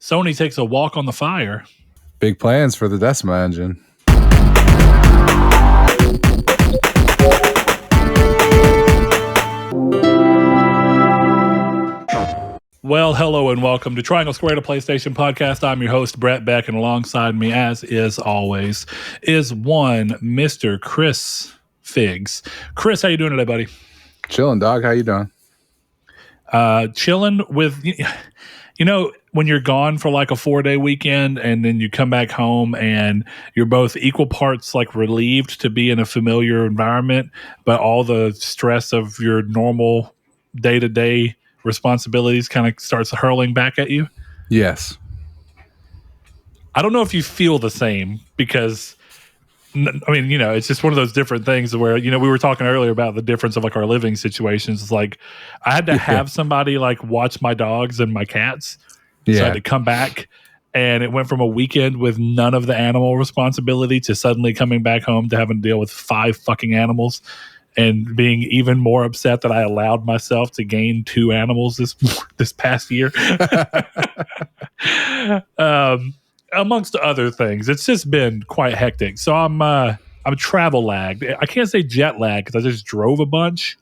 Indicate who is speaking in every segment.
Speaker 1: Sony takes a walk on the fire.
Speaker 2: Big plans for the Decima engine.
Speaker 1: Well, hello and welcome to Triangle Square, a PlayStation podcast. I'm your host, Brett Beck, and alongside me, as is always, is one Mr. Chris Figs. Chris, how you doing today, buddy?
Speaker 2: Chilling, dog. How you doing?
Speaker 1: Chilling with, when you're gone for like a 4-day weekend and then you come back home and you're both equal parts like relieved to be in a familiar environment, but all the stress of your normal day-to-day responsibilities kind of starts hurling back at you.
Speaker 2: Yes.
Speaker 1: I don't know if you feel the same because, it's just one of those different things where, we were talking earlier about the difference of like our living situations. It's like I had to have somebody like watch my dogs and my cats. So I had to come back, and it went from a weekend with none of the animal responsibility to suddenly coming back home to having to deal with 5 fucking animals. And being even more upset that I allowed myself to gain 2 animals this past year, amongst other things. It's just been quite hectic. So I'm travel lagged. I can't say jet lag because I just drove a bunch,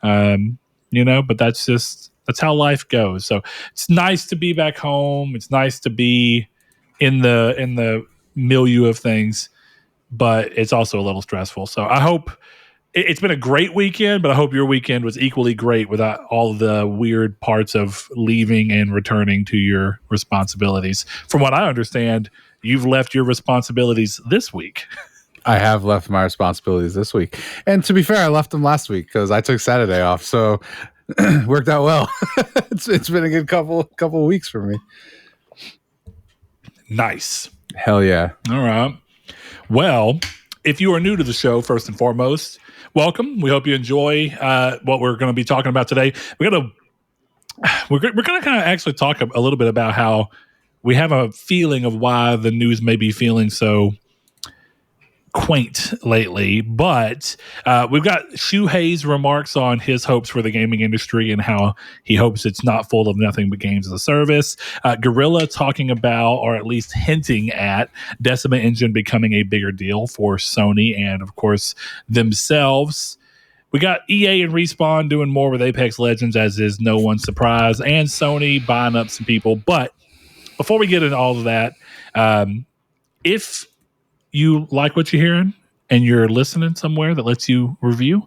Speaker 1: but that's how life goes. So it's nice to be back home. It's nice to be in the milieu of things, but it's also a little stressful. So I hope. It's been a great weekend, but I hope your weekend was equally great without all the weird parts of leaving and returning to your responsibilities. From what I understand, you've left your responsibilities this week.
Speaker 2: I have left my responsibilities this week. And to be fair, I left them last week because I took Saturday off. So worked out well. It's been a good couple of weeks for me.
Speaker 1: Nice.
Speaker 2: Hell yeah.
Speaker 1: All right. Well, if you are new to the show, first and foremost, welcome. We hope you enjoy what we're going to be talking about today. We're going to kind of actually talk a little bit about how we have a feeling of why the news may be feeling so quaint lately, but we've got Shuhei's remarks on his hopes for the gaming industry and how he hopes it's not full of nothing but games as a service. Guerrilla talking about, or at least hinting at, Decima engine becoming a bigger deal for Sony and, of course, themselves. We got EA and Respawn doing more with Apex Legends, as is no one's surprise, and Sony buying up some people. But before we get into all of that, if you like what you're hearing and you're listening somewhere that lets you review,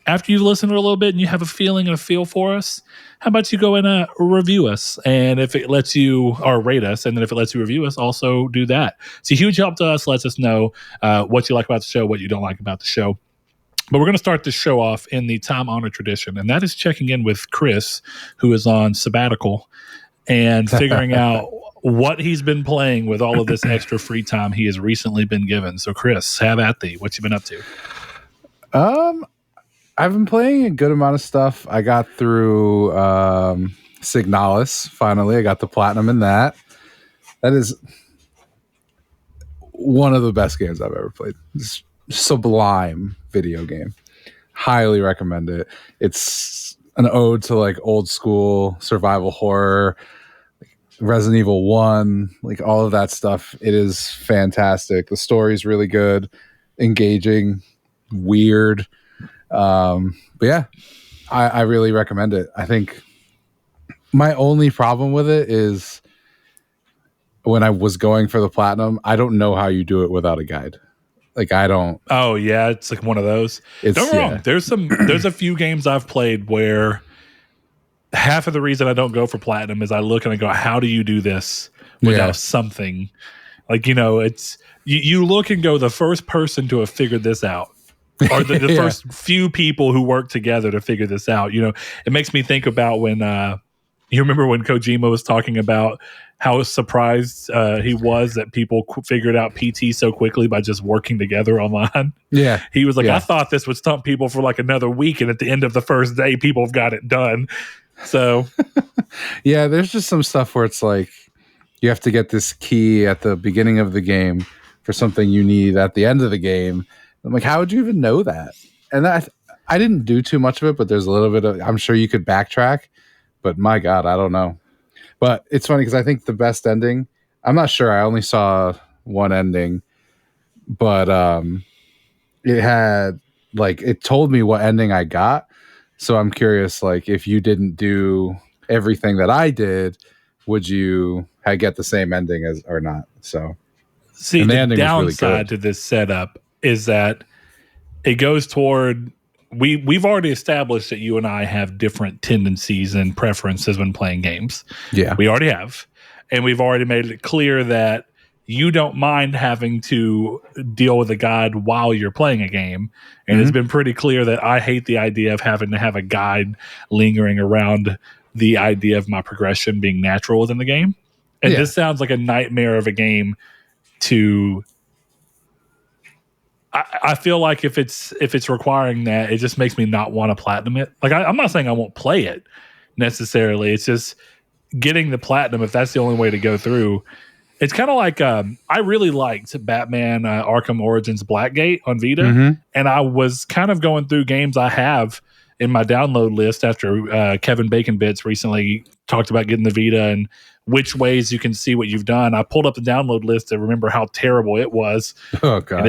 Speaker 1: after you listen to a little bit and you have a feeling and a feel for us, how about you go and review us? And if it lets you, or rate us, and then if it lets you review us, also do that. It's a huge help to us. Lets us know what you like about the show, what you don't like about the show. But we're going to start this show off in the time-honored tradition, and that is checking in with Chris, who is on sabbatical, and figuring out what he's been playing with all of this extra free time he has recently been given. So, Chris, have at thee. What you been up to?
Speaker 2: I've been playing a good amount of stuff. I got through Signalis, finally. I got the platinum in that. That is one of the best games I've ever played. It's sublime video game. Highly recommend it. It's an ode to like old school survival horror, Resident Evil 1, like all of that stuff. It is fantastic. The story's really good, engaging, weird. But yeah, I really recommend it. I think my only problem with it is when I was going for the platinum, I don't know how you do it without a guide. Like I don't.
Speaker 1: Oh yeah, it's like one of those. Don't get me wrong. There's a few games I've played where half of the reason I don't go for platinum is I look and I go, how do you do this without something? Like, it's you look and go, the first person to have figured this out, or the first few people who worked together to figure this out. It makes me think about when you remember when Kojima was talking about how surprised he was that people figured out PT so quickly by just working together online.
Speaker 2: Yeah.
Speaker 1: He was like, I thought this would stump people for like another week, and at the end of the first day, people have got it done. So,
Speaker 2: yeah, there's just some stuff where it's like you have to get this key at the beginning of the game for something you need at the end of the game. I'm like, how would you even know that? And I didn't do too much of it, but there's a little bit of, I'm sure you could backtrack, but my God, I don't know. But it's funny because I think the best ending, I'm not sure. I only saw one ending, but it had like it told me what ending I got. So I'm curious, like if you didn't do everything that I did, would you get the same ending as or not? So
Speaker 1: see,
Speaker 2: and the
Speaker 1: the
Speaker 2: ending was really
Speaker 1: downside
Speaker 2: good.
Speaker 1: to this setup is that it goes toward we've already established that you and I have different tendencies and preferences when playing games.
Speaker 2: Yeah.
Speaker 1: We already have. And we've already made it clear that you don't mind having to deal with a guide while you're playing a game. And it's been pretty clear that I hate the idea of having to have a guide lingering around the idea of my progression being natural within the game. And this sounds like a nightmare of a game to I feel like if it's requiring that, it just makes me not want to platinum it. Like I'm not saying I won't play it necessarily. It's just getting the platinum if that's the only way to go through. It's kind of like I really liked Batman Arkham Origins Blackgate on Vita, and I was kind of going through games I have in my download list after Kevin Bacon Bits recently talked about getting the Vita and which ways you can see what you've done. I pulled up the download list to remember how terrible it was.
Speaker 2: Oh god,
Speaker 1: and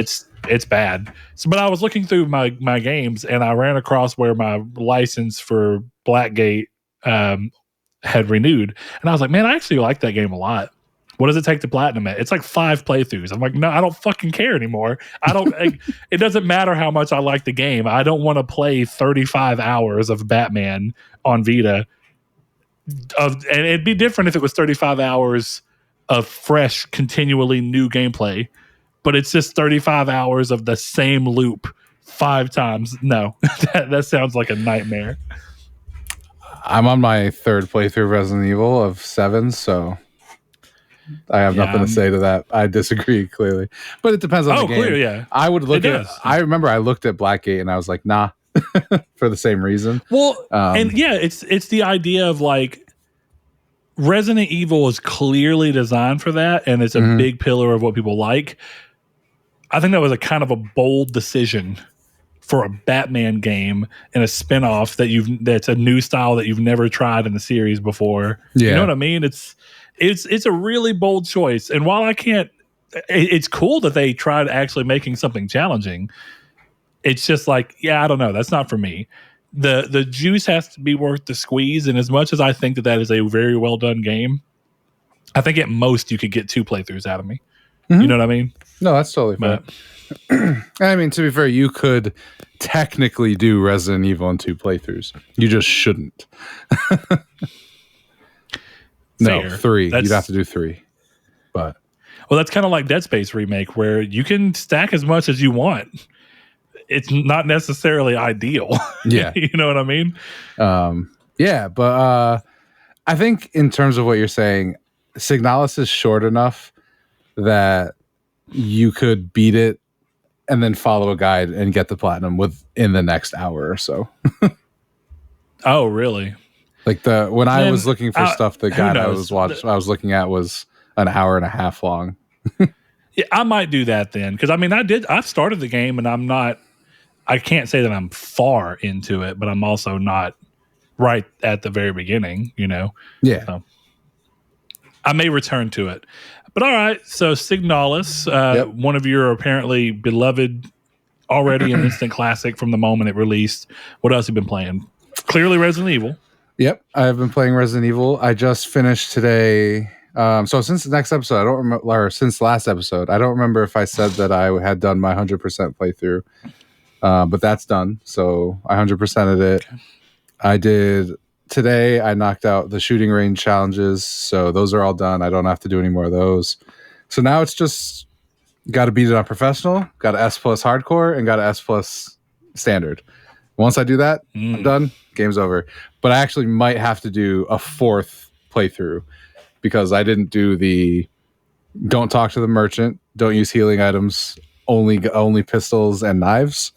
Speaker 1: it's bad. So, but I was looking through my games and I ran across where my license for Blackgate had renewed, and I was like, man, I actually like that game a lot. What does it take to platinum it? It's like 5 playthroughs. I'm like, no, I don't fucking care anymore. I don't. It doesn't matter how much I like the game. I don't want to play 35 hours of Batman on Vita. And it'd be different if it was 35 hours of fresh, continually new gameplay. But it's just 35 hours of the same loop 5 times. No, that sounds like a nightmare.
Speaker 2: I'm on my 3rd playthrough of Resident Evil of 7, so I have nothing to say to that. I disagree clearly, but it depends on the game.
Speaker 1: Clear, yeah.
Speaker 2: I would look at. I remember I looked at Blackgate and I was like, nah, for the same reason.
Speaker 1: Well, and yeah, it's the idea of like Resident Evil is clearly designed for that, and it's a big pillar of what people like. I think that was a kind of a bold decision for a Batman game and a spinoff that's a new style that you've never tried in the series before. Yeah. You know what I mean? It's a really bold choice. And while I can't, it's cool that they tried actually making something challenging. It's just like, yeah, I don't know. That's not for me. The juice has to be worth the squeeze. And as much as I think that is a very well done game, I think at most you could get 2 playthroughs out of me. You know what I mean?
Speaker 2: No, that's totally fine. I mean, to be fair, you could technically do Resident Evil in 2 playthroughs. You just shouldn't. No, 3. You'd have to do 3. But
Speaker 1: that's kind of like Dead Space Remake, where you can stack as much as you want. It's not necessarily ideal.
Speaker 2: Yeah.
Speaker 1: You know what I mean?
Speaker 2: Yeah, but I think in terms of what you're saying, Signalis is short enough that you could beat it and then follow a guide and get the platinum within the next hour or so.
Speaker 1: Oh, really?
Speaker 2: Like when I was looking for stuff, the guide I was looking at was an hour and a half long.
Speaker 1: Yeah, I might do that then, because I mean, I've started the game and I can't say that I'm far into it, but I'm also not right at the very beginning, you know?
Speaker 2: Yeah.
Speaker 1: So I may return to it. But all right, so Signalis, one of your apparently beloved, already an instant classic from the moment it released. What else have you been playing? Clearly Resident Evil.
Speaker 2: Yep, I've been playing Resident Evil. I just finished today. So since the next episode, I don't remember, or since last episode, I don't remember if I said that I had done my 100% playthrough, but that's done. So I 100%ed it. Okay. I did today. I knocked out the shooting range challenges, so those are all done. I don't have to do any more of those. So now it's just got to beat it on professional, got a S+ hardcore, and got a S+ standard. Once I do that, I'm done. Game's over. But I actually might have to do a 4th playthrough because I didn't do the don't talk to the merchant, don't use healing items, only pistols and knives.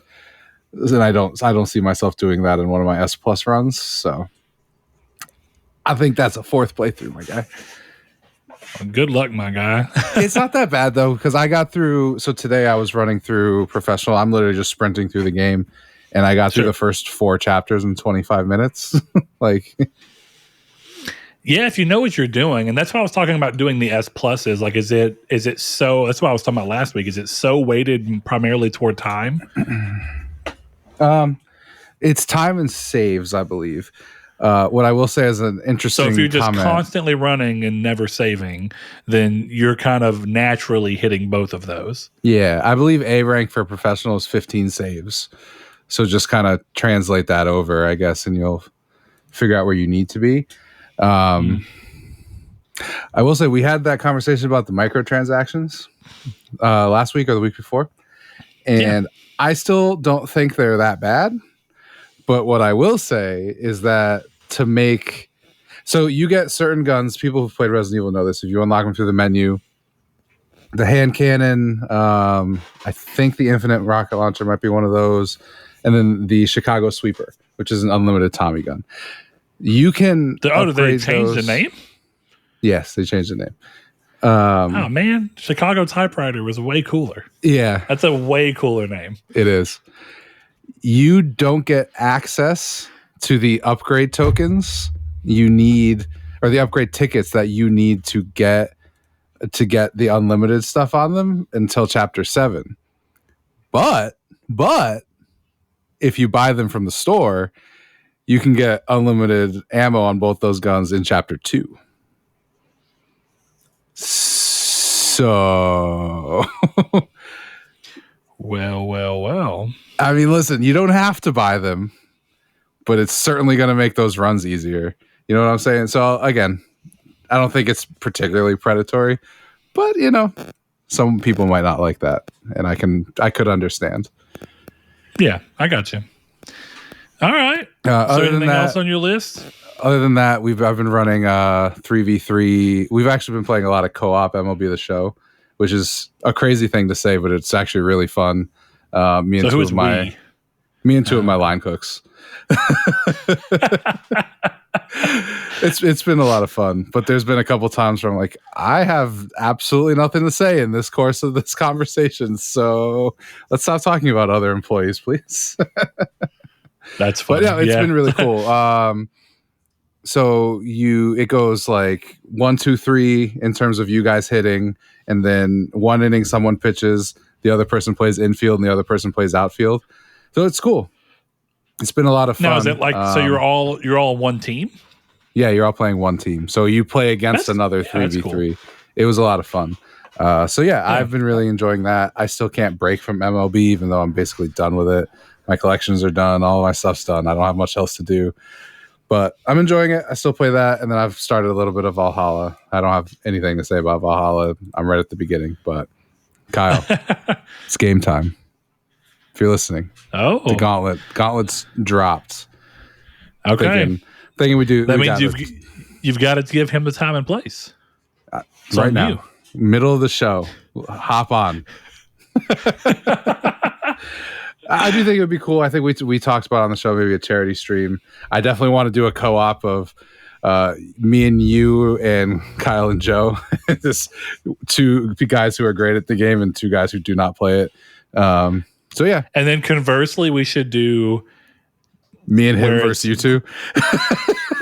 Speaker 2: And I don't see myself doing that in one of my S+ runs. So I think that's a 4th playthrough, my guy.
Speaker 1: Good luck, my guy.
Speaker 2: It's not that bad though, because I got through. So today I was running through professional. I'm literally just sprinting through the game. And I got through the first 4 chapters in 25 minutes.
Speaker 1: Yeah, if you know what you're doing, and that's why I was talking about doing the S pluses. Like, is it so? That's what I was talking about last week. Is it so weighted primarily toward time?
Speaker 2: It's time and saves, I believe. What I will say is an interesting.
Speaker 1: So if you're just
Speaker 2: comment.
Speaker 1: constantly running and never saving, then you're kind of naturally hitting both of those.
Speaker 2: Yeah, I believe A rank for professional is 15 saves. So just kind of translate that over, I guess, and you'll figure out where you need to be. I will say we had that conversation about the microtransactions last week or the week before, and I still don't think they're that bad. But what I will say is that to make so you get certain guns. People who've played Resident Evil know this. If you unlock them through the menu, the hand cannon, I think the infinite rocket launcher might be one of those, and then the Chicago sweeper, which is an unlimited Tommy gun. You can
Speaker 1: did they change the name?
Speaker 2: Yes, they changed the name.
Speaker 1: Oh man, Chicago typewriter was way cooler.
Speaker 2: Yeah,
Speaker 1: that's a way cooler name.
Speaker 2: It is. You don't get access to the upgrade tokens you need, or the upgrade tickets that you need to get the unlimited stuff on them until chapter 7. But if you buy them from the store, you can get unlimited ammo on both those guns in chapter 2. So
Speaker 1: well.
Speaker 2: I mean, listen, you don't have to buy them, but it's certainly going to make those runs easier. You know what I'm saying? So again, I don't think it's particularly predatory, but some people might not like that, and I could understand.
Speaker 1: Yeah, I got you. All right. So anything else on your list?
Speaker 2: Other than that, I've been running 3v3. We've actually been playing a lot of co-op MLB The Show, which is a crazy thing to say, but it's actually really fun. Me and two of my line cooks. It's been a lot of fun, but there's been a couple times where I'm like, I have absolutely nothing to say in this course of this conversation, so let's stop talking about other employees, please.
Speaker 1: That's fun.
Speaker 2: But yeah, it's been really cool. So it goes like 1, 2, 3 in terms of you guys hitting, and then one inning someone pitches, the other person plays infield, and the other person plays outfield. So it's cool. It's been a lot of fun.
Speaker 1: Now, is it like so you're all on one team?
Speaker 2: Yeah, you're all playing one team. So you play against another 3v3. Cool. It was a lot of fun. So I've been really enjoying that. I still can't break from MLB, even though I'm basically done with it. My collections are done. All my stuff's done. I don't have much else to do. But I'm enjoying it. I still play that. And then I've started a little bit of Valhalla. I don't have anything to say about Valhalla. I'm right at the beginning. But Kyle, it's game time. If you're listening.
Speaker 1: Oh.
Speaker 2: The Gauntlet's dropped.
Speaker 1: Okay.
Speaker 2: Thinking we do.
Speaker 1: That means you've got to give him the time and place.
Speaker 2: Right now. Middle of the show. Hop on. I do think it would be cool. I think we talked about on the show maybe a charity stream. I definitely want to do a co-op of me and you and Kyle and Joe. This 2 guys who are great at the game and 2 guys who do not play it. So yeah.
Speaker 1: And then conversely, we should do
Speaker 2: me and him versus you 2.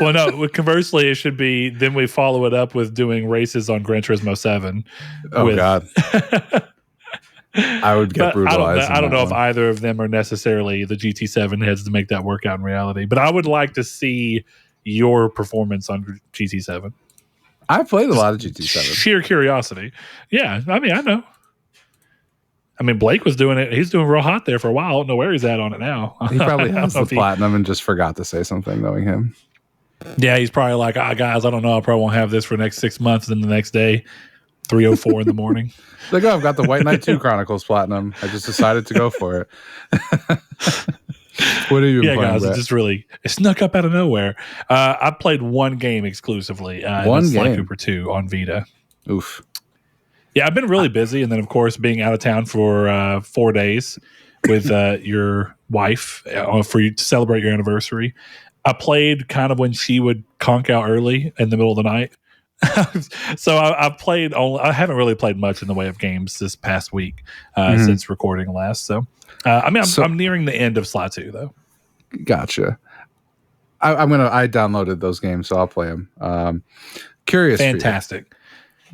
Speaker 1: Well, no. Conversely, it should be. Then we follow it up with doing races on Gran Turismo 7.
Speaker 2: Oh God. I would get brutalized.
Speaker 1: I don't know if either of them are necessarily the GT7 heads to make that work out in reality, but I would like to see your performance on GT7.
Speaker 2: I've played a lot of GT7.
Speaker 1: Sheer curiosity. Yeah, I mean, I know. I mean, Blake was doing it. He's doing real hot there for a while. I don't know where he's at on it now.
Speaker 2: He probably has the platinum and just forgot to say something, knowing him.
Speaker 1: Yeah, he's probably like, guys, I don't know. I probably won't have this for the next 6 months. And then the next day, 3:04 in the morning.
Speaker 2: Like, I've got the White Knight 2 Chronicles Platinum. I just decided to go for it. What are you playing,
Speaker 1: guys,
Speaker 2: Brett?
Speaker 1: It snuck up out of nowhere. I played one game exclusively. Sly Cooper 2 on Vita.
Speaker 2: Oof.
Speaker 1: Yeah, I've been really busy. And then, of course, being out of town for 4 days with your wife for you to celebrate your anniversary. I played kind of when she would conk out early in the middle of the night. So I haven't really played much in the way of games this past week since recording last. So I'm nearing the end of Sly 2 though.
Speaker 2: Gotcha. I downloaded those games, so I'll play them. Curious,
Speaker 1: fantastic,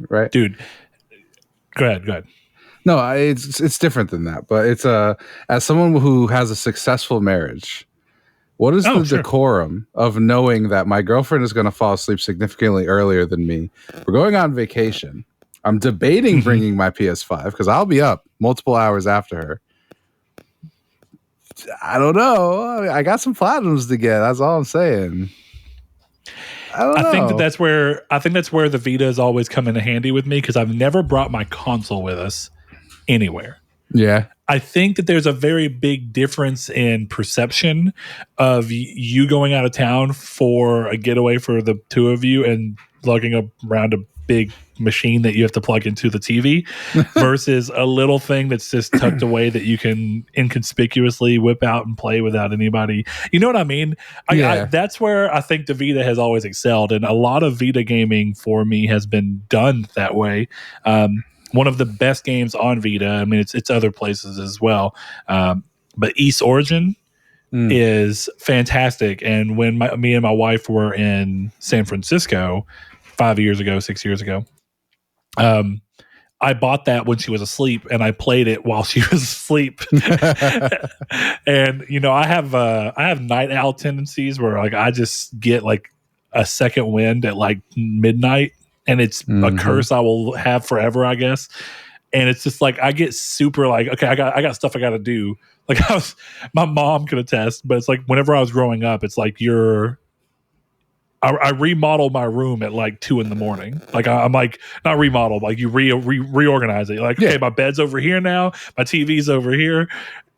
Speaker 2: right,
Speaker 1: dude? Go ahead.
Speaker 2: No, it's different than that, but it's as someone who has a successful marriage, what is the decorum of knowing that my girlfriend is going to fall asleep significantly earlier than me? We're going on vacation. I'm debating bringing my PS5 because I'll be up multiple hours after her. I don't know. I got some platinums to get. That's all I'm saying. I
Speaker 1: think that's where the Vita has always come into handy with me because I've never brought my console with us anywhere.
Speaker 2: Yeah.
Speaker 1: I think that there's a very big difference in perception of you going out of town for a getaway for the two of you and lugging around a big machine that you have to plug into the TV versus a little thing that's just tucked away that you can inconspicuously whip out and play without anybody. You know what I mean? That's where I think the Vita has always excelled, and a lot of Vita gaming for me has been done that way. One of the best games on Vita, I mean, it's other places as well, but East Origin is fantastic. And when me and my wife were in San Francisco 6 years ago, I bought that when she was asleep, and I played it while she was asleep. And I have night owl tendencies where like I just get like a second wind at like midnight, and it's a curse I will have forever, I guess. And it's just like I get super like, okay, I got stuff I got to do. Like my mom can attest, but it's like whenever I was growing up, it's like I remodel my room at like 2 a.m. Like I'm like not remodel, like you reorganize it. You're like, okay, my bed's over here now, my TV's over here,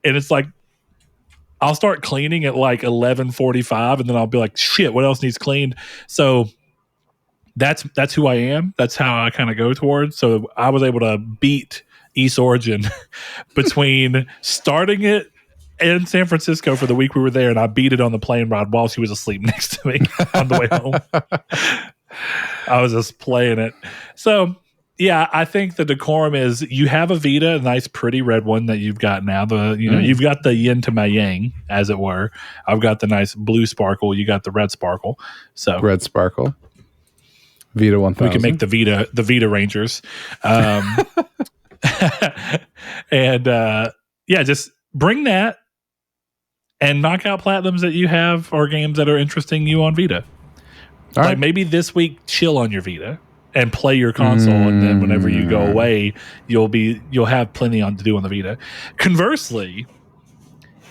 Speaker 1: and it's like I'll start cleaning at like 11:45, and then I'll be like, shit, what else needs cleaned? So that's who I am. That's how I kind of go towards. So I was able to beat East Origin between starting it in San Francisco for the week we were there, and I beat it on the plane ride while she was asleep next to me on the way home. I was just playing it. So yeah, I think the decorum is you have a Vita, a nice pretty red one that you've got now. You've got the yin to my yang, as it were. I've got the nice blue sparkle. You got the red sparkle. So
Speaker 2: red sparkle. Vita 1000.
Speaker 1: We can make the Vita Rangers. And just bring that and knock out platinums that you have or games that are interesting you on Vita.
Speaker 2: All right.
Speaker 1: Maybe this week chill on your Vita and play your console, and then whenever you go away, you'll have plenty to do on the Vita. Conversely,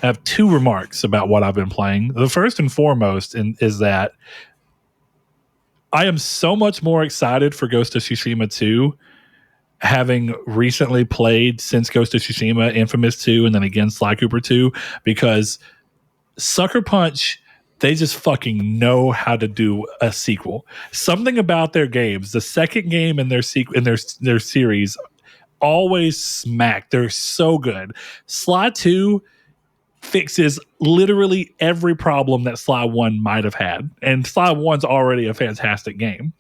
Speaker 1: I have 2 remarks about what I've been playing. The first and foremost is that I am so much more excited for Ghost of Tsushima 2, having recently played since Ghost of Tsushima, Infamous 2, and then again Sly Cooper 2, because Sucker Punch, they just fucking know how to do a sequel. Something about their games, the second game in their their series, always smack. They're so good. Sly 2 fixes literally every problem that Sly 1 might have had. And Sly 1's already a fantastic game.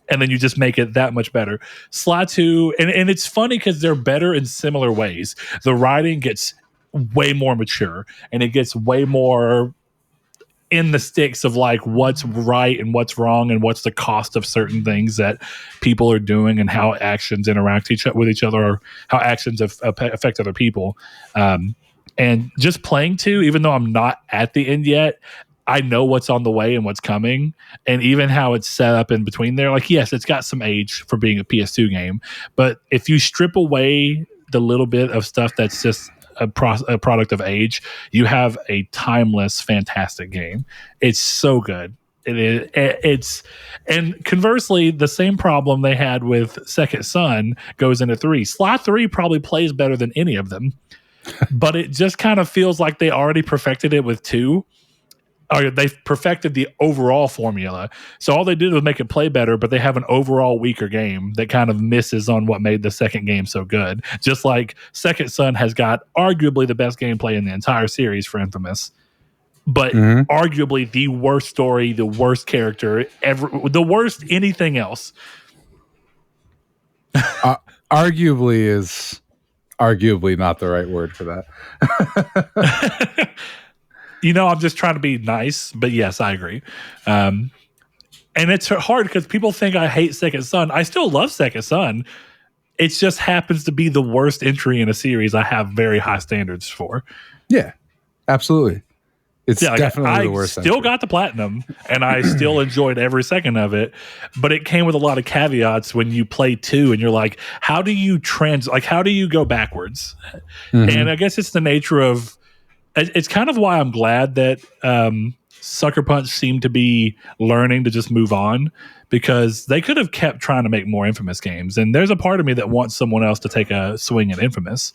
Speaker 1: And then you just make it that much better. Sly 2, and it's funny because they're better in similar ways. The writing gets way more mature, and it gets way more in the sticks of like what's right and what's wrong and what's the cost of certain things that people are doing and how actions interact with each other, or how actions affect other people. And just playing 2, even though I'm not at the end yet, I know what's on the way and what's coming, and even how it's set up in between there. Like, yes, it's got some age for being a PS2 game, but if you strip away the little bit of stuff that's just a product of age, you have a timeless, fantastic game. It's so good. And conversely, the same problem they had with Second Son goes into 3. Sly 3 probably plays better than any of them, but it just kind of feels like they already perfected it with 2. Or they've perfected the overall formula. So all they did was make it play better, but they have an overall weaker game that kind of misses on what made the second game so good. Just like Second Son has got arguably the best gameplay in the entire series for Infamous, but arguably the worst story, the worst character, the worst anything else.
Speaker 2: Arguably is arguably not the right word for that.
Speaker 1: I'm just trying to be nice, but yes, I agree. And it's hard because people think I hate Second Son. I still love Second Son. It just happens to be the worst entry in a series I have very high standards for.
Speaker 2: Yeah, absolutely. It's definitely the worst.
Speaker 1: I still got the platinum, and I still enjoyed every second of it. But it came with a lot of caveats when you play 2, and you're like, how do you how do you go backwards? Mm-hmm. And I guess it's the nature of. It's kind of why I'm glad that Sucker Punch seemed to be learning to just move on, because they could have kept trying to make more Infamous games. And there's a part of me that wants someone else to take a swing at Infamous.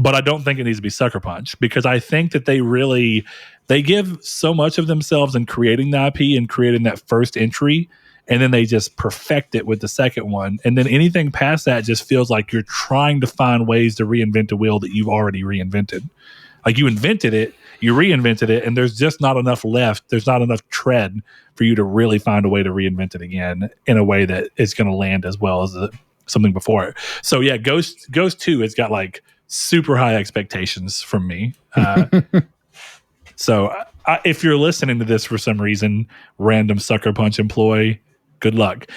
Speaker 1: But I don't think it needs to be Sucker Punch, because I think that they give so much of themselves in creating the IP and creating that first entry, and then they just perfect it with the second one. And then anything past that just feels like you're trying to find ways to reinvent a wheel that you've already reinvented. Like you invented it, you reinvented it, and there's just not enough left. There's not enough tread for you to really find a way to reinvent it again in a way that is going to land as well as something before it. So yeah, Ghost 2 has got like super high expectations from me. So if you're listening to this for some reason, random Sucker Punch employee, good luck.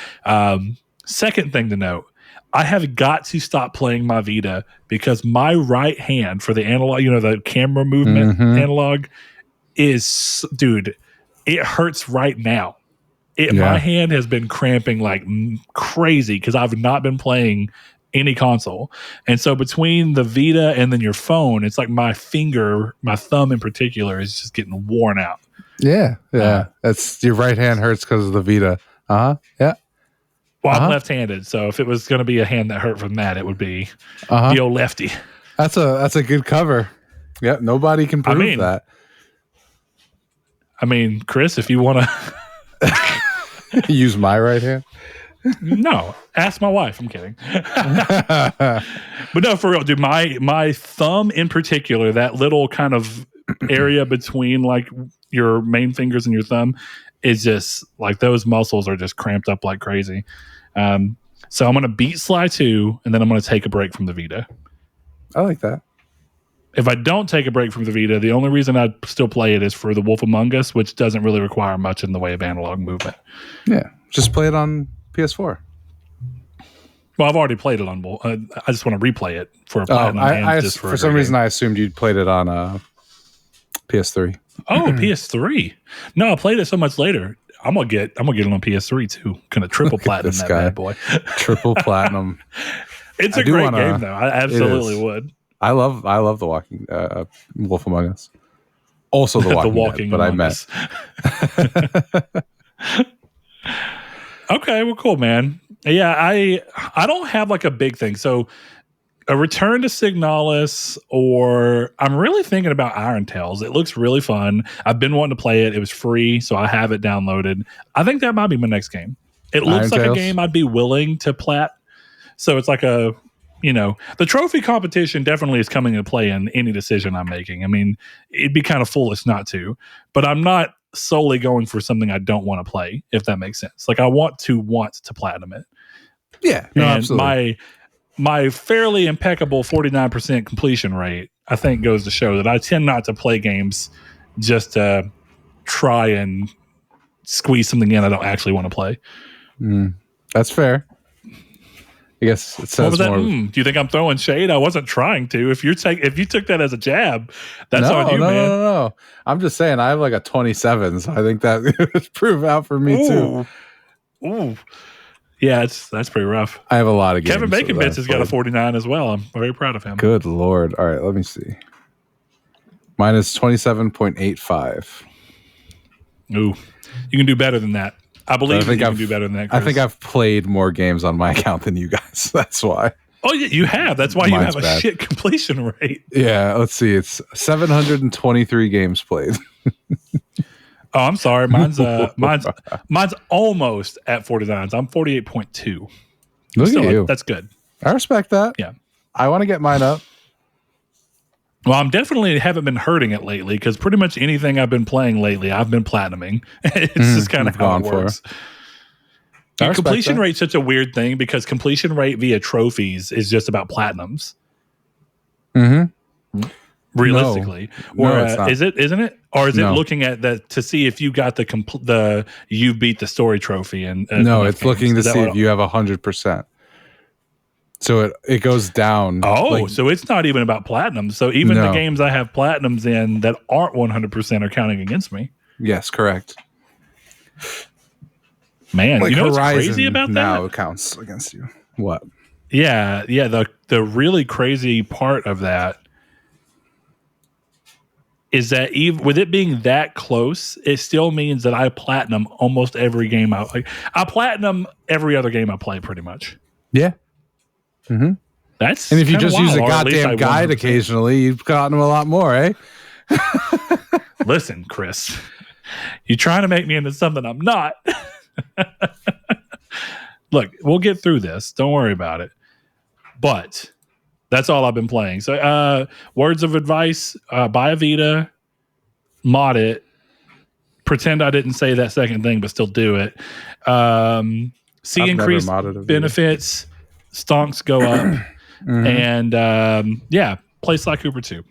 Speaker 1: Second thing to note, I have got to stop playing my Vita because my right hand for the analog, the camera movement analog is, dude, it hurts right now. My hand has been cramping like crazy because I've not been playing any console. And so between the Vita and then your phone, it's like my thumb in particular is just getting worn out.
Speaker 2: Yeah. That's your right hand hurts because of the Vita. Yeah.
Speaker 1: Well, I'm left-handed, so if it was going to be a hand that hurt from that, it would be the old lefty.
Speaker 2: That's a good cover. Yep, nobody can prove that.
Speaker 1: I mean, Chris, if you want
Speaker 2: to use my right hand.
Speaker 1: No, ask my wife. I'm kidding. But no, for real, dude, my thumb in particular, that little kind of area between like your main fingers and your thumb, is just like those muscles are just cramped up like crazy. So I'm going to beat Sly 2, and then I'm going to take a break from the Vita.
Speaker 2: I like that.
Speaker 1: If I don't take a break from the Vita, the only reason I'd still play it is for The Wolf Among Us, which doesn't really require much in the way of analog movement.
Speaker 2: Yeah, just play it on PS4.
Speaker 1: Well, I've already played it on. I just want to replay it for a platinum.
Speaker 2: For some reason, I assumed you'd played it on PS3.
Speaker 1: Oh, PS3. No, I played it so much later. I'm gonna get it on PS3 too. Kind of triple platinum that bad boy.
Speaker 2: Triple platinum.
Speaker 1: It's a great game though. I absolutely would.
Speaker 2: I love the Walking Wolf Among Us. Also the Walking Dead, but I meant.
Speaker 1: Okay, well, cool, man. Yeah, I don't have like a big thing. So a return to Signalis, or I'm really thinking about Iron Tales. It looks really fun. I've been wanting to play it. It was free, so I have it downloaded. I think that might be my next game. It looks like a game I'd be willing to plat. So it's like the trophy competition definitely is coming into play in any decision I'm making. I mean, it'd be kind of foolish not to, but I'm not solely going for something I don't want to play, if that makes sense. Like I want to platinum it.
Speaker 2: Yeah, no, absolutely.
Speaker 1: My fairly impeccable 49% completion rate, I think, goes to show that I tend not to play games just to try and squeeze something in I don't actually want to play.
Speaker 2: That's fair. I guess it says
Speaker 1: what was that?
Speaker 2: More.
Speaker 1: Do you think I'm throwing shade? I wasn't trying to. If you took that as a jab, that's on you, man.
Speaker 2: No. I'm just saying I have like a 27, so I think that would prove out for me too.
Speaker 1: Ooh. Yeah, that's pretty rough.
Speaker 2: I have a lot of games.
Speaker 1: Kevin Bacon Bits has got a 49 as well. I'm very proud of him.
Speaker 2: Good Lord. All right, let me see. Mine is 27.85.
Speaker 1: Ooh, you can do better than that. I believe you can do better than that, Chris.
Speaker 2: I think I've played more games on my account than you guys. That's why.
Speaker 1: Oh, yeah, you have. That's why you have a shit completion rate.
Speaker 2: Yeah, let's see. It's 723 games played.
Speaker 1: Oh, I'm sorry. Mine's almost at 49s. I'm 48.2.
Speaker 2: Look at you.
Speaker 1: That's good.
Speaker 2: I respect that.
Speaker 1: Yeah.
Speaker 2: I want to get mine up.
Speaker 1: Well, I'm definitely haven't been hurting it lately because pretty much anything I've been playing lately, I've been platinuming. It's just kind of how it works. Completion rate's such a weird thing because completion rate via trophies is just about platinums. realistically.
Speaker 2: No, it's not.
Speaker 1: Isn't it? Or is it
Speaker 2: No.
Speaker 1: looking at that to see if you got the you beat the story trophy? And
Speaker 2: no, it's looking to see if you have 100%. So it goes down.
Speaker 1: Oh, so it's not even about platinum. So even the
Speaker 2: No.
Speaker 1: games I have platinums in that aren't 100% are counting against me.
Speaker 2: Yes, correct.
Speaker 1: Man,
Speaker 2: Like
Speaker 1: you know what's
Speaker 2: Horizon
Speaker 1: crazy about
Speaker 2: now
Speaker 1: that?
Speaker 2: counts against you. What?
Speaker 1: Yeah. The really crazy part of that is that even with it being that close, it still means that I platinum almost every game I platinum every other game I play pretty much.
Speaker 2: Yeah. Mm-hmm.
Speaker 1: That's
Speaker 2: And if you
Speaker 1: kinda
Speaker 2: just
Speaker 1: wild,
Speaker 2: use a
Speaker 1: or at least I
Speaker 2: goddamn guide
Speaker 1: 100%.
Speaker 2: occasionally, you've gotten them a lot more, eh?
Speaker 1: Listen, Chris, you're trying to make me into something I'm not. Look, we'll get through this. Don't worry about it. But that's all I've been playing. So, words of advice: buy a Vita, mod it, pretend I didn't say that second thing, but still do it. See
Speaker 2: I've
Speaker 1: increased
Speaker 2: never modded a Vita.
Speaker 1: benefits, stonks go up, and play Sly Cooper 2.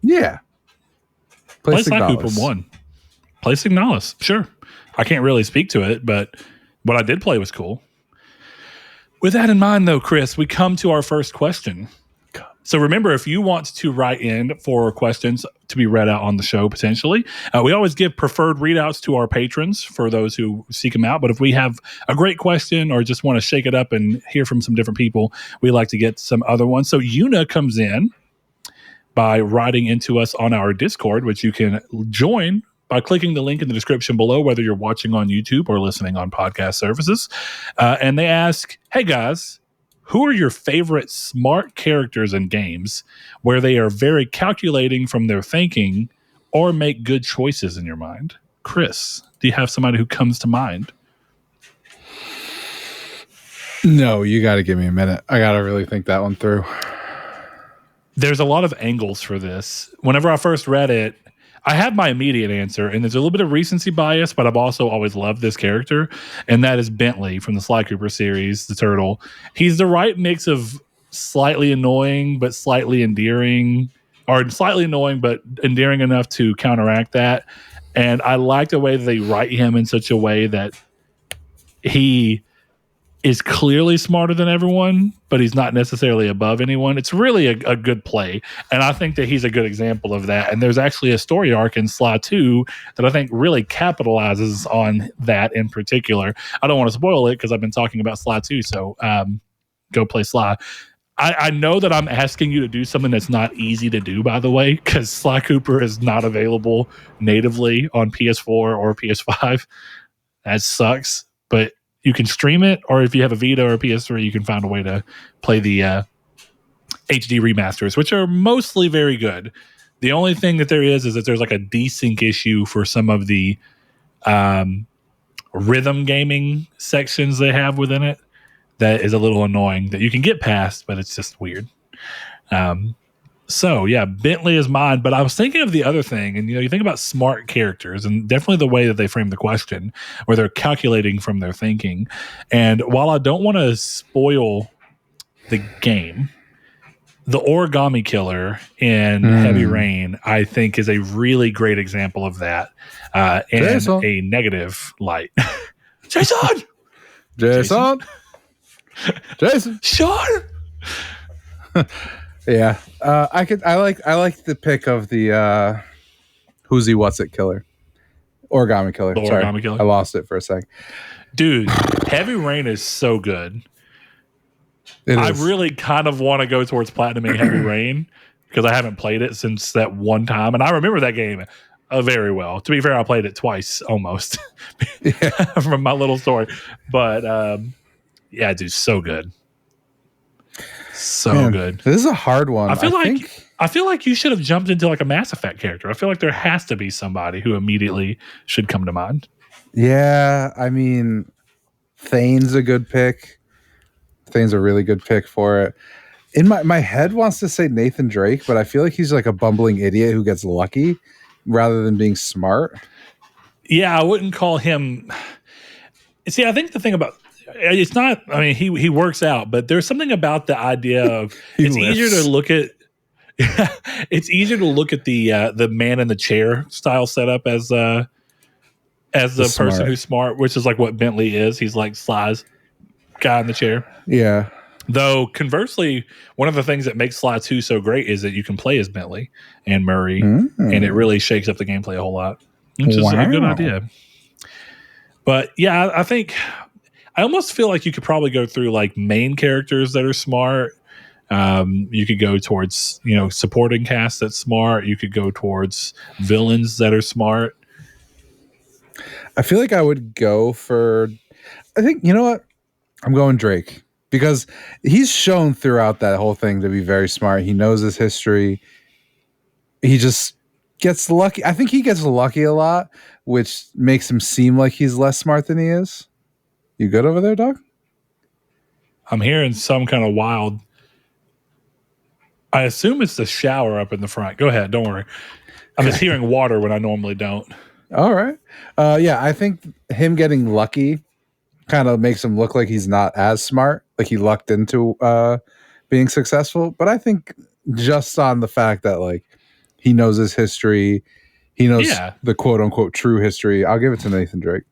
Speaker 2: Yeah.
Speaker 1: Play Sly Cooper 1. Play Signalis. Sure. I can't really speak to it, but what I did play was cool. With that in mind, though, Chris, we come to our first question. So remember, if you want to write in for questions to be read out on the show, potentially, we always give preferred readouts to our patrons for those who seek them out. But if we have a great question or just want to shake it up and hear from some different people, we like to get some other ones. So Yuna comes in by writing into us on our Discord, which you can join by clicking the link in the description below, whether you're watching on YouTube or listening on podcast services. And they ask, hey guys, who are your favorite smart characters in games where they are very calculating from their thinking or make good choices in your mind? Chris, do you have somebody who comes to mind?
Speaker 2: No, you got to give me a minute. I got to really think that one through.
Speaker 1: There's a lot of angles for this. Whenever I first read it, I have my immediate answer, and there's a little bit of recency bias, but I've also always loved this character, and that is Bentley from the Sly Cooper series, the turtle. He's the right mix of slightly annoying but slightly endearing, or slightly annoying but endearing enough to counteract that. And I like the way that they write him in such a way that he is clearly smarter than everyone, but he's not necessarily above anyone. It's really a good play. And I think that he's a good example of that. And there's actually a story arc in Sly 2 that I think really capitalizes on that in particular. I don't want to spoil it because I've been talking about Sly 2. So go play Sly. I know that I'm asking you to do something that's not easy to do, by the way, because Sly Cooper is not available natively on PS4 or PS5. That sucks. But you can stream it, or if you have a Vita or a PS3, you can find a way to play the HD remasters, which are mostly very good. The only thing that there is that there's like a desync issue for some of the rhythm gaming sections they have within it that is a little annoying that you can get past, but it's just weird. So yeah, Bentley is mine, but I was thinking of the other thing, and you think about smart characters and definitely the way that they frame the question where they're calculating from their thinking. And while I don't want to spoil the game, the origami killer in Heavy Rain, I think, is a really great example of that in a negative light. Jason! Sean!
Speaker 2: Yeah, I like the pick of the who's he what's it killer, origami killer.
Speaker 1: Origami killer.
Speaker 2: I lost it for a sec.
Speaker 1: Dude, Heavy Rain is so good. I really kind of want to go towards platinuming Heavy Rain because I haven't played it since that one time, and I remember that game very well. To be fair, I played it twice almost from my little story, but yeah, dude, so good. So good.
Speaker 2: This is a hard one.
Speaker 1: I feel like you should have jumped into like a Mass Effect character. I feel like there has to be somebody who immediately should come to mind.
Speaker 2: Yeah, I mean, Thane's a good pick. Thane's a really good pick for it. In my head wants to say Nathan Drake, but I feel like he's like a bumbling idiot who gets lucky rather than being smart.
Speaker 1: Yeah, I wouldn't call him. See, I think the thing about it's not. I mean, he works out, but there's something about the idea of it's easier to look at. it's easier to look at the man in the chair style setup as the person
Speaker 2: smart.
Speaker 1: who's smart, which is like what Bentley is. He's like Sly's guy in the chair.
Speaker 2: Yeah.
Speaker 1: Though conversely, one of the things that makes Sly 2 so great is that you can play as Bentley and Murray, and it really shakes up the gameplay a whole lot, which is a good idea. But yeah, I think I almost feel like you could probably go through like main characters that are smart. You could go towards, supporting cast that's smart. You could go towards villains that are smart.
Speaker 2: I feel like I would go for, I think, you know what? I'm going Drake because he's shown throughout that whole thing to be very smart. He knows his history. He just gets lucky. I think he gets lucky a lot, which makes him seem like he's less smart than he is. You good over there, dog?
Speaker 1: I'm hearing some kind of wild. I assume it's the shower up in the front. Go ahead. Don't worry. I'm just hearing water when I normally don't.
Speaker 2: All right. Yeah, I think him getting lucky kind of makes him look like he's not as smart, like he lucked into being successful. But I think just on the fact that like he knows his history, he knows the quote unquote true history. I'll give it to Nathan Drake.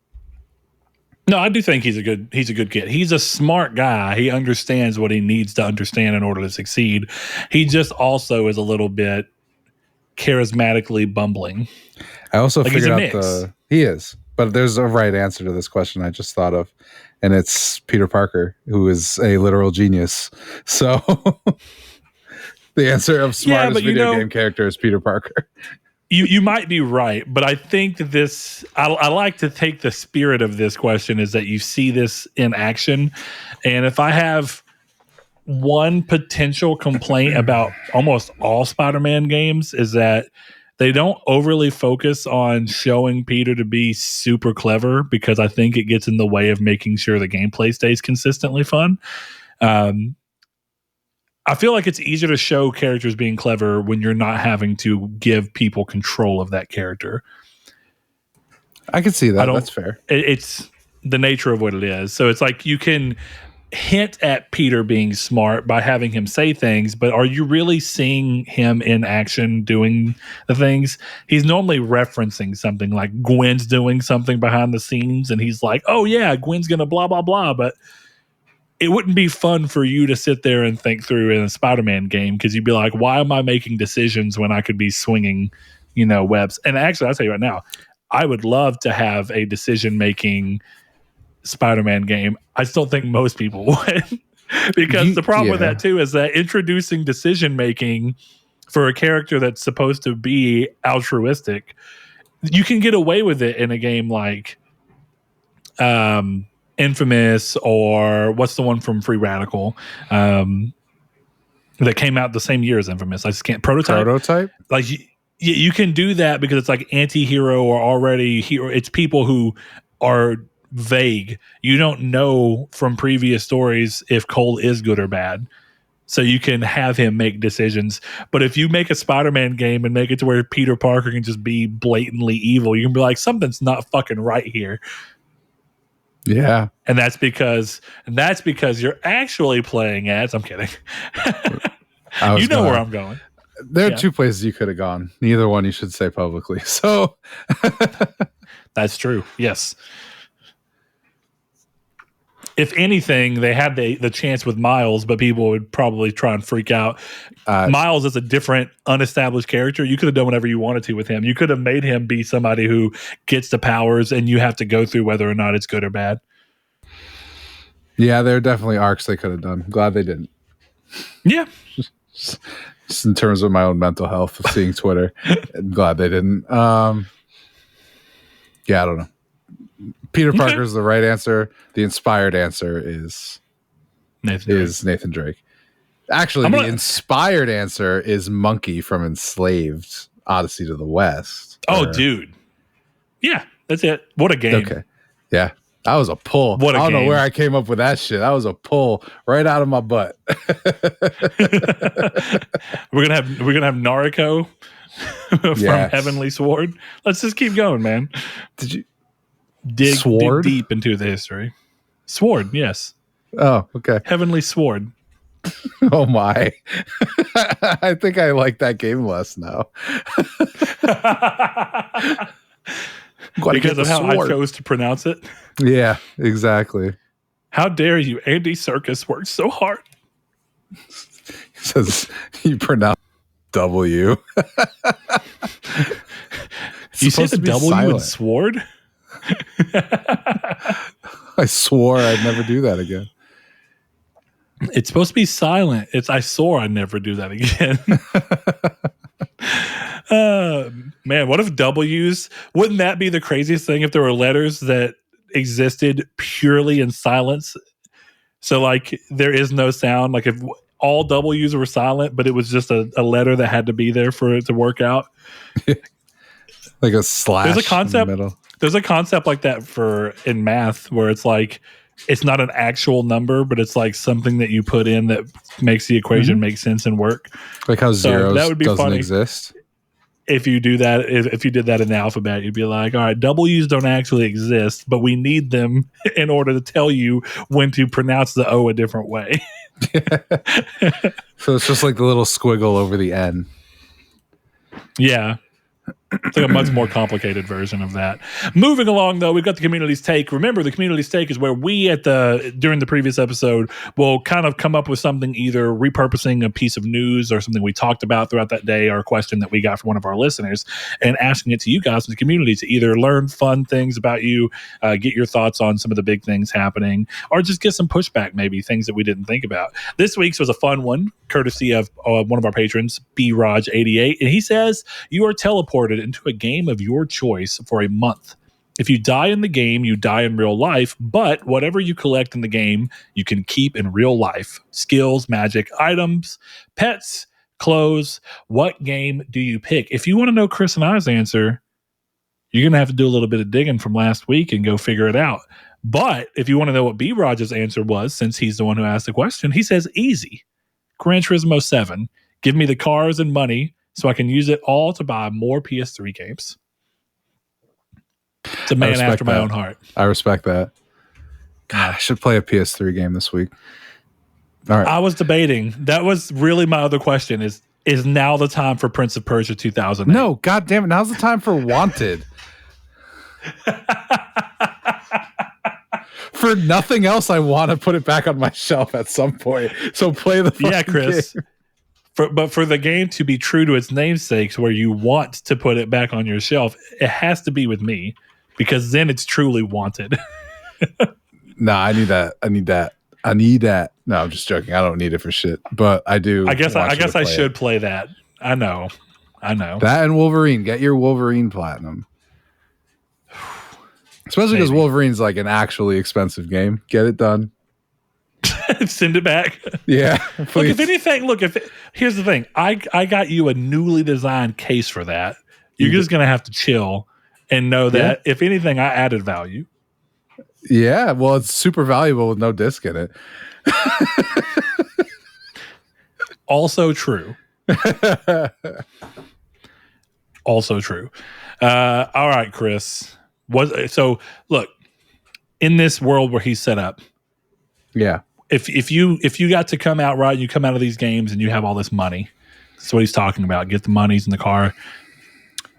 Speaker 1: No, I do think he's a good kid. He's a smart guy. He understands what he needs to understand in order to succeed. He just also is a little bit charismatically bumbling.
Speaker 2: I also figured out he is. But there's a right answer to this question I just thought of, and it's Peter Parker, who is a literal genius. So the answer of smartest video game character is Peter Parker.
Speaker 1: You might be right, but I think that I like to take the spirit of this question is that you see this in action. And if I have one potential complaint about almost all Spider-Man games is that they don't overly focus on showing Peter to be super clever because I think it gets in the way of making sure the gameplay stays consistently fun. I feel like it's easier to show characters being clever when you're not having to give people control of that character.
Speaker 2: I can see that. That's fair.
Speaker 1: It's the nature of what it is. So it's like you can hint at Peter being smart by having him say things, but are you really seeing him in action doing the things? He's normally referencing something like Gwen's doing something behind the scenes and he's like, oh yeah, Gwen's gonna blah blah blah, but it wouldn't be fun for you to sit there and think through in a Spider-Man game because you'd be like, why am I making decisions when I could be swinging, webs? And actually, I'll tell you right now, I would love to have a decision-making Spider-Man game. I just don't think most people would. Because the problem with that, too, is that introducing decision-making for a character that's supposed to be altruistic, you can get away with it in a game like Infamous, or what's the one from Free Radical that came out the same year as Infamous? I just can't. Prototype. Like you can do that because it's like anti-hero or already hero. It's people who are vague. You don't know from previous stories if Cole is good or bad. So you can have him make decisions. But if you make a Spider-Man game and make it to where Peter Parker can just be blatantly evil, you can be like, something's not fucking right here.
Speaker 2: Yeah.
Speaker 1: And that's because you're actually playing as. I'm kidding. You know where I'm going.
Speaker 2: There are two places you could have gone. Neither one you should say publicly. So
Speaker 1: that's true. Yes. If anything, they had the chance with Miles, but people would probably try and freak out. Miles is a different, unestablished character. You could have done whatever you wanted to with him. You could have made him be somebody who gets the powers, and you have to go through whether or not it's good or bad.
Speaker 2: Yeah, there are definitely arcs they could have done. Glad they didn't.
Speaker 1: Yeah.
Speaker 2: Just in terms of my own mental health of seeing Twitter. I'm glad they didn't. Yeah, I don't know. Peter Parker is the right answer. The inspired answer is Nathan Drake. Actually, the inspired answer is Monkey from Enslaved, Odyssey to the West.
Speaker 1: Oh, dude. Yeah, that's it. What a game.
Speaker 2: Okay. Yeah. That was a pull. I don't know where I came up with that shit. That was a pull right out of my butt.
Speaker 1: We're gonna have Nariko from Heavenly Sword. Let's just keep going, man.
Speaker 2: Did you
Speaker 1: dig deep into the history? Sword, yes.
Speaker 2: Oh, okay.
Speaker 1: Heavenly Sword.
Speaker 2: Oh my. I think I like that game less now.
Speaker 1: Because of how I chose to pronounce it.
Speaker 2: Yeah, exactly.
Speaker 1: How dare you? Andy Serkis worked so hard.
Speaker 2: He says you pronounce W.
Speaker 1: You say the W in sword?
Speaker 2: I swore I'd never do that again.
Speaker 1: It's supposed to be silent. I swore I'd never do that again. Man, what if W's? Wouldn't that be the craziest thing if there were letters that existed purely in silence? So like there is no sound. Like if all W's were silent, but it was just a letter that had to be there for it to work out.
Speaker 2: Like a slash.
Speaker 1: There's a concept.
Speaker 2: In the middle.
Speaker 1: There's a concept like that in math where it's like it's not an actual number, but it's like something that you put in that makes the equation make sense and work.
Speaker 2: Like how zeros
Speaker 1: that would be
Speaker 2: doesn't
Speaker 1: funny.
Speaker 2: exist.
Speaker 1: If you do that, if you did that in the alphabet, you'd be like, all right, W's don't actually exist, but we need them in order to tell you when to pronounce the O a different way.
Speaker 2: So it's just like the little squiggle over the N.
Speaker 1: Yeah. It's like a much more complicated version of that. Moving along, though, we've got the community's take. Remember, the community's take is where we during the previous episode will kind of come up with something, either repurposing a piece of news or something we talked about throughout that day, or a question that we got from one of our listeners, and asking it to you guys in the community to either learn fun things about you, get your thoughts on some of the big things happening, or just get some pushback, maybe things that we didn't think about. This week's was a fun one, courtesy of one of our patrons, B-Raj88, and he says, you are teleported into a game of your choice for a month. If you die in the game, you die in real life, but whatever you collect in the game, you can keep in real life. Skills, magic, items, pets, clothes. What game do you pick? If you want to know Chris and I's answer, you're going to have to do a little bit of digging from last week and go figure it out. But if you want to know what B-Raj's answer was, since he's the one who asked the question, he says easy. Gran Turismo 7. Give me the cars and money so I can use it all to buy more PS3 games. It's a man after my own heart.
Speaker 2: I respect that. God, I should play a PS3 game this week. All right.
Speaker 1: I was debating. That was really my other question is now the time for Prince of Persia 2008?
Speaker 2: No, God damn it. Now's the time for Wanted. For nothing else, I want to put it back on my shelf at some point. So play the fucking
Speaker 1: Chris.
Speaker 2: game.
Speaker 1: But for the game to be true to its namesake, where you want to put it back on your shelf, it has to be with me, because then it's truly Wanted.
Speaker 2: Nah, I need that. No, I'm just joking. I don't need it for shit, but I do.
Speaker 1: I guess I should play that. I know.
Speaker 2: That and Wolverine. Get your Wolverine Platinum. Especially because Wolverine's like an actually expensive game. Get it done.
Speaker 1: Send it back.
Speaker 2: Yeah. Please.
Speaker 1: Look, if anything, here's the thing. I got you a newly designed case for that. You're just gonna have to chill and know that if anything, I added value.
Speaker 2: Yeah, well, it's super valuable with no disc in it.
Speaker 1: Also true. Also true. All right, Chris. So look, in this world where he's set up,
Speaker 2: yeah.
Speaker 1: If you got to come out right, you come out of these games and you have all this money. That's what he's talking about. Get the monies in the car.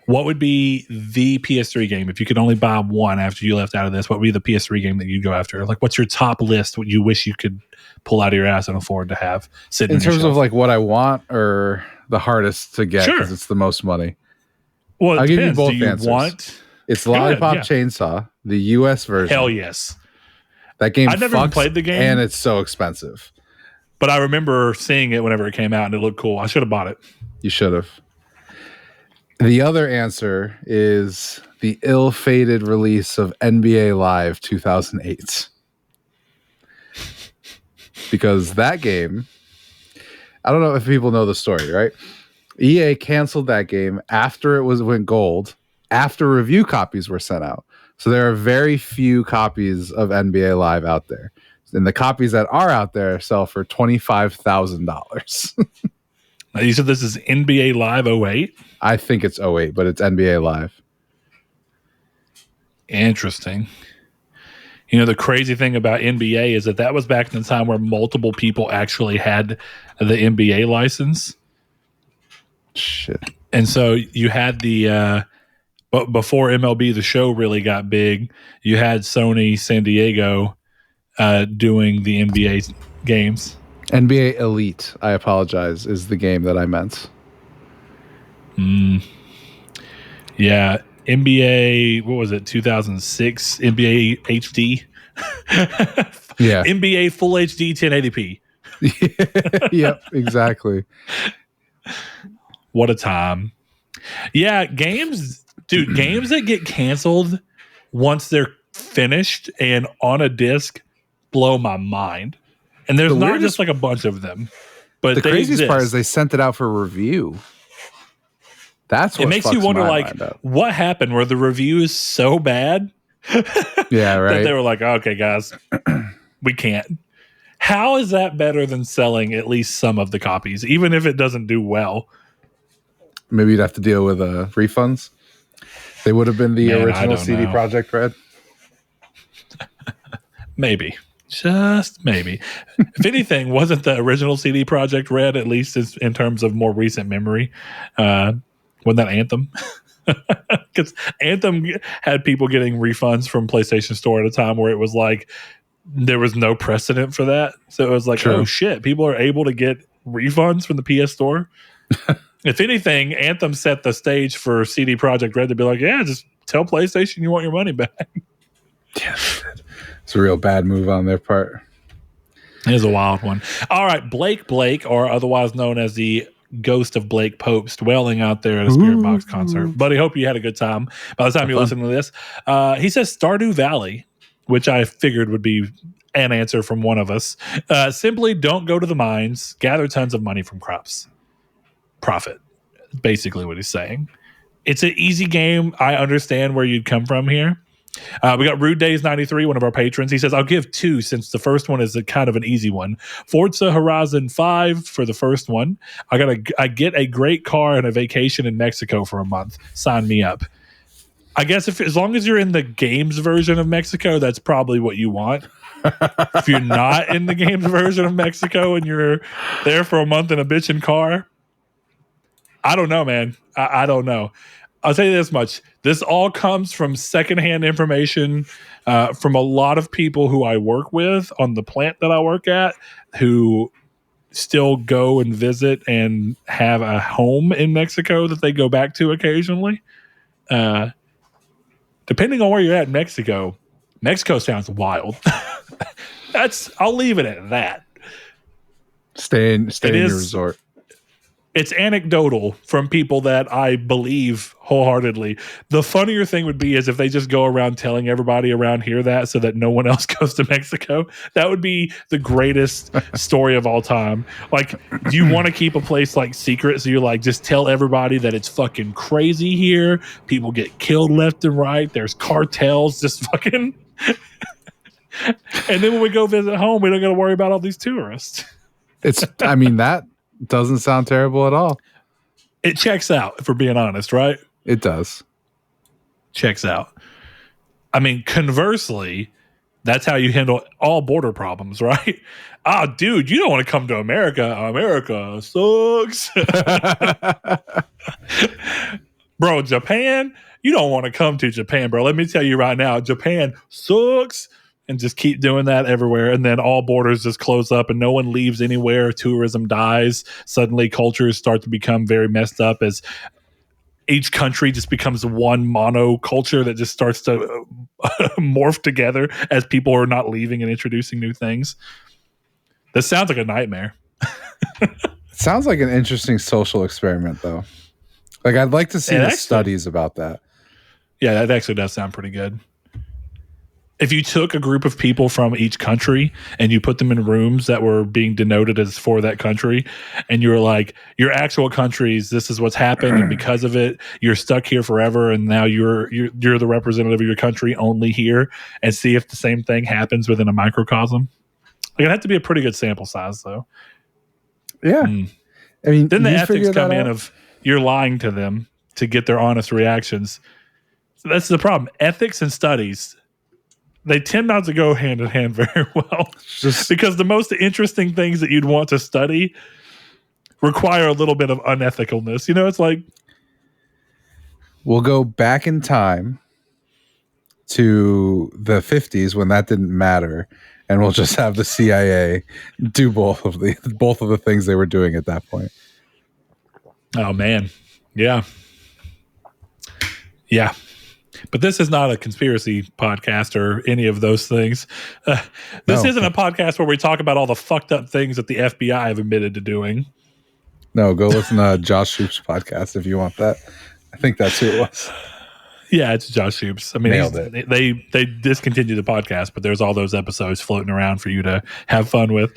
Speaker 1: What would be the PS3 game if you could only buy one after you left out of this? What would be the PS3 game that you'd go after? Like, what's your top list? What you wish you could pull out of your ass and afford to have sitting
Speaker 2: in terms of like what I want or the hardest to get because it's the most money.
Speaker 1: Well,
Speaker 2: I'll
Speaker 1: give
Speaker 2: you both answers. It's Lollipop Chainsaw, the US version.
Speaker 1: Hell yes.
Speaker 2: That game
Speaker 1: I've never even played the game.
Speaker 2: And it's so expensive.
Speaker 1: But I remember seeing it whenever it came out and it looked cool. I should have bought it.
Speaker 2: You should have. The other answer is the ill-fated release of NBA Live 2008. Because that game, I don't know if people know the story, right? EA canceled that game after it went gold, after review copies were sent out. So there are very few copies of NBA Live out there. And the copies that are out there sell for $25,000.
Speaker 1: Now, you said this is NBA Live 08?
Speaker 2: I think it's 08, but it's NBA Live.
Speaker 1: Interesting. You know, the crazy thing about NBA is that was back in the time where multiple people actually had the NBA license.
Speaker 2: Shit.
Speaker 1: And so you had but before MLB The Show really got big, you had Sony San Diego doing the NBA games.
Speaker 2: NBA Elite, I apologize, is the game that I meant.
Speaker 1: Yeah. NBA, what was it, 2006? NBA HD?
Speaker 2: Yeah.
Speaker 1: NBA Full HD 1080p.
Speaker 2: Yep, exactly.
Speaker 1: What a time. Yeah, games that get canceled once they're finished and on a disc blow my mind. And there's not just like a bunch of them, but
Speaker 2: the craziest part is
Speaker 1: they
Speaker 2: they sent it out for review. That's what
Speaker 1: it makes you wonder, like, what happened? Were the reviews so bad?
Speaker 2: Yeah, right.
Speaker 1: That they were like, okay, guys, we can't. How is that better than selling at least some of the copies, even if it doesn't do well?
Speaker 2: Maybe you'd have to deal with refunds. They would have been the original CD Projekt Red.
Speaker 1: Maybe. Just maybe. If anything, wasn't the original CD Projekt Red, at least in terms of more recent memory, wasn't that Anthem? Because Anthem had people getting refunds from PlayStation Store at a time where it was like there was no precedent for that. So it was like, oh shit, people are able to get refunds from the PS Store. If anything, Anthem set the stage for CD Projekt Red to be like, yeah, just tell PlayStation you want your money back.
Speaker 2: Yeah, it's a real bad move on their part.
Speaker 1: It is a wild one. All right, Blake, or otherwise known as the ghost of Blake Popst, wailing out there at a Spirit Box concert. Buddy, hope you had a good time. By the time you're listening to this, he says Stardew Valley, which I figured would be an answer from one of us. Simply don't go to the mines, gather tons of money from crops. Profit, basically what he's saying. It's an easy game. I understand where you'd come from here. We got Rude Days 93, one of our patrons. He says, I'll give 2 since the first one is a kind of an easy one. Forza Horizon 5 for the first one. I get a great car and a vacation in Mexico for a month. Sign me up. I guess as long as you're in the games version of Mexico, that's probably what you want. If you're not in the games version of Mexico and you're there for a month in a bitchin' car, I don't know, man. I don't know. I'll tell you this much. This all comes from secondhand information from a lot of people who I work with on the plant that I work at who still go and visit and have a home in Mexico that they go back to occasionally. Depending on where you're at in Mexico sounds wild. I'll leave it at that.
Speaker 2: Stay in your resort.
Speaker 1: It's anecdotal from people that I believe wholeheartedly. The funnier thing would be is if they just go around telling everybody around here that so that no one else goes to Mexico. That would be the greatest story of all time. Like, do you want to keep a place like secret? So you're like, just tell everybody that it's fucking crazy here. People get killed left and right. There's cartels just fucking. And then when we go visit home, we don't got to worry about all these tourists.
Speaker 2: That doesn't sound terrible at all.
Speaker 1: It checks out, if we're being honest, right?
Speaker 2: It does.
Speaker 1: Checks out. I mean, conversely, that's how you handle all border problems, right? Dude, you don't want to come to America. America sucks. Bro, Japan, you don't want to come to Japan, bro. Let me tell you right now, Japan sucks. And just keep doing that everywhere. And then all borders just close up and no one leaves anywhere. Tourism dies. Suddenly cultures start to become very messed up as each country just becomes one mono culture that just starts to morph together as people are not leaving and introducing new things. This sounds like a nightmare.
Speaker 2: It sounds like an interesting social experiment, though. Like, I'd like to see the studies about that.
Speaker 1: Yeah, that actually does sound pretty good. If you took a group of people from each country and you put them in rooms that were being denoted as for that country, and you were like, your actual countries, this is what's happened, and because of it, you're stuck here forever, and now you're the representative of your country only here, and see if the same thing happens within a microcosm. Like, it'd have to be a pretty good sample size, though.
Speaker 2: Yeah. I mean,
Speaker 1: then the ethics come in of you're lying to them to get their honest reactions. So that's the problem. Ethics and studies they tend not to go hand in hand very well.
Speaker 2: Just
Speaker 1: Because the most interesting things that you'd want to study require a little bit of unethicalness. You know, it's like,
Speaker 2: we'll go back in time to the 50s when that didn't matter, and we'll just have the CIA do both of the things they were doing at that point.
Speaker 1: oh man, yeah. But this is not a conspiracy podcast or any of those things. This isn't a podcast where we talk about all the fucked up things that the FBI have admitted to doing.
Speaker 2: No, go listen to Josh Shoop's podcast if you want that. I think that's who it was.
Speaker 1: Yeah, it's Josh Hoops. I mean,
Speaker 2: Nailed it.
Speaker 1: they discontinued the podcast, but there's all those episodes floating around for you to have fun with.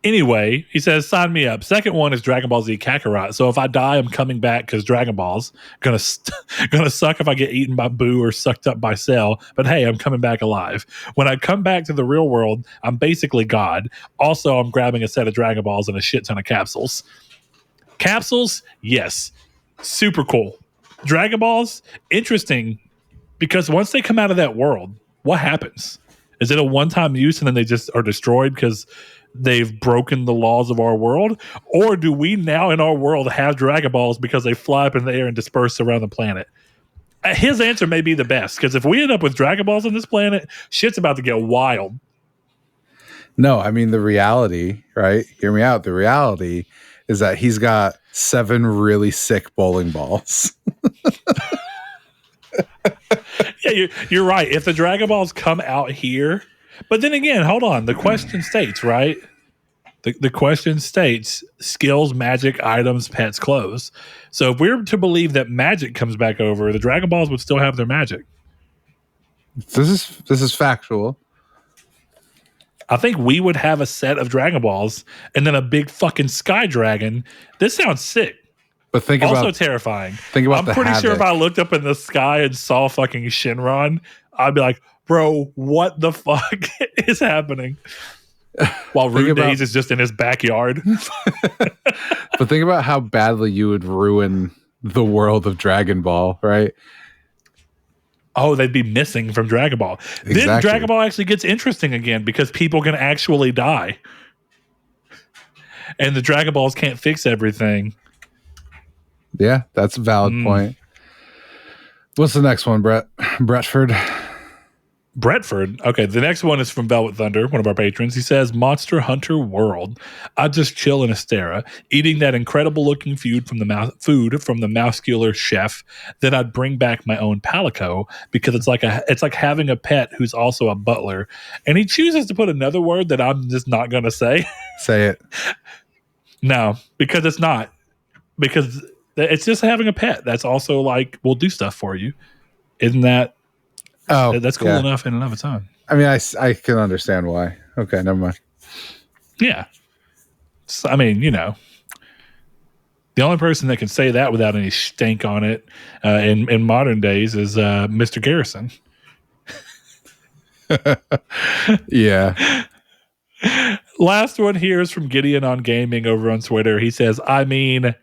Speaker 1: Anyway, he says, sign me up. Second one is Dragon Ball Z Kakarot. So if I die, I'm coming back because Dragon Ball's gonna suck if I get eaten by Boo or sucked up by Cell. But hey, I'm coming back alive. When I come back to the real world, I'm basically God. Also, I'm grabbing a set of Dragon Balls and a shit ton of capsules. Capsules, yes. Super cool. Dragon Balls, interesting, because once they come out of that world, what happens? Is it a one-time use and then they just are destroyed because they've broken the laws of our world? Or do we now in our world have Dragon Balls because they fly up in the air and disperse around the planet? His answer may be the best, because if we end up with Dragon Balls on this planet, shit's about to get wild.
Speaker 2: No, I mean, the reality, right? Hear me out. The reality is that he's got 7 really sick bowling balls.
Speaker 1: Yeah, you're right. If the Dragon Balls come out here, but then again, hold on. The question states, right? The question states skills, magic, items, pets, clothes. So if we're to believe that magic comes back over, the Dragon Balls would still have their magic.
Speaker 2: This is factual.
Speaker 1: I think we would have a set of Dragon Balls and then a big fucking sky dragon. This sounds sick.
Speaker 2: But think
Speaker 1: also
Speaker 2: about
Speaker 1: terrifying.
Speaker 2: Think about
Speaker 1: I'm pretty sure if I looked up in the sky and saw fucking Shinron, I'd be like, bro, what the fuck is happening? While Rude Days is just in his backyard.
Speaker 2: But think about how badly you would ruin the world of Dragon Ball, right?
Speaker 1: Oh, they'd be missing from Dragon Ball.
Speaker 2: Exactly.
Speaker 1: Then Dragon Ball actually gets interesting again because people can actually die. And the Dragon Balls can't fix everything.
Speaker 2: Yeah, that's a valid point. What's the next one, Bretford?
Speaker 1: Okay, the next one is from Velvet Thunder, one of our patrons. He says, Monster Hunter World. I just chill in Astera, eating that incredible looking food from the muscular chef. Then I'd bring back my own palico because it's like having a pet who's also a butler. And he chooses to put another word that I'm just not going to say.
Speaker 2: Say it.
Speaker 1: No, because it's not. Because it's just having a pet that's also like, will do stuff for you. Isn't that?
Speaker 2: Oh,
Speaker 1: that's cool enough in and of its own.
Speaker 2: I mean, I can understand why. Okay, never mind.
Speaker 1: Yeah. So, I mean, you know, the only person that can say that without any stank on it in modern days is Mr. Garrison.
Speaker 2: Yeah.
Speaker 1: Last one here is from Gideon on Gaming over on Twitter. He says, I mean,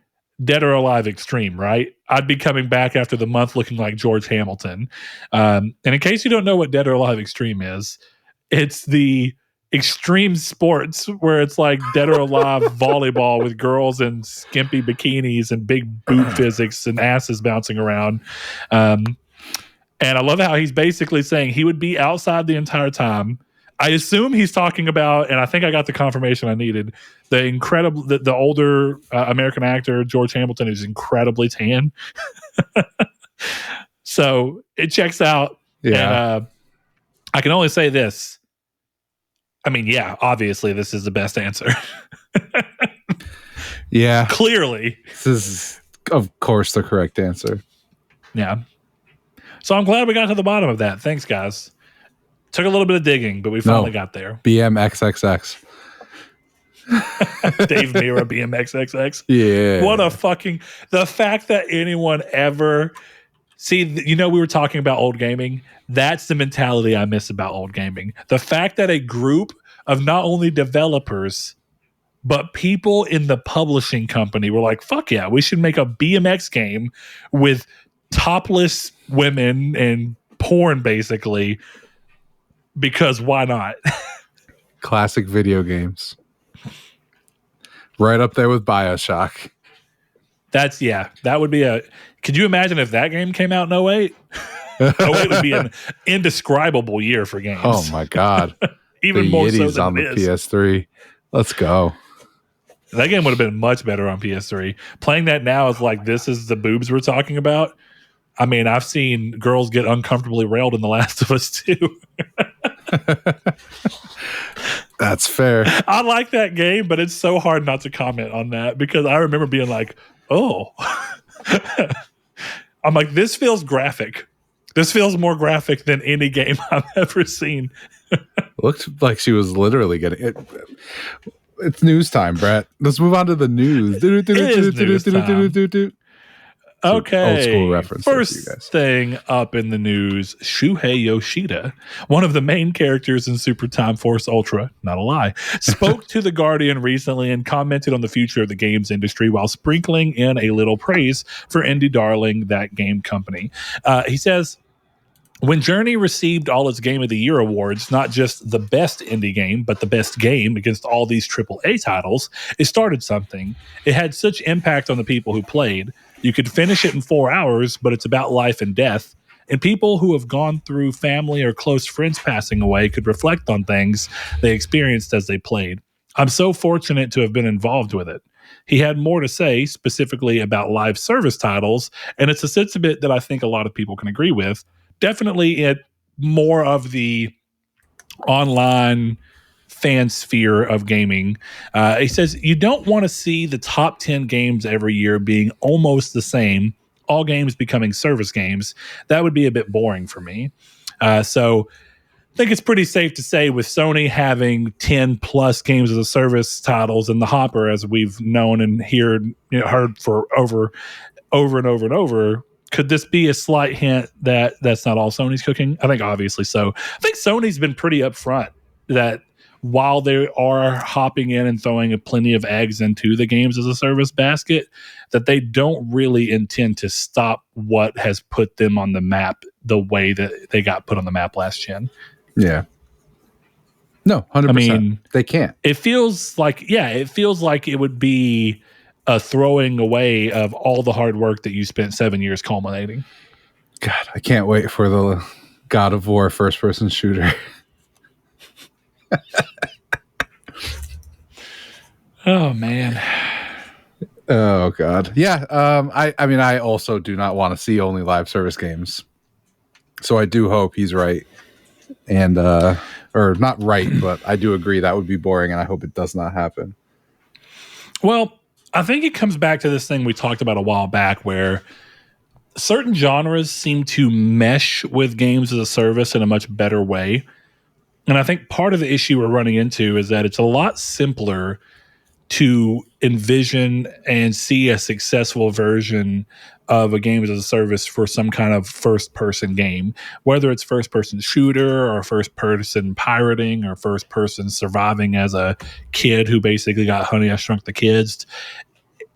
Speaker 1: Dead or Alive Extreme, right? I'd be coming back after the month looking like George Hamilton. And in case you don't know what Dead or Alive Extreme is, it's the extreme sports where it's like Dead or Alive volleyball with girls in skimpy bikinis and big boot physics and asses bouncing around. And I love how he's basically saying he would be outside the entire time. I assume he's talking about, and I think I got the confirmation I needed, the older American actor George Hamilton is incredibly tan. So it checks out.
Speaker 2: Yeah.
Speaker 1: And I can only say this. I mean, yeah, obviously this is the best answer.
Speaker 2: Yeah.
Speaker 1: Clearly.
Speaker 2: This is, of course, the correct answer.
Speaker 1: Yeah. So I'm glad we got to the bottom of that. Thanks, guys. Took a little bit of digging, but we finally got there.
Speaker 2: BMXXX.
Speaker 1: Dave Mira, BMXXX.
Speaker 2: Yeah.
Speaker 1: What a fucking... The fact that anyone ever... See, you know, we were talking about old gaming. That's the mentality I miss about old gaming. The fact that a group of not only developers, but people in the publishing company were like, fuck yeah, we should make a BMX game with topless women and porn basically, because why not?
Speaker 2: Classic video games. Right up there with BioShock.
Speaker 1: That would be could you imagine if that game came out in 08? 08 would be an indescribable year for games.
Speaker 2: Oh my God.
Speaker 1: Even
Speaker 2: the
Speaker 1: more
Speaker 2: Yiddies
Speaker 1: so than
Speaker 2: on the
Speaker 1: it is.
Speaker 2: PS3. Let's go.
Speaker 1: That game would have been much better on PS3. Playing that now is like, this is the boobs we're talking about. I mean, I've seen girls get uncomfortably railed in The Last of Us 2.
Speaker 2: That's fair.
Speaker 1: I like that game, but it's so hard not to comment on that because I remember being like, oh. I'm like, this feels graphic. This feels more graphic than any game I've ever seen.
Speaker 2: Looked like she was literally getting it. It's news time, Brett. Let's move on to the news.
Speaker 1: It is news time. Okay.
Speaker 2: Old school reference.
Speaker 1: First thing up in the news, Shuhei Yoshida, one of the main characters in Super Time Force Ultra, not a lie, spoke to The Guardian recently and commented on the future of the games industry while sprinkling in a little praise for indie darling That Game Company. He says, when Journey received all its Game of the Year awards, not just the best indie game, but the best game against all these AAA titles, it started something. It had such impact on the people who played. You could finish it in 4 hours, but it's about life and death. And people who have gone through family or close friends passing away could reflect on things they experienced as they played. I'm so fortunate to have been involved with it. He had more to say, specifically about live service titles, and it's a sentiment that I think a lot of people can agree with. Definitely it more of the online fan sphere of gaming. He says, you don't want to see the top 10 games every year being almost the same, all games becoming service games. That would be a bit boring for me. So I think it's pretty safe to say with Sony having 10 plus games as a service titles in the hopper, as we've known and heard for over and over, could this be a slight hint that that's not all Sony's cooking? I think obviously so. I think Sony's been pretty upfront that while they are hopping in and throwing plenty of eggs into the games as a service basket, that they don't really intend to stop what has put them on the map the way that they got put on the map last gen.
Speaker 2: Yeah. No, 100%.
Speaker 1: I mean,
Speaker 2: they can't.
Speaker 1: It feels like it would be a throwing away of all the hard work that you spent 7 years culminating.
Speaker 2: God, I can't wait for the God of War first-person shooter.
Speaker 1: Oh man.
Speaker 2: Oh God. Yeah. I mean, I also do not want to see only live service games. So I do hope he's right. And or not right, but I do agree that would be boring, and I hope it does not happen.
Speaker 1: Well, I think it comes back to this thing we talked about a while back where certain genres seem to mesh with games as a service in a much better way. And I think part of the issue we're running into is that it's a lot simpler to envision and see a successful version of a game as a service for some kind of first-person game, whether it's first-person shooter or first-person pirating or first-person surviving as a kid who basically got Honey, I Shrunk the Kids.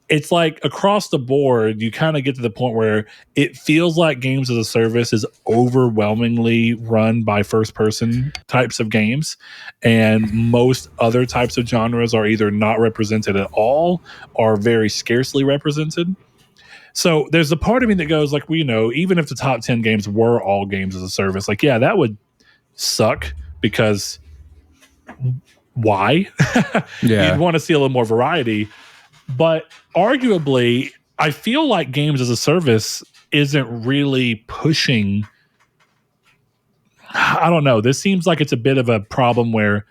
Speaker 1: It's like across the board, you kind of get to the point where it feels like games as a service is overwhelmingly run by first-person types of games, and most other types of genres are either not represented at all or very scarcely represented. So there's a part of me that goes like, even if the top 10 games were all games as a service, like, yeah, that would suck because why?
Speaker 2: Yeah.
Speaker 1: You'd want to see a little more variety. But arguably, I feel like games as a service isn't really pushing. I don't know. This seems like it's a bit of a problem where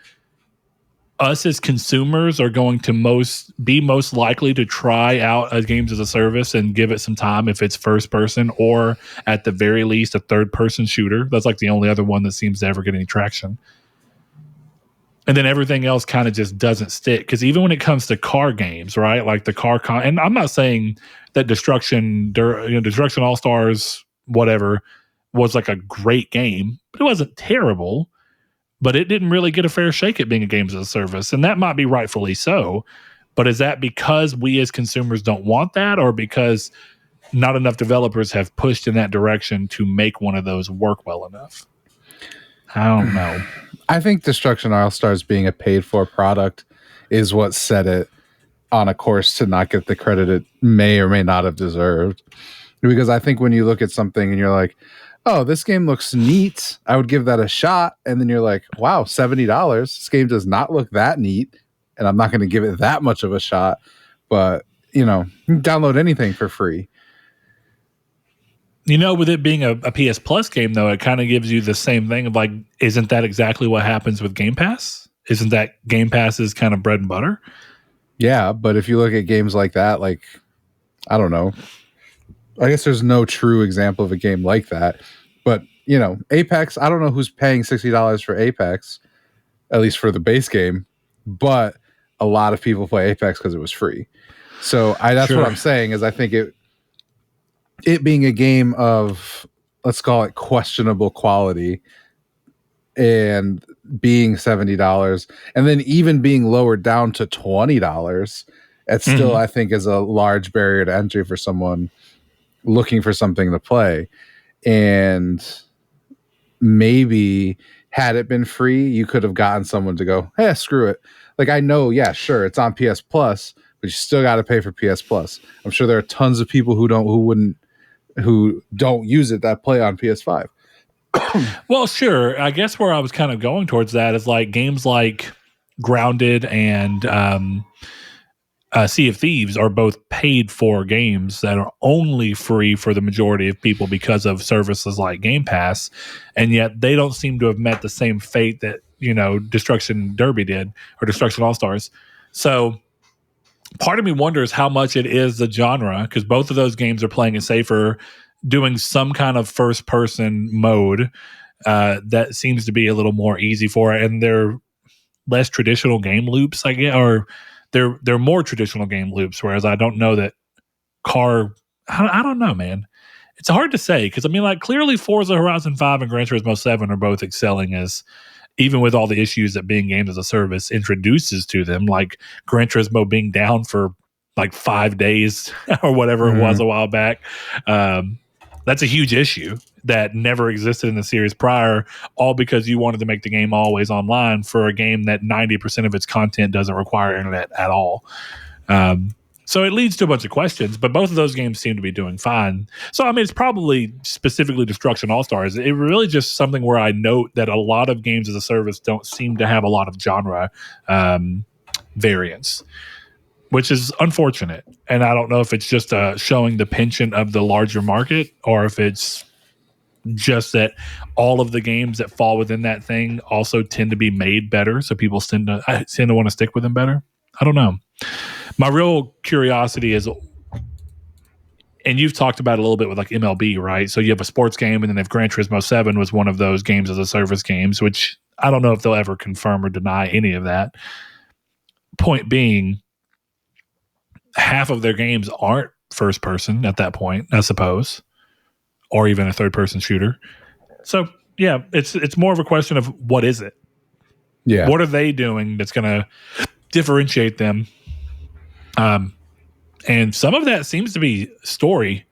Speaker 1: us as consumers are going to be most likely to try out a games as a service and give it some time if it's first person, or at the very least a third person shooter. That's like the only other one that seems to ever get any traction. And then everything else kind of just doesn't stick. Because even when it comes to car games, right? Like the and I'm not saying that Destruction All Stars, whatever, was like a great game, but it wasn't terrible. But it didn't really get a fair shake at being a games as a service. And that might be rightfully so. But is that because we as consumers don't want that, or because not enough developers have pushed in that direction to make one of those work well enough. I don't know.
Speaker 2: I think Destruction All Stars being a paid for product is what set it on a course to not get the credit it may or may not have deserved. Because I think when you look at something and you're like, oh, this game looks neat, I would give that a shot. And then you're like, wow, $70. This game does not look that neat. And I'm not going to give it that much of a shot. But, you know, you can download anything for free.
Speaker 1: You know, with it being a PS Plus game, though, it kind of gives you the same thing of like, isn't that exactly what happens with Game Pass? Isn't that Game Pass's kind of bread and butter?
Speaker 2: Yeah, but if you look at games like that, like, I don't know. I guess there's no true example of a game like that. But, you know, Apex, I don't know who's paying $60 for Apex, at least for the base game, but a lot of people play Apex because it was free. So that's what I'm saying is I think it being a game of, let's call it questionable quality and being $70 and then even being lowered down to $20, it still, I think, is a large barrier to entry for someone looking for something to play. And maybe had it been free, you could have gotten someone to go, hey, screw it. Like, I know, yeah, sure, it's on PS Plus, but you still got to pay for PS Plus. I'm sure there are tons of people who don't use it that play on PS5.
Speaker 1: Well, sure. I guess where I was kind of going towards that is like games like Grounded and Sea of Thieves are both paid for games that are only free for the majority of people because of services like Game Pass, and yet they don't seem to have met the same fate that, you know, Destruction Derby did, or Destruction All Stars. So part of me wonders how much it is the genre, because both of those games are playing it safer, doing some kind of first person mode that seems to be a little more easy for it, and they're less traditional game loops, I guess, or they're more traditional game loops. Whereas I don't know that I don't know, man. It's hard to say because I mean, like, clearly Forza Horizon 5 and Gran Turismo 7 are both excelling as, even with all the issues that being games as a service introduces to them, like Gran Turismo being down for like 5 days or whatever it was a while back. That's a huge issue that never existed in the series prior, all because you wanted to make the game always online for a game that 90% of its content doesn't require internet at all. So it leads to a bunch of questions, but both of those games seem to be doing fine. So, I mean, it's probably specifically Destruction All-Stars. It really just something where I note that a lot of games as a service don't seem to have a lot of genre variance, which is unfortunate. And I don't know if it's just showing the penchant of the larger market, or if it's just that all of the games that fall within that thing also tend to be made better, so people tend to want to stick with them better. I don't know. My real curiosity is, and you've talked about it a little bit with like MLB, right? So you have a sports game, and then if Gran Turismo 7 was one of those games as a service games, which I don't know if they'll ever confirm or deny any of that. Point being, half of their games aren't first person at that point, I suppose, or even a third person shooter. So yeah, it's more of a question of what is it?
Speaker 2: Yeah.
Speaker 1: What are they doing that's going to differentiate them? And some of that seems to be story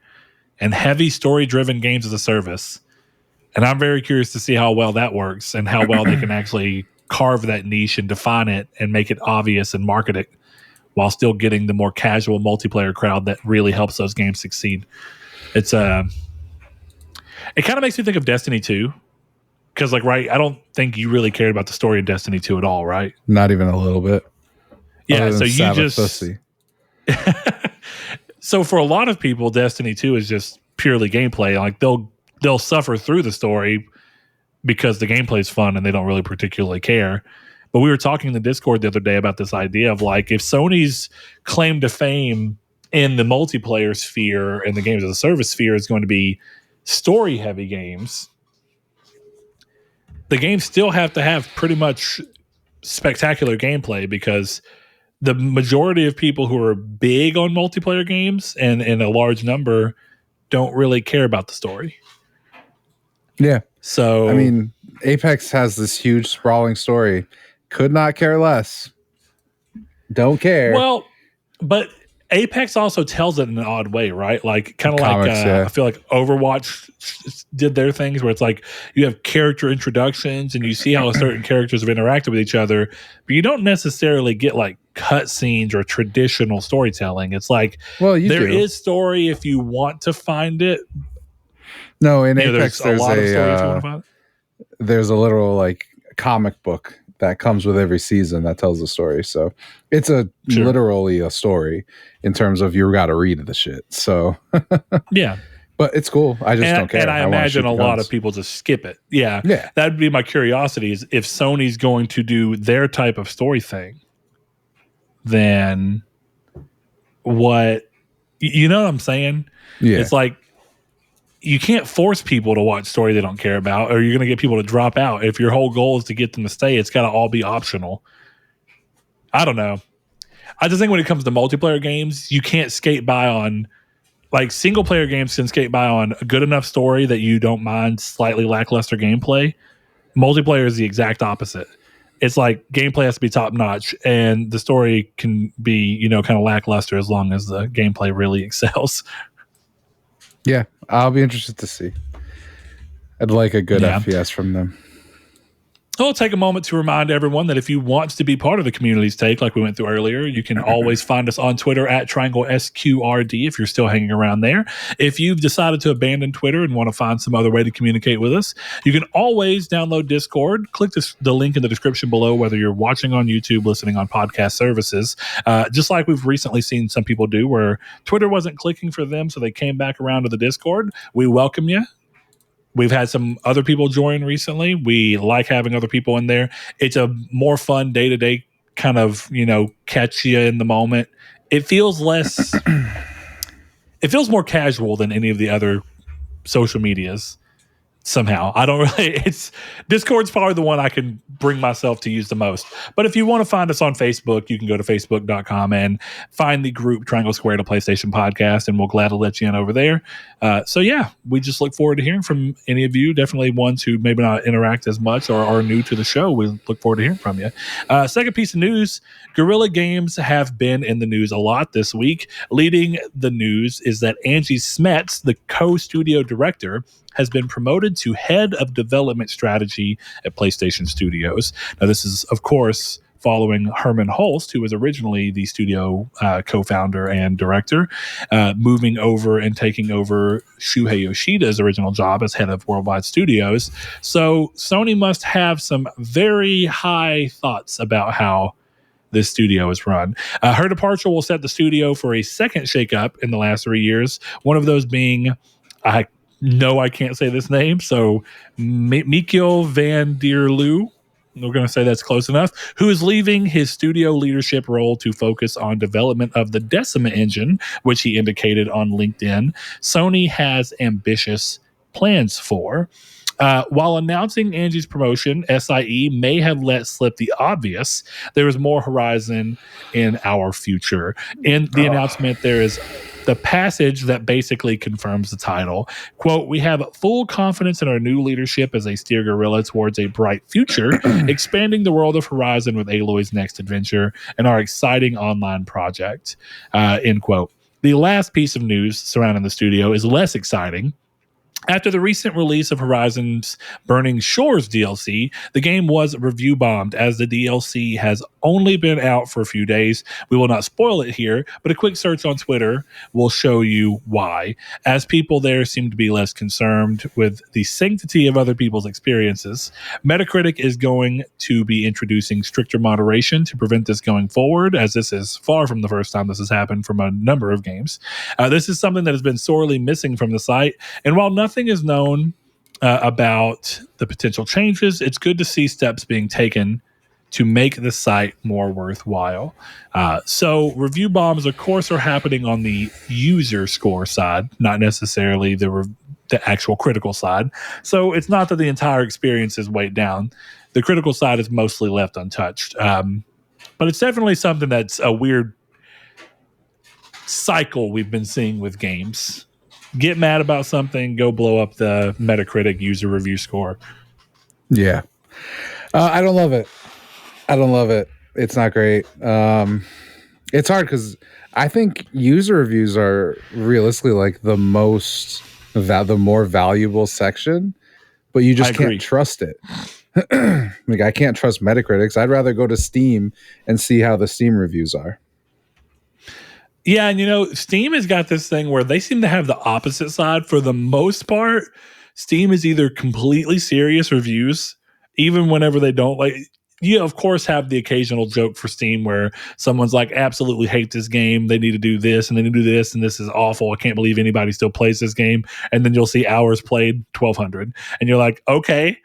Speaker 1: and heavy story driven games as a service. And I'm very curious to see how well that works and how well they can actually carve that niche and define it and make it obvious and market it while still getting the more casual multiplayer crowd that really helps those games succeed. It kind of makes me think of Destiny 2. Because, like, right, I don't think you really cared about the story of Destiny 2 at all, right?
Speaker 2: Not even a little bit.
Speaker 1: Yeah, so you just... So for a lot of people, Destiny 2 is just purely gameplay. Like, they'll suffer through the story because the gameplay is fun and they don't really particularly care. But we were talking in the Discord the other day about this idea of, like, if Sony's claim to fame in the multiplayer sphere and the games as a service sphere is going to be story-heavy games, the games still have to have pretty much spectacular gameplay, because the majority of people who are big on multiplayer games and in a large number don't really care about the story.
Speaker 2: Yeah.
Speaker 1: So,
Speaker 2: I mean, Apex has this huge sprawling story. Could not care less. Don't care.
Speaker 1: Well, but Apex also tells it in an odd way, right? Like kind of like
Speaker 2: Comics, yeah.
Speaker 1: I feel like Overwatch did their things where it's like you have character introductions and you see how certain characters have interacted with each other, but you don't necessarily get like cutscenes or traditional storytelling. It's like there is story if you want to find it.
Speaker 2: No, in
Speaker 1: there's
Speaker 2: Apex,
Speaker 1: a lot of story if you want to find it.
Speaker 2: There's a literal like comic book that comes with every season that tells the story. So it's literally a story in terms of you got to read the shit. So
Speaker 1: yeah,
Speaker 2: but it's cool. I just don't care.
Speaker 1: And I imagine a lot of people just skip it. Yeah. That'd be my curiosity is if Sony's going to do their type of story thing, then what, you know what I'm saying?
Speaker 2: Yeah.
Speaker 1: It's like, you can't force people to watch story they don't care about, or you're going to get people to drop out. If your whole goal is to get them to stay, it's got to all be optional. I don't know. I just think when it comes to multiplayer games, you can't skate by on, like single player games can skate by on a good enough story that you don't mind slightly lackluster gameplay. Multiplayer is the exact opposite. It's like gameplay has to be top notch and the story can be, kind of lackluster as long as the gameplay really excels.
Speaker 2: Yeah, I'll be interested to see. I'd like a good FPS from them.
Speaker 1: I'll take a moment to remind everyone that if you want to be part of the community's take, like we went through earlier, you can always find us on Twitter at TriangleSQRD if you're still hanging around there. If you've decided to abandon Twitter and want to find some other way to communicate with us, you can always download Discord. Click the link in the description below, whether you're watching on YouTube, listening on podcast services. Just like we've recently seen some people do where Twitter wasn't clicking for them, so they came back around to the Discord. We welcome you. We've had some other people join recently. We like having other people in there. It's a more fun day-to-day kind of, catch you in the moment. It feels less, it feels more casual than any of the other social medias. Somehow I don't really, Discord's probably the one I can bring myself to use the most. But if you want to find us on Facebook, you can go to facebook.com and find the group Triangle Squared, a PlayStation podcast, and we'll gladly let you in over there. So yeah, we just look forward to hearing from any of you, definitely ones who maybe not interact as much or are new to the show. We look forward to hearing from you. Second piece of news, Guerrilla Games have been in the news a lot this week. Leading the news is that Angie Smets, the co-studio director, has been promoted to head of development strategy at PlayStation Studios. Now, this is, of course, following Herman Hulst, who was originally the studio co-founder and director, moving over and taking over Shuhei Yoshida's original job as head of Worldwide Studios. So Sony must have some very high thoughts about how this studio is run. Her departure will set the studio for a second shakeup in the last 3 years, one of those being... No, I can't say this name. So Mikio van der Loo, we're going to say that's close enough, who is leaving his studio leadership role to focus on development of the Decima engine, which he indicated on LinkedIn. Sony has ambitious plans for. While announcing Angie's promotion, SIE may have let slip the obvious. There is more horizon in our future. In the announcement, there is the passage that basically confirms the title. Quote, "We have full confidence in our new leadership as they steer Guerrilla towards a bright future, expanding the world of Horizon with Aloy's next adventure and our exciting online project." End quote. The last piece of news surrounding the studio is less exciting. After the recent release of Horizon's Burning Shores DLC, the game was review bombed as the DLC has only been out for a few days. We will not spoil it here, but a quick search on Twitter will show you why, as people there seem to be less concerned with the sanctity of other people's experiences. Metacritic is going to be introducing stricter moderation to prevent this going forward, as this is far from the first time this has happened from a number of games. This is something that has been sorely missing from the site, and while nothing is known about the potential changes, it's good to see steps being taken to make the site more worthwhile. So review bombs, of course, are happening on the user score side, not necessarily the actual critical side. So it's not that the entire experience is weighed down. The critical side is mostly left untouched. But it's definitely something that's a weird cycle we've been seeing with games. Get mad about something, go blow up the Metacritic user review score.
Speaker 2: Yeah. I don't love it. It's not great. It's hard because I think user reviews are realistically like the more valuable section, but you
Speaker 1: I
Speaker 2: just can't
Speaker 1: agree.
Speaker 2: trust it. Like I can't trust Metacritics. I'd rather go to Steam and see how the Steam reviews are.
Speaker 1: Yeah, and Steam has got this thing where they seem to have the opposite side. For the most part, Steam is either completely serious reviews, even whenever they don't like. You of course have the occasional joke for Steam where someone's like, absolutely hate this game. They need to do this and they need to do this, and this is awful. I can't believe anybody still plays this game. And then you'll see hours played 1,200, and you're like, okay.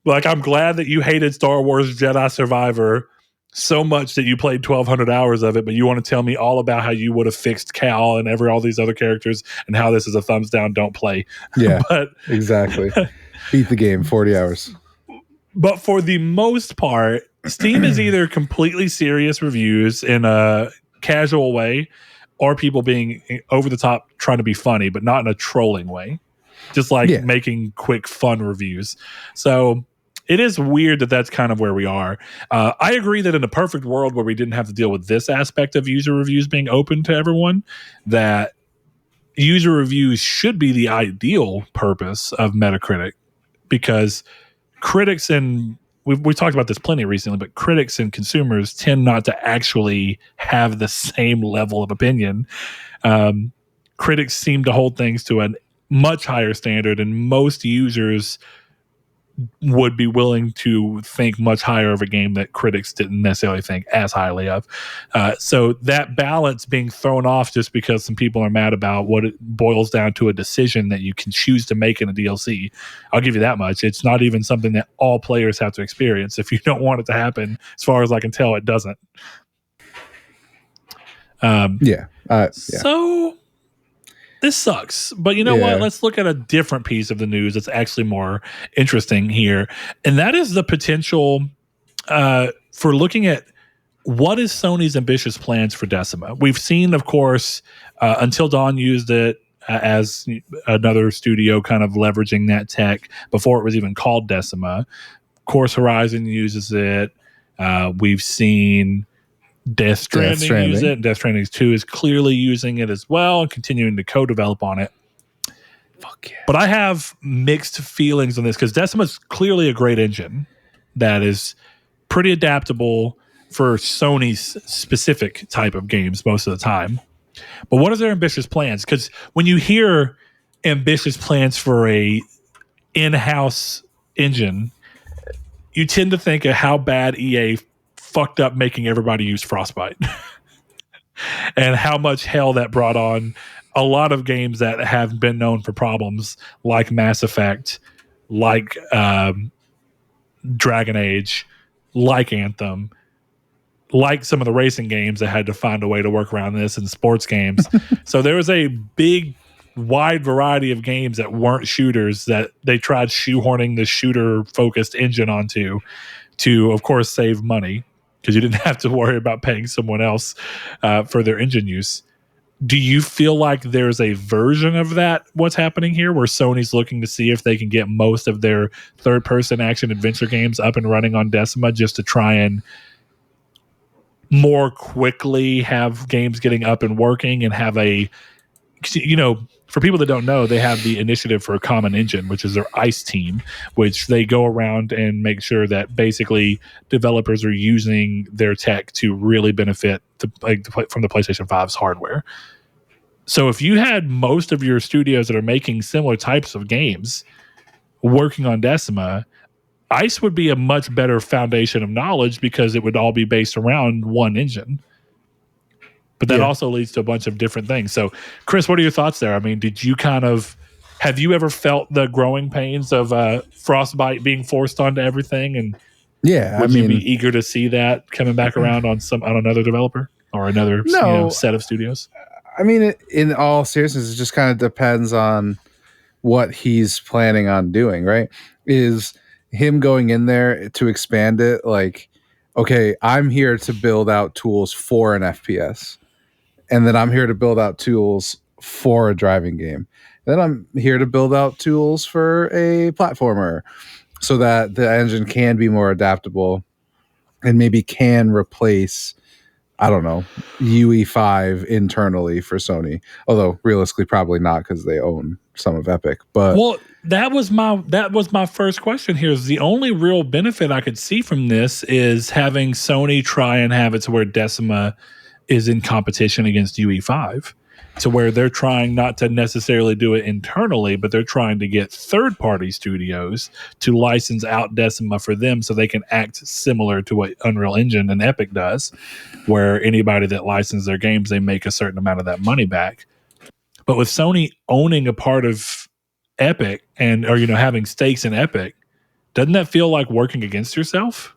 Speaker 1: Like, I'm glad that you hated Star Wars Jedi Survivor so much that you played 1,200 hours of it, but you want to tell me all about how you would have fixed Cal and all these other characters and how this is a thumbs down, don't play.
Speaker 2: Yeah,
Speaker 1: but
Speaker 2: exactly. Beat the game, 40 hours.
Speaker 1: But for the most part, Steam is either completely serious reviews in a casual way or people being over the top trying to be funny, but not in a trolling way. Just like making quick, fun reviews. So it is weird that that's kind of where we are. I agree that in a perfect world where we didn't have to deal with this aspect of user reviews being open to everyone, that user reviews should be the ideal purpose of Metacritic, because critics and we talked about this plenty recently, but critics and consumers tend not to actually have the same level of opinion. Critics seem to hold things to a much higher standard, and most users would be willing to think much higher of a game that critics didn't necessarily think as highly of. So that balance being thrown off just because some people are mad about what it boils down to a decision that you can choose to make in a DLC. I'll give you that much. It's not even something that all players have to experience. If you don't want it to happen, as far as I can tell, it doesn't. So this sucks, but you know what? Let's look at a different piece of the news that's actually more interesting here. And that is the potential for looking at what is Sony's ambitious plans for Decima. We've seen, of course, Until Dawn used it as another studio kind of leveraging that tech before it was even called Decima. Of course, Horizon uses it. We've seen Death Stranding use it. Death Stranding 2 is clearly using it as well and continuing to co-develop on it.
Speaker 2: Fuck yeah.
Speaker 1: But I have mixed feelings on this because Decima is clearly a great engine that is pretty adaptable for Sony's specific type of games most of the time. But what are their ambitious plans? Because when you hear ambitious plans for a in-house engine, you tend to think of how bad EA fucked up making everybody use Frostbite and how much hell that brought on a lot of games that have been known for problems, like Mass Effect, like Dragon Age, like Anthem, like some of the racing games that had to find a way to work around this, and sports games. So there was a big wide variety of games that weren't shooters that they tried shoehorning the shooter focused engine onto to, of course, save money, because you didn't have to worry about paying someone else for their engine use. Do you feel like there's a version of that, what's happening here, where Sony's looking to see if they can get most of their third-person action adventure games up and running on Decima just to try and more quickly have games getting up and working and have a, for people that don't know, they have the Initiative for a Common Engine, which is their ICE team, which they go around and make sure that basically developers are using their tech to really benefit from the PlayStation 5's hardware. So if you had most of your studios that are making similar types of games working on Decima, ICE would be a much better foundation of knowledge because it would all be based around one engine. But that also leads to a bunch of different things. So, Chris, what are your thoughts there? I mean, have you ever felt the growing pains of Frostbite being forced onto everything? And would you be eager to see that coming back around on another developer or another set of studios?
Speaker 2: I mean, in all seriousness, it just kind of depends on what he's planning on doing, right? Is him going in there to expand it like, okay, I'm here to build out tools for an FPS. And then I'm here to build out tools for a driving game. Then I'm here to build out tools for a platformer so that the engine can be more adaptable and maybe can replace, I don't know, UE5 internally for Sony. Although realistically, probably not because they own some of Epic. But
Speaker 1: well, that was my first question here. Is the only real benefit I could see from this is having Sony try and have it to where Decima is in competition against UE5, to where they're trying not to necessarily do it internally, but they're trying to get third-party studios to license out Decima for them so they can act similar to what Unreal Engine and Epic does, where anybody that licenses their games, they make a certain amount of that money back. But with Sony owning a part of Epic or having stakes in Epic, doesn't that feel like working against yourself?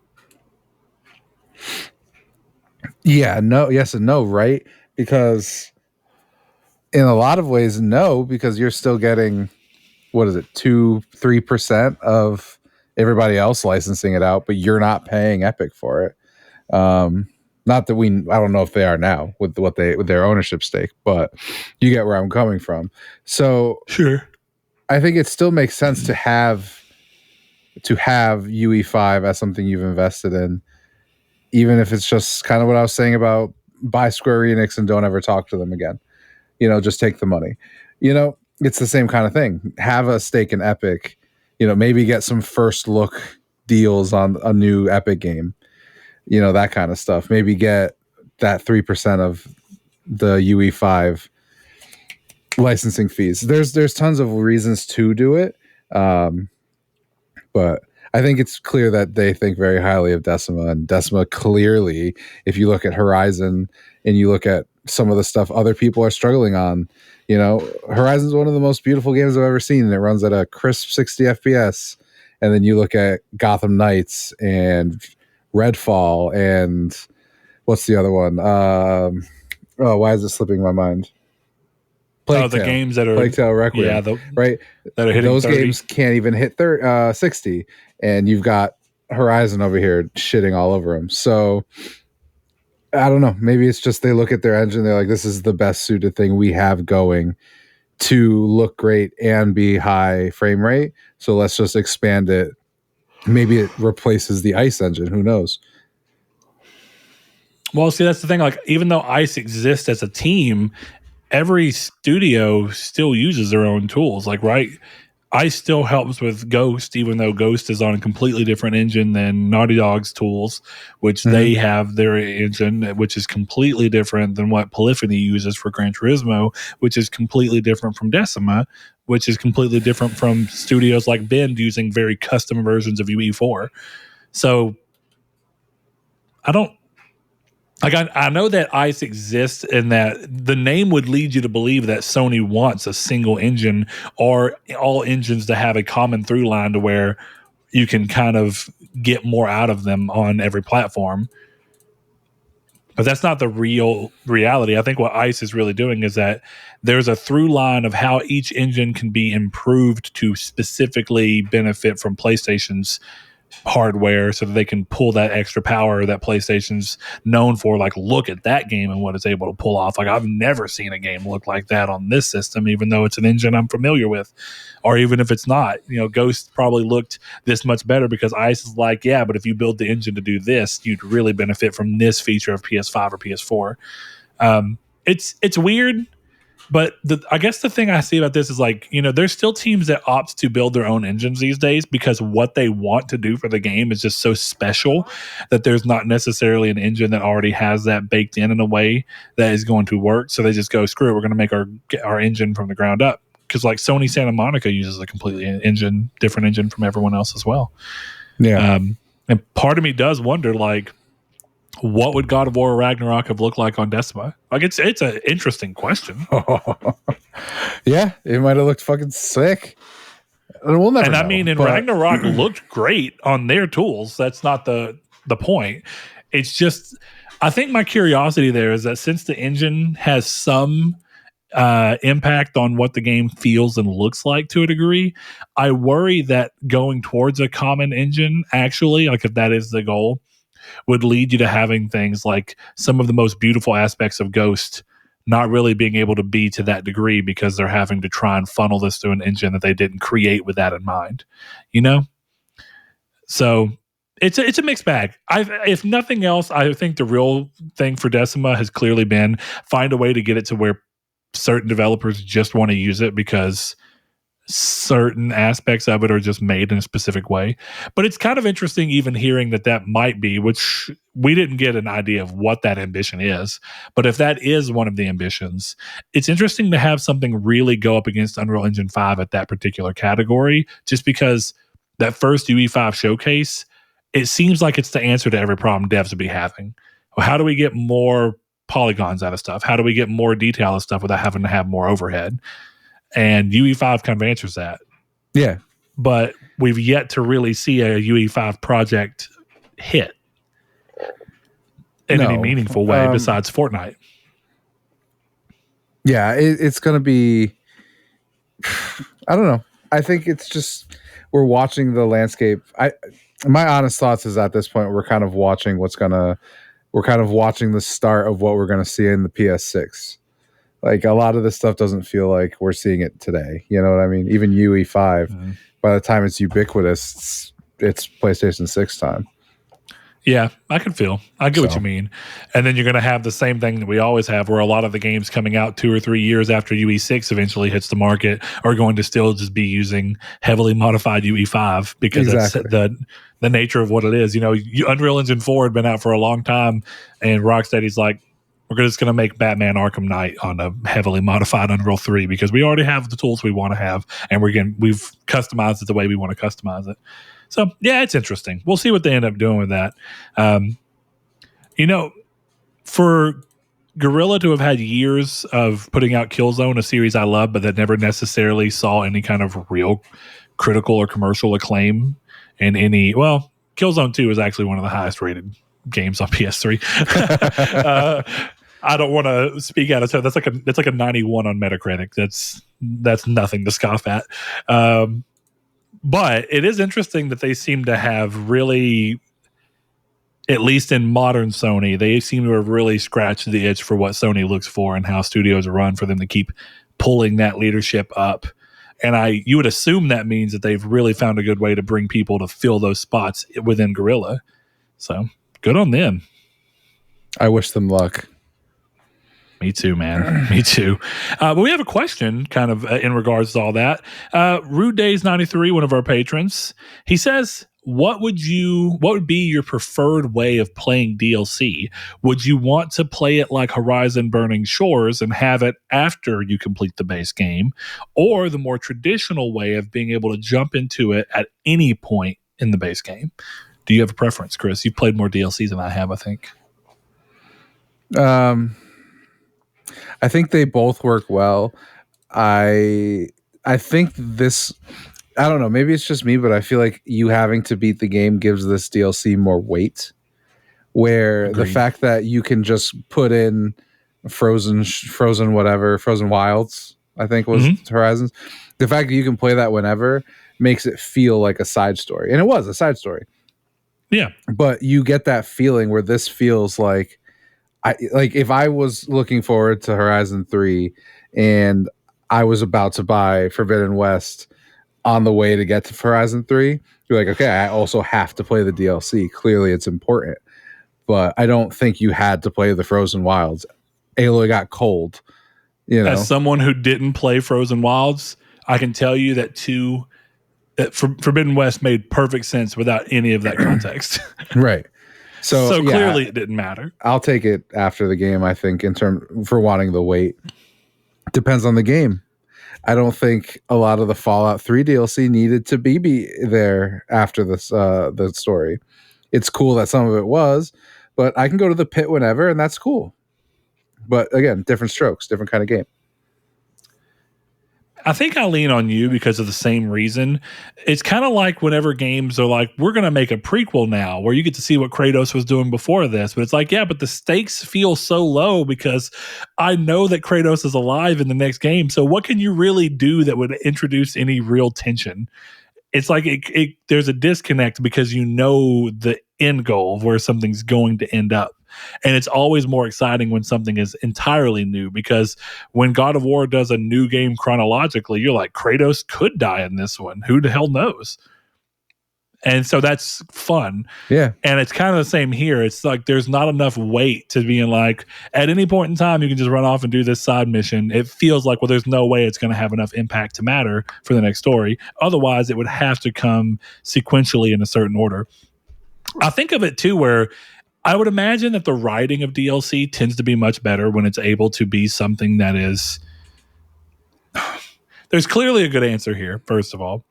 Speaker 2: yeah, no, yes and no, right? Because in a lot of ways, no, because you're still getting, what is it, 2-3% of everybody else licensing it out, but you're not paying Epic for it. Not that I don't know if they are now with their ownership stake, but you get where I'm coming from. So
Speaker 1: sure,
Speaker 2: I think it still makes sense to have UE5 as something you've invested in, even if it's just kind of what I was saying about buy Square Enix and don't ever talk to them again. Just take the money. It's the same kind of thing. Have a stake in Epic, maybe get some first look deals on a new Epic game, that kind of stuff. Maybe get that 3% of the UE5 licensing fees. There's tons of reasons to do it. But I think it's clear that they think very highly of Decima, and Decima clearly, if you look at Horizon and you look at some of the stuff other people are struggling on, Horizon's one of the most beautiful games I've ever seen, and it runs at a crisp 60 FPS. And then you look at Gotham Knights and Redfall and what's the other one? Why is it slipping my mind?
Speaker 1: The games that are
Speaker 2: Plague Tale Requiem, right?
Speaker 1: That are hitting
Speaker 2: those
Speaker 1: 30.
Speaker 2: games can't even hit 60, and you've got Horizon over here shitting all over them. So I don't know. Maybe it's just they look at their engine, they're like, this is the best suited thing we have going to look great and be high frame rate. So let's just expand it. Maybe it replaces the ICE engine. Who knows?
Speaker 1: Well, see, that's the thing. Like, even though ICE exists as a team, every studio still uses their own tools. Like, right? ICE still helps with Ghost, even though Ghost is on a completely different engine than Naughty Dog's tools, which they have their engine, which is completely different than what Polyphony uses for Gran Turismo, which is completely different from Decima, which is completely different from studios like Bend using very custom versions of UE4. So I know that ICE exists and that the name would lead you to believe that Sony wants a single engine or all engines to have a common through line to where you can kind of get more out of them on every platform. But that's not the real reality. I think what ICE is really doing is that there's a through line of how each engine can be improved to specifically benefit from PlayStation's hardware so that they can pull that extra power that PlayStation's known for. Like, look at that game and what it's able to pull off. Like, I've never seen a game look like that on this system, even though it's an engine I'm familiar with. Or even if it's not, Ghost probably looked this much better because ICE is like, yeah, but if you build the engine to do this, you'd really benefit from this feature of PS5 or PS4. It's weird. But I guess the thing I see about this is like, there's still teams that opt to build their own engines these days because what they want to do for the game is just so special that there's not necessarily an engine that already has that baked in a way that is going to work. So they just go, screw it, we're going to make our engine from the ground up. Because like Sony Santa Monica uses a completely different engine from everyone else as well.
Speaker 2: Yeah.
Speaker 1: And part of me does wonder, like, what would God of War Ragnarok have looked like on Decima? Like, it's an interesting question.
Speaker 2: Yeah, it might have looked fucking sick. And we'll never know,
Speaker 1: I mean, Ragnarok looked great on their tools. That's not the point. It's just, I think my curiosity there is that since the engine has some impact on what the game feels and looks like to a degree, I worry that going towards a common engine, actually, like if that is the goal, would lead you to having things like some of the most beautiful aspects of Ghost not really being able to be to that degree because they're having to try and funnel this through an engine that they didn't create with that in mind, So It's a mixed bag. If nothing else, I think the real thing for Decima has clearly been find a way to get it to where certain developers just want to use it because certain aspects of it are just made in a specific way. But it's kind of interesting even hearing that might be, which we didn't get an idea of what that ambition is. But if that is one of the ambitions, it's interesting to have something really go up against Unreal Engine 5 at that particular category, just because that first UE5 showcase, it seems like it's the answer to every problem devs would be having. Well, how do we get more polygons out of stuff? How do we get more detail out of stuff without having to have more overhead? And UE5 kind of answers that.
Speaker 2: Yeah.
Speaker 1: But we've yet to really see a UE5 project hit in any meaningful way besides Fortnite.
Speaker 2: Yeah, it's going to be... I don't know. I think it's just... We're watching the landscape. My honest thoughts is at this point, we're kind of watching we're kind of watching the start of what we're going to see in the PS6. Like, a lot of this stuff doesn't feel like we're seeing it today. You know what I mean? Even UE5, by the time it's ubiquitous, it's PlayStation 6 time.
Speaker 1: Yeah, I get what you mean. And then you're going to have the same thing that we always have, where a lot of the games coming out 2 or 3 years after UE6 eventually hits the market are going to still just be using heavily modified UE5 because that's the nature of what it is. You know, Unreal Engine 4 had been out for a long time, and Rocksteady's like, we're just going to make Batman Arkham Knight on a heavily modified Unreal 3 because we already have the tools we want to have, and we've customized it the way we want to customize it. So, yeah, it's interesting. We'll see what they end up doing with that. You know, for Guerrilla to have had years of putting out Killzone, a series I love, but that never necessarily saw any kind of real critical or commercial acclaim in any... Well, Killzone 2 is actually one of the highest rated games on PS3. I don't want to speak out of turn. That's like a 91 on Metacritic. That's nothing to scoff at. But it is interesting that they seem to have really, at least in modern Sony, they seem to have really scratched the itch for what Sony looks for and how studios are run, for them to keep pulling that leadership up. And you would assume that means that they've really found a good way to bring people to fill those spots within Guerrilla. So good on them.
Speaker 2: I wish them luck.
Speaker 1: Me too, man. Me too. But we have a question kind of in regards to all that. Rude Days 93, one of our patrons, he says, what would be your preferred way of playing DLC? Would you want to play it like Horizon Burning Shores and have it after you complete the base game, or the more traditional way of being able to jump into it at any point in the base game? Do you have a preference, Chris? You've played more DLCs than I have, I think.
Speaker 2: I think they both work well. I think this, I don't know, maybe it's just me, but I feel like you having to beat the game gives this DLC more weight, where
Speaker 1: Agreed.
Speaker 2: The fact that you can just put in Frozen Wilds, I think was Horizons. The fact that you can play that whenever makes it feel like a side story. And it was a side story.
Speaker 1: Yeah.
Speaker 2: But you get that feeling where this feels like, if I was looking forward to Horizon 3 and I was about to buy Forbidden West on the way to get to Horizon 3, you're like, okay, I also have to play the DLC. Clearly it's important. But I don't think you had to play the Frozen Wilds. Aloy got cold. You know?
Speaker 1: As someone who didn't play Frozen Wilds, I can tell you that Forbidden West made perfect sense without any of that context.
Speaker 2: Right. So
Speaker 1: clearly it didn't matter.
Speaker 2: I'll take it after the game, I think, for wanting the wait. Depends on the game. I don't think a lot of the Fallout 3 DLC needed to be there after this the story. It's cool that some of it was, but I can go to the pit whenever, and that's cool. But again, different strokes, different kind of game.
Speaker 1: I think I lean on you because of the same reason. It's kind of like whenever games are like, we're going to make a prequel now where you get to see what Kratos was doing before this. But it's like, yeah, but the stakes feel so low because I know that Kratos is alive in the next game. So what can you really do that would introduce any real tension? It's like there's a disconnect because you know the end goal of where something's going to end up. And it's always more exciting when something is entirely new, because when God of War does a new game chronologically, you're like, Kratos could die in this one. Who the hell knows? And so that's fun.
Speaker 2: Yeah.
Speaker 1: And it's kind of the same here. It's like there's not enough weight to being like, at any point in time, you can just run off and do this side mission. It feels like, well, there's no way it's going to have enough impact to matter for the next story. Otherwise, it would have to come sequentially in a certain order. I think of it too, where I would imagine that the writing of DLC tends to be much better when it's able to be something that is. There's clearly a good answer here, first of all.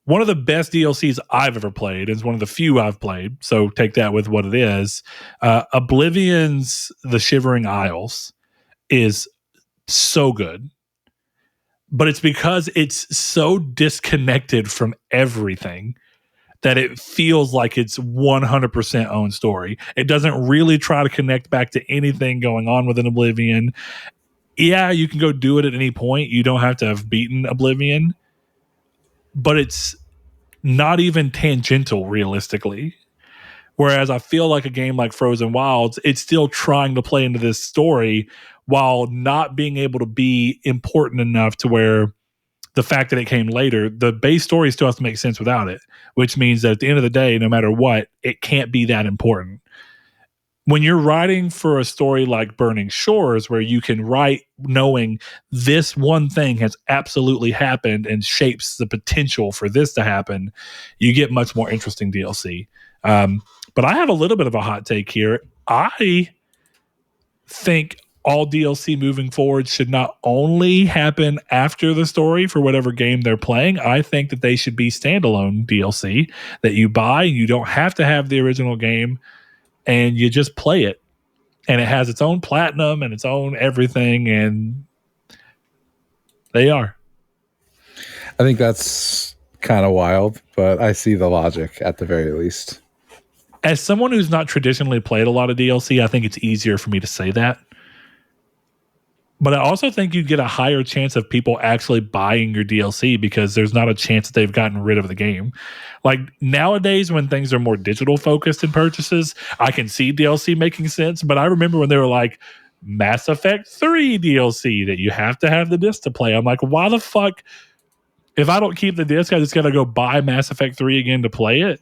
Speaker 1: One of the best DLCs I've ever played is one of the few I've played, so take that with what it is. Oblivion's The Shivering Isles is so good, but it's because it's so disconnected from everything that it feels like it's 100% own story. It doesn't really try to connect back to anything going on within Oblivion. Yeah, you can go do it at any point. You don't have to have beaten Oblivion, but it's not even tangential realistically. Whereas I feel like a game like Frozen Wilds, it's still trying to play into this story while not being able to be important enough to where the fact that it came later, the base story still has to make sense without it, which means that at the end of the day, no matter what, it can't be that important. When you're writing for a story like Burning Shores, where you can write knowing this one thing has absolutely happened and shapes the potential for this to happen, you get much more interesting DLC. But I have a little bit of a hot take here. I think all DLC moving forward should not only happen after the story for whatever game they're playing. I think that they should be standalone DLC that you buy. You don't have to have the original game, and you just play it, and it has its own platinum and its own everything, and they are.
Speaker 2: I think that's kind of wild, but I see the logic at the very least.
Speaker 1: As someone who's not traditionally played a lot of DLC, I think it's easier for me to say that. But I also think you'd get a higher chance of people actually buying your DLC because there's not a chance that they've gotten rid of the game. Like nowadays, when things are more digital focused in purchases, I can see DLC making sense. But I remember when they were like Mass Effect 3 DLC that you have to have the disc to play. I'm like, why the fuck? If I don't keep the disc, I just got to go buy Mass Effect 3 again to play it.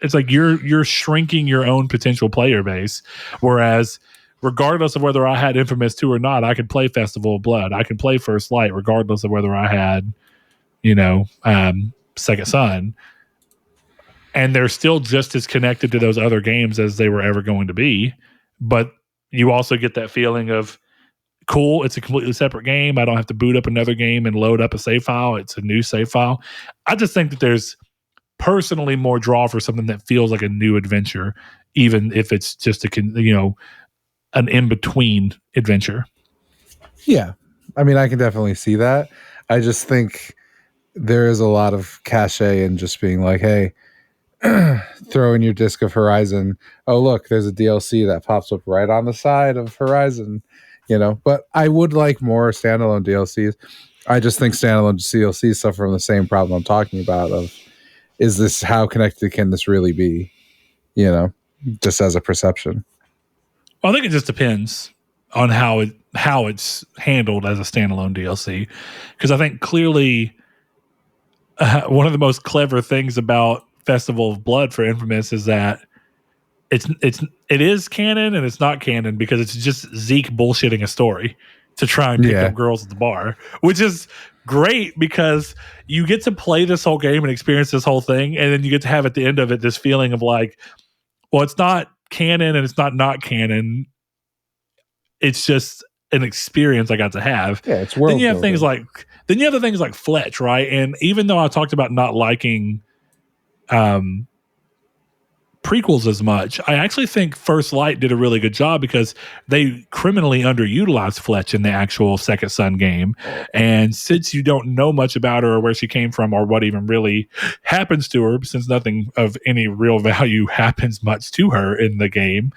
Speaker 1: It's like you're shrinking your own potential player base. Whereas regardless of whether I had Infamous 2 or not, I could play Festival of Blood. I could play First Light, regardless of whether I had, Second Son. And they're still just as connected to those other games as they were ever going to be. But you also get that feeling of, cool, it's a completely separate game. I don't have to boot up another game and load up a save file. It's a new save file. I just think that there's personally more draw for something that feels like a new adventure, even if it's just an in-between adventure.
Speaker 2: Yeah. I mean, I can definitely see that. I just think there is a lot of cachet in just being like, hey, throw in your disc of Horizon. Oh, look, there's a DLC that pops up right on the side of Horizon, But I would like more standalone DLCs. I just think standalone DLCs suffer from the same problem I'm talking about of, is this, how connected can this really be? Just as a perception.
Speaker 1: Well, I think it just depends on how it's handled as a standalone DLC, because I think clearly one of the most clever things about Festival of Blood for Infamous is that it is canon and it's not canon because it's just Zeke bullshitting a story to try and pick up girls at the bar, which is great because you get to play this whole game and experience this whole thing, and then you get to have at the end of it this feeling of like, well, it's not canon and it's not canon. It's just an experience I got to have.
Speaker 2: Yeah, it's world.
Speaker 1: Then you have things like Fletch, right? And even though I talked about not liking prequels as much, I actually think First Light did a really good job because they criminally underutilized Fletch in the actual Second Son game. And since you don't know much about her or where she came from or what even really happens to her, since nothing of any real value happens much to her in the game,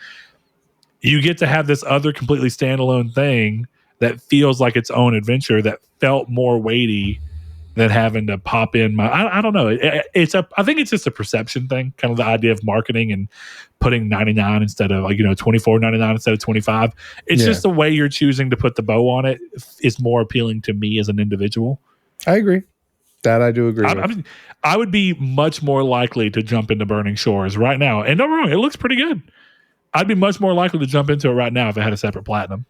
Speaker 1: you get to have this other completely standalone thing that feels like its own adventure that felt more weighty than having to pop in I don't know. I think it's just a perception thing, kind of the idea of marketing and putting 99 instead of $24.99 instead of 25. It's just the way you're choosing to put the bow on it is more appealing to me as an individual.
Speaker 2: I agree. That I do agree with.
Speaker 1: I mean, I would be much more likely to jump into Burning Shores right now. And don't get me wrong, it looks pretty good. I'd be much more likely to jump into it right now if it had a separate platinum.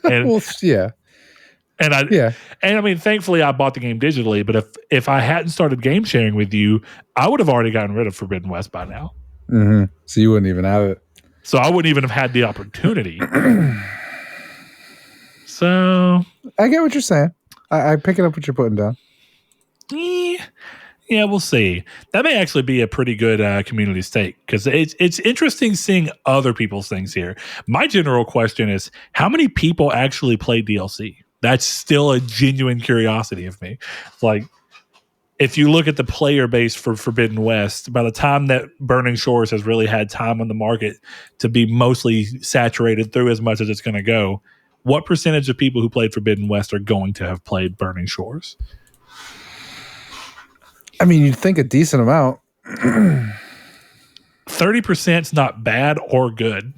Speaker 1: And,
Speaker 2: well, yeah.
Speaker 1: And I mean, thankfully I bought the game digitally, but if I hadn't started game sharing with you, I would have already gotten rid of Forbidden West by now.
Speaker 2: Mm-hmm. So you wouldn't even have it.
Speaker 1: So I wouldn't even have had the opportunity. So
Speaker 2: I get what you're saying. I pick it up what you're putting down.
Speaker 1: Yeah, we'll see. That may actually be a pretty good community stake because it's interesting seeing other people's things here. My general question is, how many people actually play DLC? That's still a genuine curiosity of me. Like, if you look at the player base for Forbidden West, by the time that Burning Shores has really had time on the market to be mostly saturated through as much as it's going to go, what percentage of people who played Forbidden West are going to have played Burning Shores?
Speaker 2: I mean, you'd think a decent amount.
Speaker 1: 30% is not bad or good.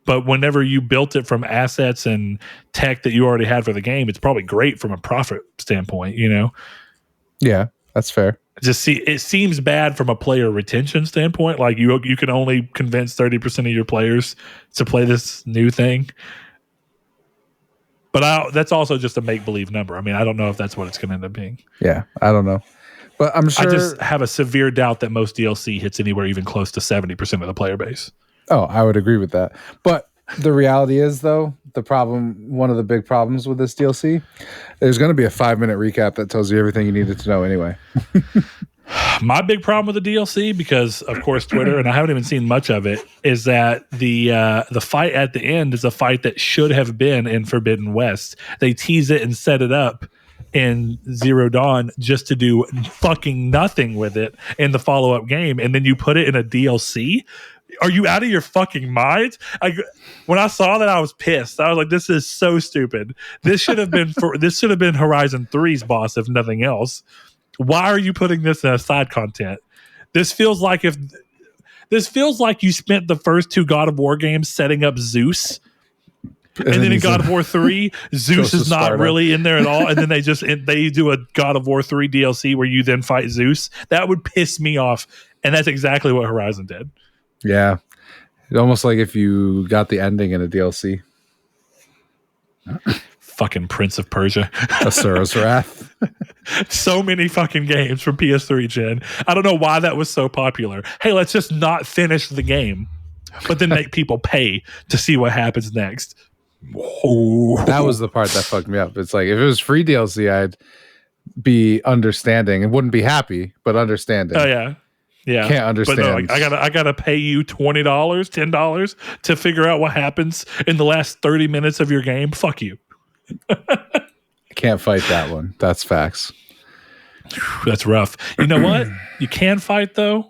Speaker 1: But whenever you built it from assets and tech that you already had for the game, it's probably great from a profit standpoint, you know?
Speaker 2: Yeah, that's fair.
Speaker 1: It seems bad from a player retention standpoint. Like you can only convince 30% of your players to play this new thing. But that's also just a make-believe number. I mean, I don't know if that's what it's going to end up being.
Speaker 2: Yeah, I don't know. But I'm sure...
Speaker 1: I just have a severe doubt that most DLC hits anywhere even close to 70% of the player base.
Speaker 2: Oh, I would agree with that. But the reality is, though, one of the big problems with this DLC, there's going to be a 5-minute recap that tells you everything you needed to know anyway.
Speaker 1: My big problem with the DLC, because of course Twitter, and I haven't even seen much of it, is that the fight at the end is a fight that should have been in Forbidden West. They tease it and set it up in Zero Dawn just to do fucking nothing with it in the follow-up game, and then you put it in a DLC. Are you out of your fucking mind? When I saw that, I was pissed. I was like, "This is so stupid. This should have been Horizon 3's boss, if nothing else. Why are you putting this in a side content? This feels like you spent the first 2 God of War games setting up Zeus." And then in God of War 3, Zeus is not really in there at all. And then they do a God of War 3 DLC where you then fight Zeus. That would piss me off. And that's exactly what Horizon did.
Speaker 2: Yeah. It's almost like if you got the ending in a DLC.
Speaker 1: Fucking Prince of Persia.
Speaker 2: Asura's Wrath.
Speaker 1: So many fucking games from PS3 gen. I don't know why that was so popular. Hey, let's just not finish the game, but then make people pay to see what happens next. Whoa.
Speaker 2: That was the part that fucked me up. It's like, if it was free DLC, I'd be understanding and wouldn't be happy, but understanding.
Speaker 1: Oh yeah. Yeah.
Speaker 2: Can't understand.
Speaker 1: But no, like, I gotta pay you $20, $10 to figure out what happens in the last 30 minutes of your game. Fuck you.
Speaker 2: I can't fight that one. That's facts.
Speaker 1: That's rough. You know what? You can fight though.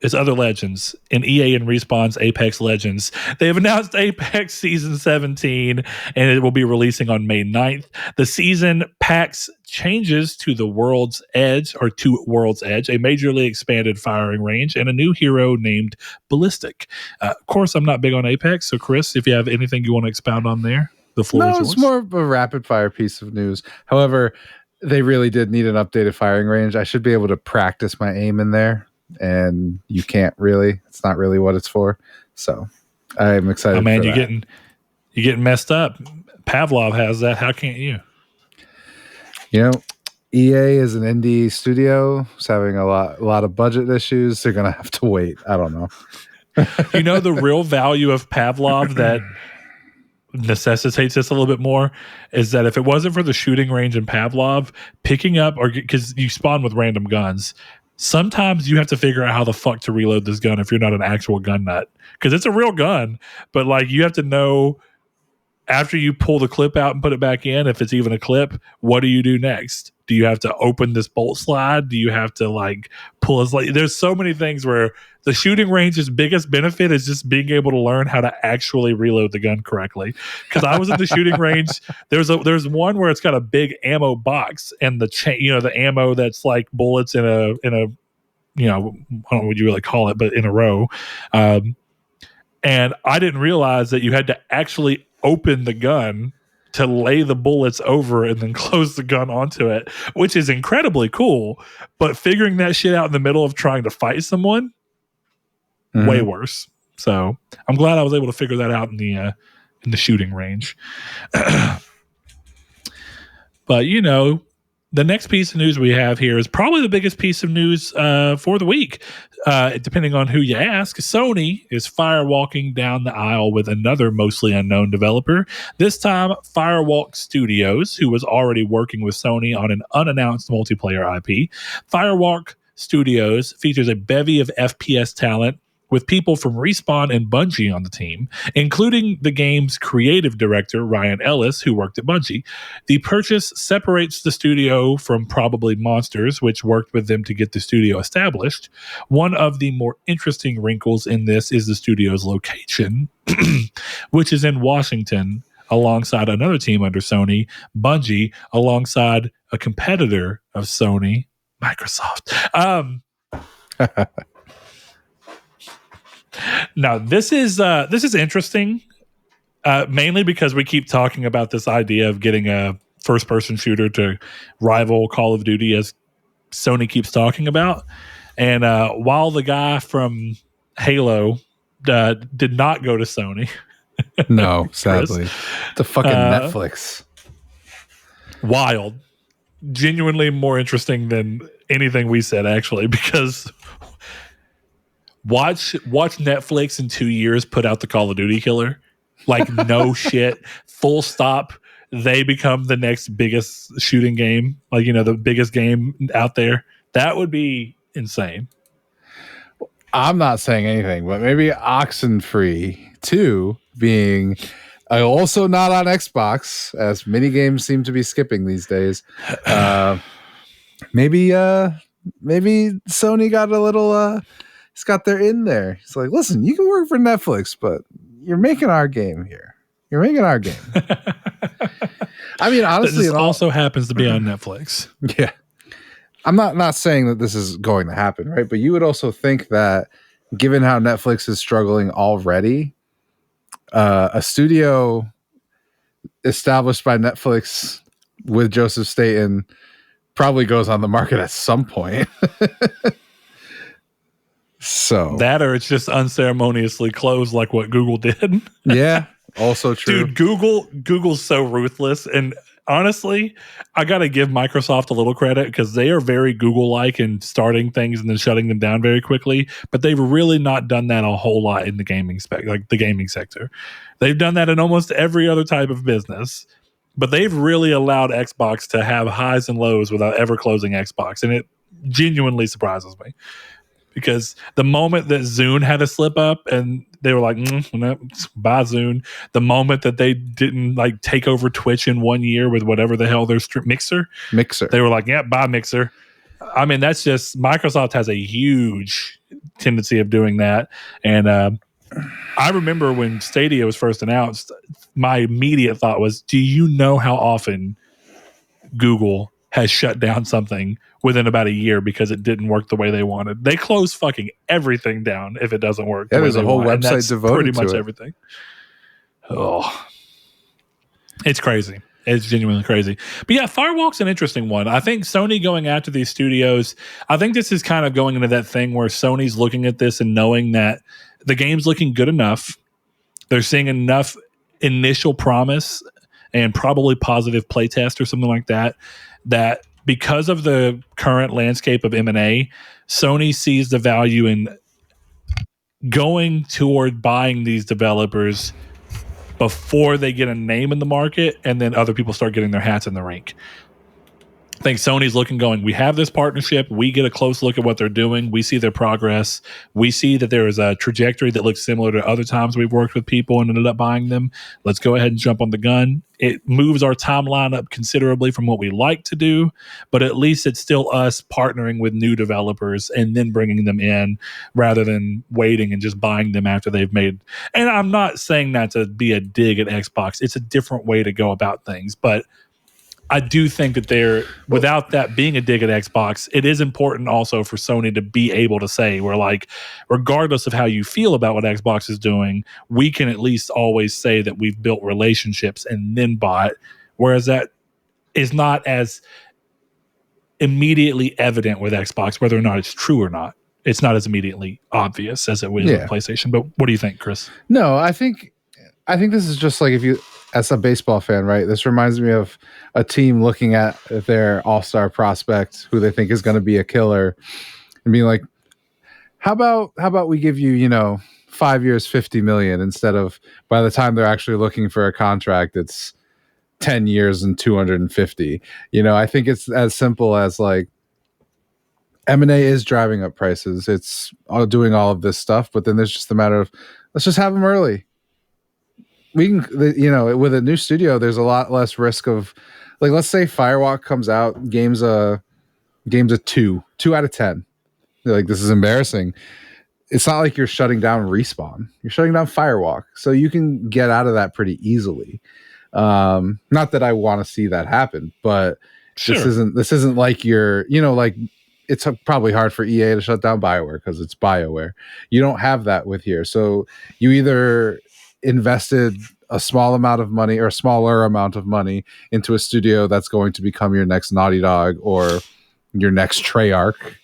Speaker 1: Is Other Legends in EA and Respawn's Apex Legends. They have announced Apex Season 17, and it will be releasing on May 9th. The season packs changes to World's Edge, a majorly expanded firing range, and a new hero named Ballistic. Of course, I'm not big on Apex, so Chris, if you have anything you want to expound on there, the floor is yours.
Speaker 2: It's more of a rapid-fire piece of news. However, they really did need an updated firing range. I should be able to practice my aim in there. And you can't really. It's not really what it's for. So I'm excited.
Speaker 1: Oh man,
Speaker 2: for
Speaker 1: you're getting messed up. Pavlov has that. How can't you?
Speaker 2: You know, EA is an indie studio. It's having a lot of budget issues. They're gonna have to wait. I don't know.
Speaker 1: You know, the real value of Pavlov that necessitates this a little bit more is that if it wasn't for the shooting range in Pavlov, picking up, or because you spawn with random guns, sometimes you have to figure out how the fuck to reload this gun if you're not an actual gun nut, because it's a real gun, but like you have to know after you pull the clip out and put it back in, if it's even a clip, what do you do next? Do you have to open this bolt slide? Do you have to like pull his, like, there's so many things where the shooting range's biggest benefit is just being able to learn how to actually reload the gun correctly. Because I was at the shooting range, there's one where it's got a big ammo box and the ammo that's like bullets in a I don't know what you really call it, but in a row. And I didn't realize that you had to actually open the gun to lay the bullets over and then close the gun onto it, which is incredibly cool. But figuring that shit out in the middle of trying to fight someone, way worse. So I'm glad I was able to figure that out in the shooting range. But the next piece of news we have here is probably the biggest piece of news for the week. Depending on who you ask, Sony is firewalking down the aisle with another mostly unknown developer. This time, Firewalk Studios, who was already working with Sony on an unannounced multiplayer IP. Firewalk Studios features a bevy of FPS talent with people from Respawn and Bungie on the team, including the game's creative director, Ryan Ellis, who worked at Bungie. The purchase separates the studio from Probably Monsters, which worked with them to get the studio established. One of the more interesting wrinkles in this is the studio's location, which is in Washington, alongside another team under Sony, Bungie, alongside a competitor of Sony, Microsoft. Now, this is interesting, mainly because we keep talking about this idea of getting a first-person shooter to rival Call of Duty, as Sony keeps talking about. And while the guy from Halo did not go to Sony,
Speaker 2: no, sadly, the fucking Netflix,
Speaker 1: wild, genuinely more interesting than anything we said, actually, because. Watch Netflix in 2 years put out the Call of Duty killer. Like, no shit. Full stop. They become the next biggest shooting game. Like, the biggest game out there. That would be insane.
Speaker 2: I'm not saying anything, but maybe Oxenfree 2 being also not on Xbox, as many games seem to be skipping these days. Maybe Sony got a little... He's got their in there. He's like, listen, you can work for Netflix, but you're making our game here. You're making our game. I mean, honestly,
Speaker 1: it also happens to be on Netflix.
Speaker 2: Yeah. I'm not saying that this is going to happen, right? But you would also think that given how Netflix is struggling already, a studio established by Netflix with Joseph Staten probably goes on the market at some point. So
Speaker 1: that, or it's just unceremoniously closed like what Google did.
Speaker 2: Yeah, also true.
Speaker 1: Dude, Google's so ruthless. And honestly, I got to give Microsoft a little credit because they are very Google-like in starting things and then shutting them down very quickly. But they've really not done that a whole lot in the gaming the gaming sector. They've done that in almost every other type of business. But they've really allowed Xbox to have highs and lows without ever closing Xbox. And it genuinely surprises me. Because the moment that Zune had a slip up and they were like, no, bye Zune. The moment that they didn't take over Twitch in 1 year with whatever the hell their Mixer. They were like, yeah, bye Mixer. I mean, that's just, Microsoft has a huge tendency of doing that. And I remember when Stadia was first announced, my immediate thought was, do you know how often Google has shut down something within about a year because it didn't work the way they wanted? They close fucking everything down if it doesn't work.
Speaker 2: Yeah, there's a whole website devoted
Speaker 1: pretty much
Speaker 2: to it.
Speaker 1: Everything. Oh, it's crazy. It's genuinely crazy. But yeah, Firewalk's an interesting one. I think Sony going after these studios, I think this is kind of going into that thing where Sony's looking at this and knowing that the game's looking good enough. They're seeing enough initial promise and probably positive playtest or something like that, that because of the current landscape of M&A, Sony sees the value in going toward buying these developers before they get a name in the market and then other people start getting their hats in the rink. I think Sony's looking, going, we have this partnership. We get a close look at what they're doing. We see their progress. We see that there is a trajectory that looks similar to other times we've worked with people and ended up buying them. Let's go ahead and jump on the gun. It moves our timeline up considerably from what we like to do, but at least it's still us partnering with new developers and then bringing them in rather than waiting and just buying them after they've made. And I'm not saying that to be a dig at Xbox. It's a different way to go about things, but I do think that without that being a dig at Xbox, it is important also for Sony to be able to say, we're like, regardless of how you feel about what Xbox is doing, we can at least always say that we've built relationships and then bought. Whereas that is not as immediately evident with Xbox, whether or not it's true or not. It's not as immediately obvious as it was with PlayStation. But what do you think, Chris?
Speaker 2: No, I think this is just like, if you, as a baseball fan, right? This reminds me of a team looking at their all-star prospect who they think is going to be a killer and being like, how about we give you, 5 years, 50 million, instead of, by the time they're actually looking for a contract, it's 10 years and 250. I think it's as simple as like, M&A is driving up prices. It's all doing all of this stuff, but then there's just a matter of, let's just have them early. We can, with a new studio, there's a lot less risk of, like, let's say Firewalk comes out, game's a 2 out of 10. You're like, this is embarrassing. It's not like you're shutting down Respawn. You're shutting down Firewalk. So you can get out of that pretty easily. Not that I want to see that happen, but sure. This isn't like you're, like, it's probably hard for EA to shut down BioWare because it's BioWare. You don't have that with here. So you either invested a small amount of money or a smaller amount of money into a studio that's going to become your next Naughty Dog or your next Treyarch,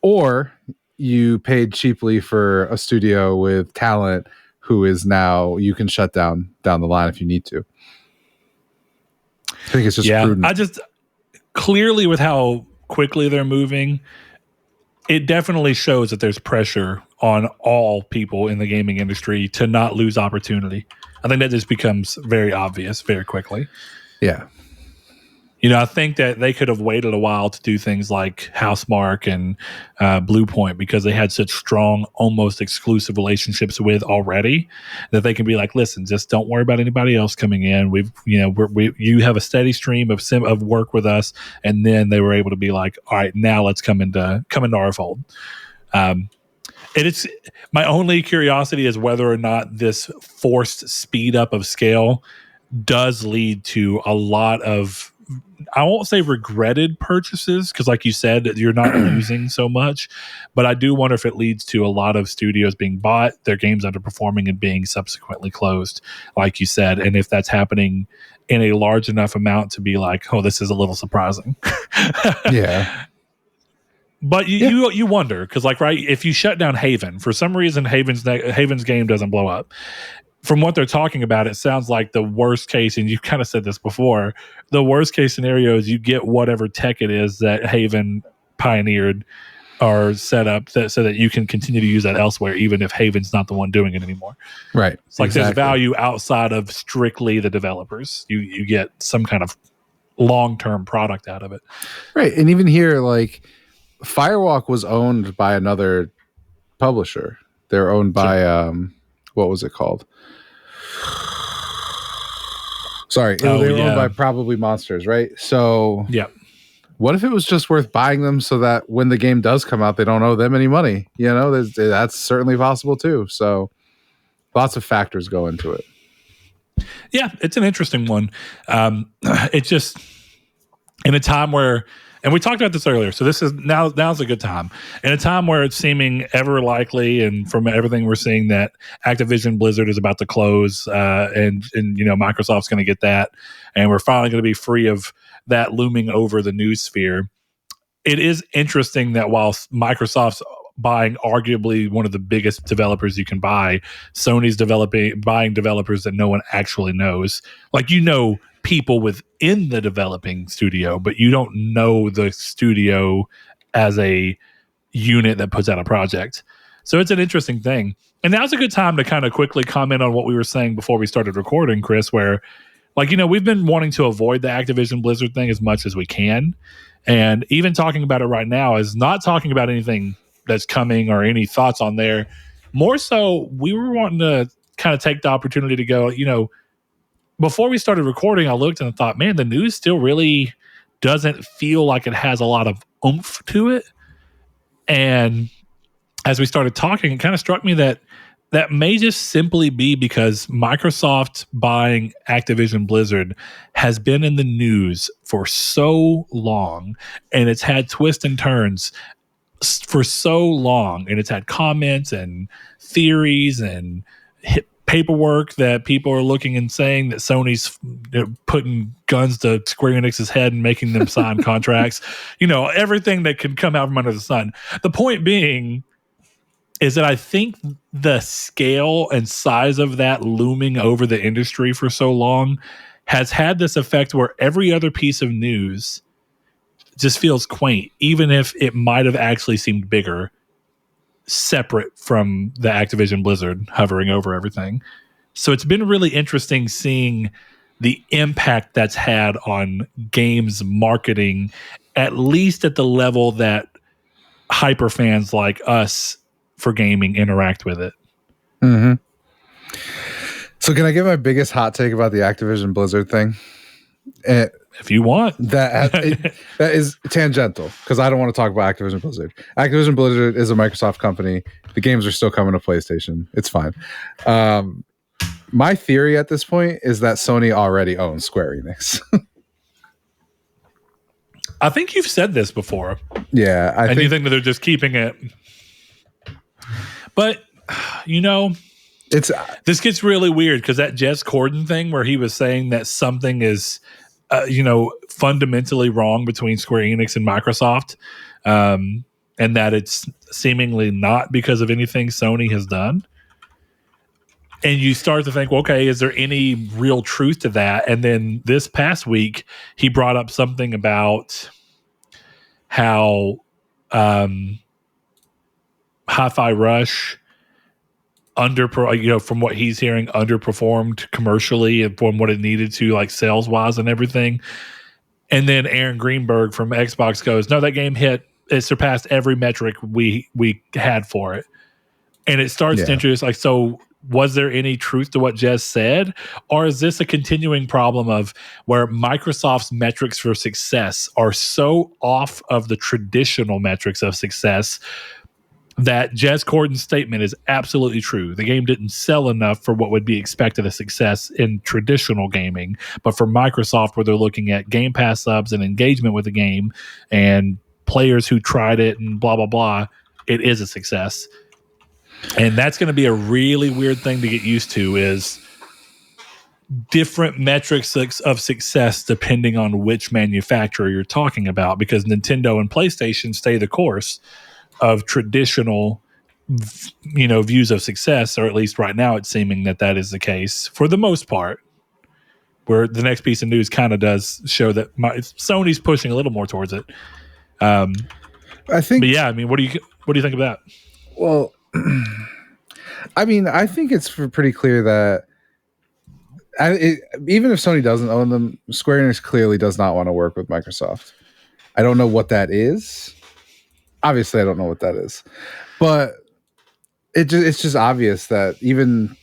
Speaker 2: or you paid cheaply for a studio with talent who is now, you can shut down the line if you need to. I think it's just prudent.
Speaker 1: I just, clearly with how quickly they're moving, it definitely shows that there's pressure on all people in the gaming industry to not lose opportunity. I think that just becomes very obvious very quickly.
Speaker 2: Yeah.
Speaker 1: I think that they could have waited a while to do things like Housemarque and Bluepoint because they had such strong, almost exclusive relationships with already that they can be like, listen, just don't worry about anybody else coming in. You have a steady stream of work with us, and then they were able to be like, all right, now let's come into our fold. And it's my only curiosity is whether or not this forced speed up of scale does lead to a lot of, I won't say regretted purchases, because like you said, you're not losing so much, but I do wonder if it leads to a lot of studios being bought, their games underperforming and being subsequently closed, like you said, and if that's happening in a large enough amount to be like, oh, this is a little surprising.
Speaker 2: Yeah.
Speaker 1: But you wonder, because like, right, if you shut down Haven, for some reason Haven's game doesn't blow up. From what they're talking about, it sounds like the worst case, and you kind of said this before, the worst case scenario is you get whatever tech it is that Haven pioneered or set up so that you can continue to use that elsewhere, even if Haven's not the one doing it anymore.
Speaker 2: Right.
Speaker 1: It's like There's value outside of strictly the developers. You get some kind of long-term product out of it.
Speaker 2: Right. And even here, like, Firewalk was owned by another publisher. They're owned by, what was it called? Sorry, they were owned by Probably Monsters, right? So, what if it was just worth buying them so that when the game does come out, they don't owe them any money? That's certainly possible too. So, lots of factors go into it.
Speaker 1: Yeah, it's an interesting one. It's just in a time where, and we talked about this earlier, so this is now's a good time. In a time where it's seeming ever likely, and from everything we're seeing, that Activision Blizzard is about to close, and Microsoft's going to get that, and we're finally going to be free of that looming over the Newsphere. It is interesting that while Microsoft's buying arguably one of the biggest developers you can buy, Sony's buying developers that no one actually knows. Like, people within the developing studio, but you don't know the studio as a unit that puts out a project. So it's an interesting thing. And now's a good time to kind of quickly comment on what we were saying before we started recording, Chris, where, like, we've been wanting to avoid the Activision Blizzard thing as much as we can. And even talking about it right now is not talking about anything that's coming or any thoughts on there. More so, we were wanting to kind of take the opportunity to go, before we started recording, I looked and thought, man, the news still really doesn't feel like it has a lot of oomph to it. And as we started talking, it kind of struck me that that may just simply be because Microsoft buying Activision Blizzard has been in the news for so long, and it's had twists and turns for so long, and it's had comments and theories and paperwork that people are looking and saying that Sony's putting guns to Square Enix's head and making them sign contracts. Everything that can come out from under the sun. The point being is that I think the scale and size of that looming over the industry for so long has had this effect where every other piece of news just feels quaint, even if it might have actually seemed bigger, separate from the Activision Blizzard hovering over everything. So it's been really interesting seeing the impact that's had on games marketing, at least at the level that hyper fans like us for gaming interact with it.
Speaker 2: Mm-hmm. So can I give my biggest hot take about the Activision Blizzard thing?
Speaker 1: If you want.
Speaker 2: That is tangential, because I don't want to talk about Activision Blizzard. Activision Blizzard is a Microsoft company. The games are still coming to PlayStation. It's fine. My theory at this point is that Sony already owns Square Enix.
Speaker 1: I think you've said this before.
Speaker 2: Yeah.
Speaker 1: I think you think that they're just keeping it. But, this gets really weird because that Jez Corden thing where he was saying that something is, fundamentally wrong between Square Enix and Microsoft, and that it's seemingly not because of anything Sony has done. And you start to think, well, okay, is there any real truth to that? And then this past week, he brought up something about how Hi-Fi Rush from what he's hearing, underperformed commercially and from what it needed to, like sales wise and everything. And then Aaron Greenberg from Xbox goes, no, that game it surpassed every metric we had for it. And it starts to introduce, like, so was there any truth to what Jez said? Or is this a continuing problem of where Microsoft's metrics for success are so off of the traditional metrics of success that Jez Corden's statement is absolutely true? The game didn't sell enough for what would be expected of success in traditional gaming, but for Microsoft, where they're looking at Game Pass subs and engagement with the game and players who tried it and blah, blah, blah, it is a success. And that's going to be a really weird thing to get used to, is different metrics of success depending on which manufacturer you're talking about, because Nintendo and PlayStation stay the course of traditional, views of success, or at least right now it's seeming that is the case for the most part. Where the next piece of news kind of does show that Sony's pushing a little more towards it.
Speaker 2: I think.
Speaker 1: But yeah, I mean, what do you think of that?
Speaker 2: Well, I mean, I think it's pretty clear that even if Sony doesn't own them, Square Enix clearly does not want to work with Microsoft. I don't know what that is. Obviously, I don't know what that is, but it's just obvious that even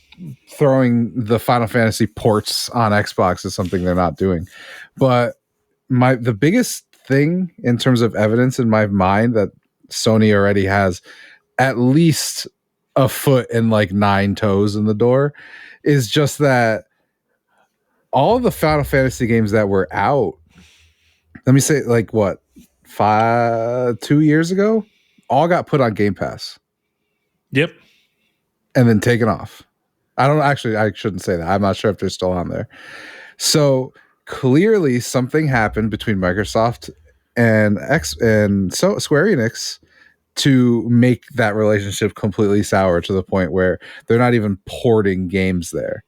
Speaker 2: throwing the Final Fantasy ports on Xbox is something they're not doing. But the biggest thing in terms of evidence in my mind that Sony already has at least a foot and like 9 toes in the door is just that all of the Final Fantasy games that were out, let me say, like, what, 2 years ago, all got put on Game Pass.
Speaker 1: Yep.
Speaker 2: And then taken off. I shouldn't say that. I'm not sure if they're still on there. So clearly something happened between Microsoft and Square Enix to make that relationship completely sour to the point where they're not even porting games there.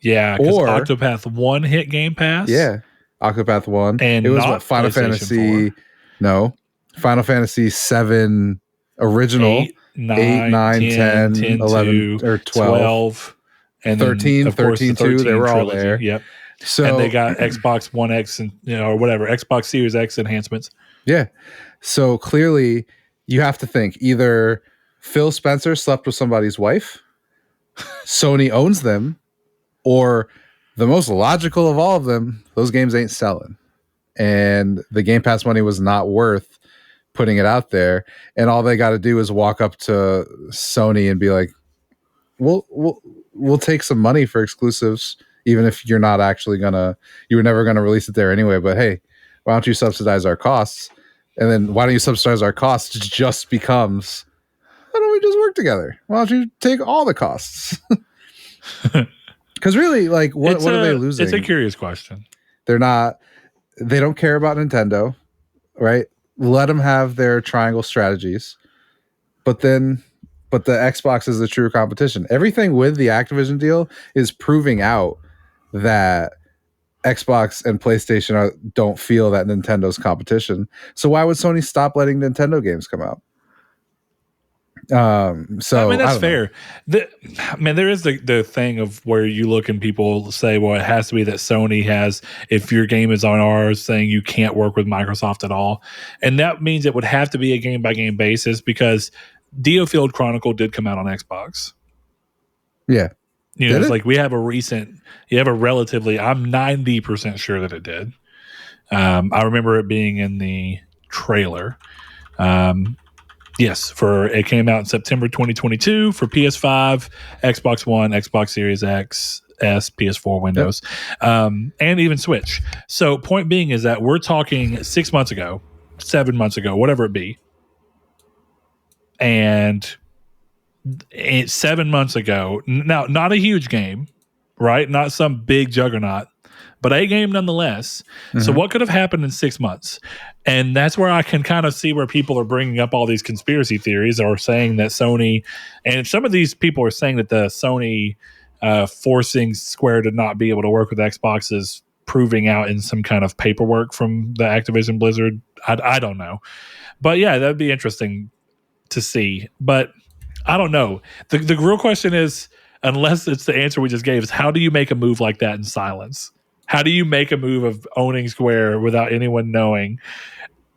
Speaker 1: Yeah, because Octopath 1 hit Game Pass.
Speaker 2: Yeah, Octopath 1.
Speaker 1: And
Speaker 2: it was Final Fantasy
Speaker 1: 4.
Speaker 2: No. Final Fantasy 7 original. 8, 9, 10, 11, or 12.
Speaker 1: And
Speaker 2: 13,
Speaker 1: then, of course,
Speaker 2: 13
Speaker 1: the 13
Speaker 2: too. They were
Speaker 1: trilogy.
Speaker 2: all there.
Speaker 1: Yep.
Speaker 2: So,
Speaker 1: and they got Xbox One X and or whatever, Xbox Series X enhancements.
Speaker 2: Yeah. So clearly you have to think either Phil Spencer slept with somebody's wife, Sony owns them, or the most logical of all of them, those games ain't selling. And the Game Pass money was not worth putting it out there. And all they got to do is walk up to Sony and be like, we'll take some money for exclusives, even if you're not actually you were never gonna release it there anyway. But hey, why don't you subsidize our costs? And then why don't you subsidize our costs? Just becomes, why don't we just work together? Why don't you take all the costs? Because really, like, what are they losing?
Speaker 1: It's a curious question.
Speaker 2: They don't care about Nintendo, right? Let them have their triangle strategies. But the Xbox is the true competition. Everything with the Activision deal is proving out that Xbox and PlayStation don't feel that Nintendo's competition. So why would Sony stop letting Nintendo games come out? So
Speaker 1: I mean, that's fair. There is the thing of where you look and people say, well, it has to be that Sony has, if your game is on ours, saying you can't work with Microsoft at all. And that means it would have to be a game by game basis, because DioField Chronicle did come out on Xbox.
Speaker 2: Yeah.
Speaker 1: It's like we have a relatively, I'm 90% sure that it did. I remember it being in the trailer. Yes, it came out in September 2022 for PS5, Xbox One, Xbox Series X, S, PS4, Windows, and even Switch. So point being is that we're talking 6 months ago, 7 months ago, whatever it be. And 7 months ago, now, not a huge game, right? Not some big juggernaut, but a game nonetheless. Mm-hmm. So what could have happened in 6 months? And that's where I can kind of see where people are bringing up all these conspiracy theories, or saying that Sony, and some of these people are saying that the Sony forcing Square to not be able to work with Xbox is proving out in some kind of paperwork from the Activision Blizzard. I don't know. But yeah, that'd be interesting to see. But I don't know. The real question is, unless it's the answer we just gave, is how do you make a move like that in silence? How do you make a move of owning Square without anyone knowing?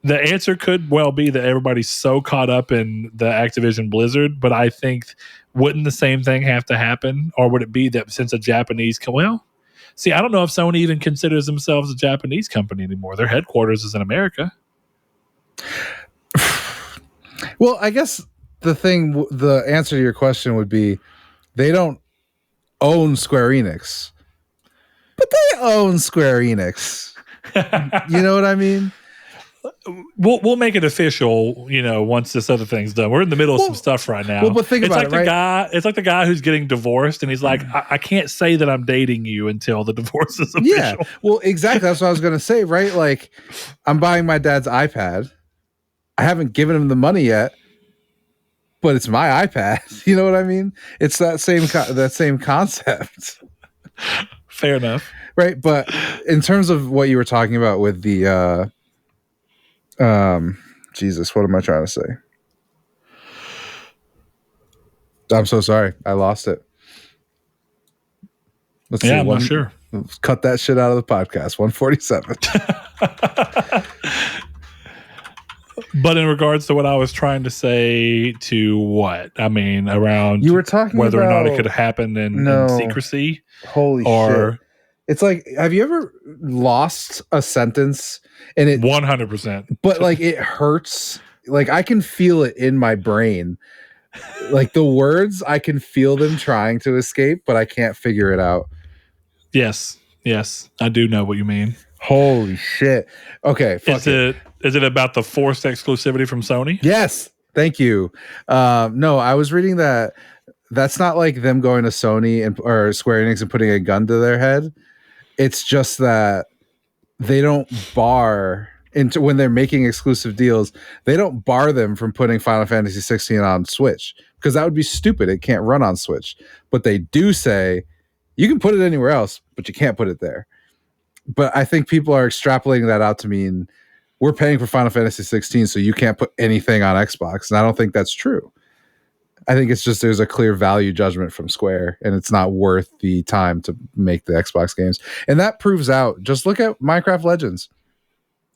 Speaker 1: The answer could well be that everybody's so caught up in the Activision Blizzard, but I think, wouldn't the same thing have to happen? Or would it be that since a Japanese... I don't know if Sony even considers themselves a Japanese company anymore. Their headquarters is in America.
Speaker 2: Well, I guess the answer to your question would be, they don't own Square Enix, but they own Square Enix. You know what I mean?
Speaker 1: We'll make it official, once this other thing's done. We're in the middle of some stuff right now.
Speaker 2: Well, but think about it, right?
Speaker 1: It's like the guy who's getting divorced, and he's like, I can't say that I'm dating you until the divorce is official.
Speaker 2: Yeah, well, exactly. That's what I was going to say, right? Like, I'm buying my dad's iPad. I haven't given him the money yet, but it's my iPad. You know what I mean? It's that same concept.
Speaker 1: Fair enough.
Speaker 2: Right, but in terms of what you were talking about with the Jesus, what am I trying to say? I'm so sorry. I lost it. Let's see.
Speaker 1: I'm not sure.
Speaker 2: Let's cut that shit out of the podcast. 147.
Speaker 1: But in regards to what I was trying to say, to what? I mean, around
Speaker 2: you were talking
Speaker 1: whether
Speaker 2: about,
Speaker 1: or not it could happen in secrecy.
Speaker 2: Holy shit. It's like, have you ever lost a sentence and it
Speaker 1: 100%,
Speaker 2: but like it hurts? Like I can feel it in my brain. Like the words, I can feel them trying to escape, but I can't figure it out.
Speaker 1: Yes, I do know what you mean.
Speaker 2: Holy shit. Okay,
Speaker 1: is it about the forced exclusivity from Sony?
Speaker 2: Yes, thank you. No, I was reading that's not like them going to Sony or Square Enix and putting a gun to their head. It's just that they don't bar into when they're making exclusive deals. They don't bar them from putting Final Fantasy 16 on Switch, because that would be stupid. It can't run on Switch. But they do say you can put it anywhere else, but you can't put it there. But I think people are extrapolating that out to mean we're paying for Final Fantasy 16, so you can't put anything on Xbox. And I don't think that's true. I think it's just there's a clear value judgment from Square, and it's not worth the time to make the Xbox games. And that proves out. Just look at Minecraft Legends.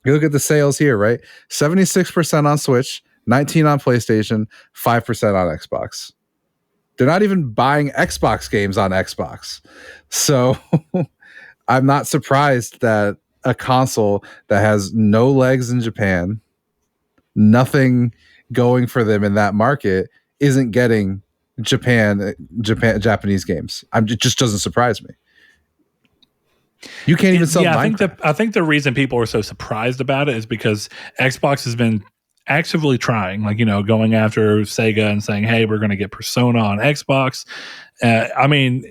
Speaker 2: You look at the sales here, right? 76% on Switch, 19% on PlayStation, 5% on Xbox. They're not even buying Xbox games on Xbox. So I'm not surprised that a console that has no legs in Japan, nothing going for them in that market, isn't getting Japanese games. It just doesn't surprise me. You can't even sell Minecraft.
Speaker 1: I think the reason people are so surprised about it is because Xbox has been actively trying, like, going after Sega and saying, hey, we're going to get Persona on Xbox. I mean,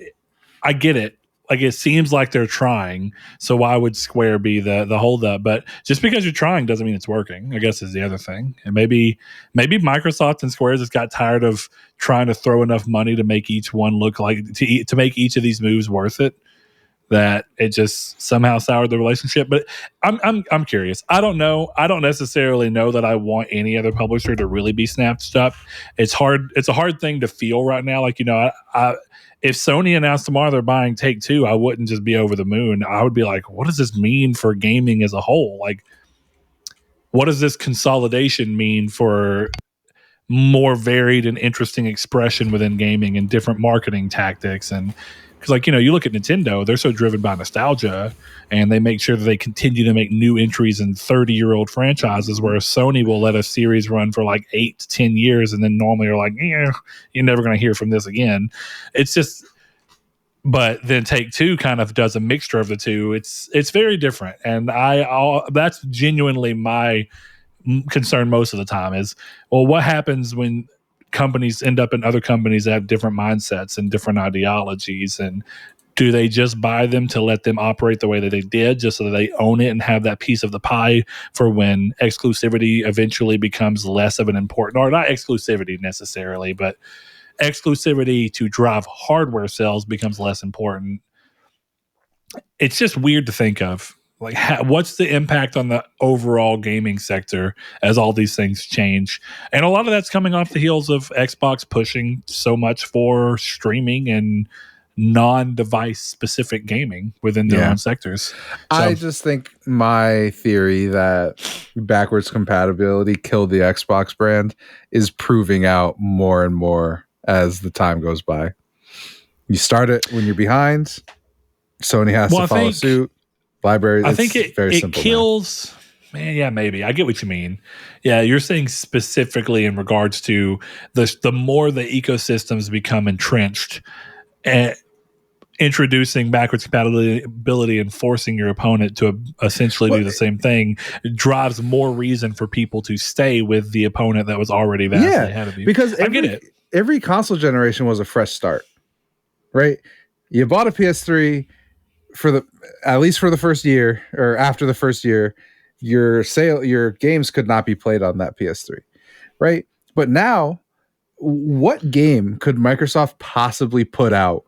Speaker 1: I get it. Like, it seems like they're trying. So why would Square be the holdup? But just because you're trying doesn't mean it's working, I guess, is the other thing. And maybe Microsoft and Square just got tired of trying to throw enough money to make each one look like to make each of these moves worth it, that it just somehow soured the relationship. But I'm curious. I don't know. I don't necessarily know that I want any other publisher to really be snatched up. It's hard. It's a hard thing to feel right now. Like, if Sony announced tomorrow they're buying Take-Two, I wouldn't just be over the moon. I would be like, what does this mean for gaming as a whole? Like, what does this consolidation mean for more varied and interesting expression within gaming and different marketing tactics? And because, like, you look at Nintendo, they're so driven by nostalgia, and they make sure that they continue to make new entries in 30-year-old franchises, whereas Sony will let a series run for like 8 to 10 years, and then normally are like, you're never going to hear from this again. It's just, but then Take-Two kind of does a mixture of the two. It's very different, and that's genuinely my concern most of the time is, well, what happens when companies end up in other companies that have different mindsets and different ideologies, and do they just buy them to let them operate the way that they did, just so that they own it and have that piece of the pie for when exclusivity eventually becomes less of an important, or not exclusivity necessarily, but exclusivity to drive hardware sales becomes less important? It's just weird to think of. Like, what's the impact on the overall gaming sector as all these things change? And a lot of that's coming off the heels of Xbox pushing so much for streaming and non-device specific gaming within their own sectors. So,
Speaker 2: I just think my theory that backwards compatibility killed the Xbox brand is proving out more and more as the time goes by. You start it when you're behind. Sony has to follow suit. Library.
Speaker 1: I think it kills. Man, yeah, maybe. I get what you mean. Yeah, you're saying specifically in regards to the more the ecosystems become entrenched, introducing backwards compatibility and forcing your opponent to essentially do the same thing drives more reason for people to stay with the opponent that was already vastly ahead of you.
Speaker 2: Because I get it. Every console generation was a fresh start, right? You bought a PS3 at least for the first year, or after the first year, your games could not be played on that PS3, right? But now, what game could Microsoft possibly put out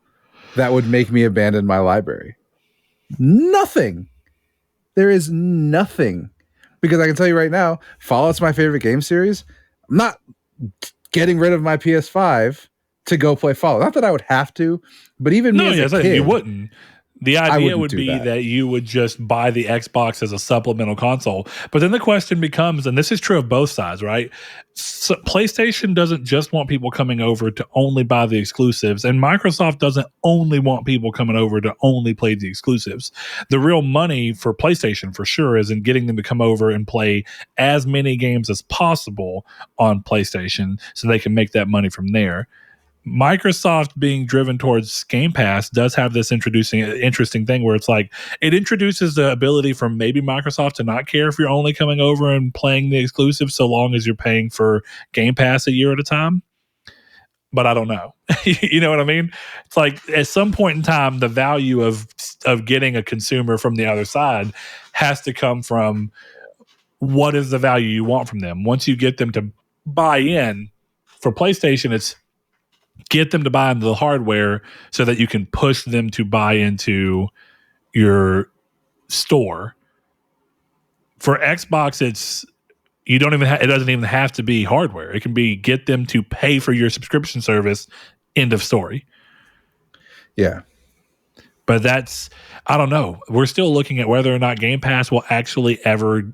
Speaker 2: that would make me abandon my library? Nothing. There is nothing. Because I can tell you right now, Fallout's my favorite game series. I'm not getting rid of my PS5 to go play Fallout. Not that I would have to, but even me as a kid,
Speaker 1: you wouldn't. The idea would be that you would just buy the Xbox as a supplemental console. But then the question becomes, and this is true of both sides, right? So PlayStation doesn't just want people coming over to only buy the exclusives, and Microsoft doesn't only want people coming over to only play the exclusives. The real money for PlayStation, for sure, is in getting them to come over and play as many games as possible on PlayStation so they can make that money from there. Microsoft being driven towards Game Pass does have this interesting thing where it's like it introduces the ability for maybe Microsoft to not care if you're only coming over and playing the exclusive so long as you're paying for Game Pass a year at a time. But I don't know. You know what I mean? It's like at some point in time, the value of getting a consumer from the other side has to come from what is the value you want from them. Once you get them to buy in, for PlayStation, it's get them to buy into the hardware so that you can push them to buy into your store. For Xbox, it doesn't even have to be hardware. It can be get them to pay for your subscription service. End of story.
Speaker 2: Yeah.
Speaker 1: But I don't know. We're still looking at whether or not Game Pass will actually ever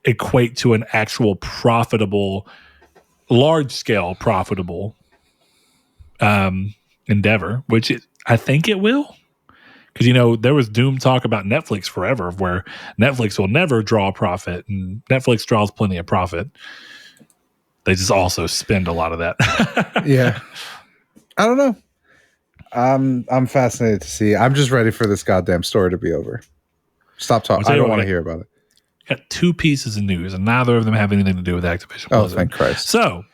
Speaker 1: equate to an actual profitable, large-scale profitable endeavor, which I think it will. Because, there was doom talk about Netflix forever, where Netflix will never draw a profit, and Netflix draws plenty of profit. they just also spend a lot of that.
Speaker 2: Yeah. I don't know. I'm fascinated to see. I'm just ready for this goddamn story to be over. Stop talking. I don't want to hear about it.
Speaker 1: Got 2 pieces of news, and neither of them have anything to do with Activision Blizzard.
Speaker 2: Oh, thank Christ.
Speaker 1: So,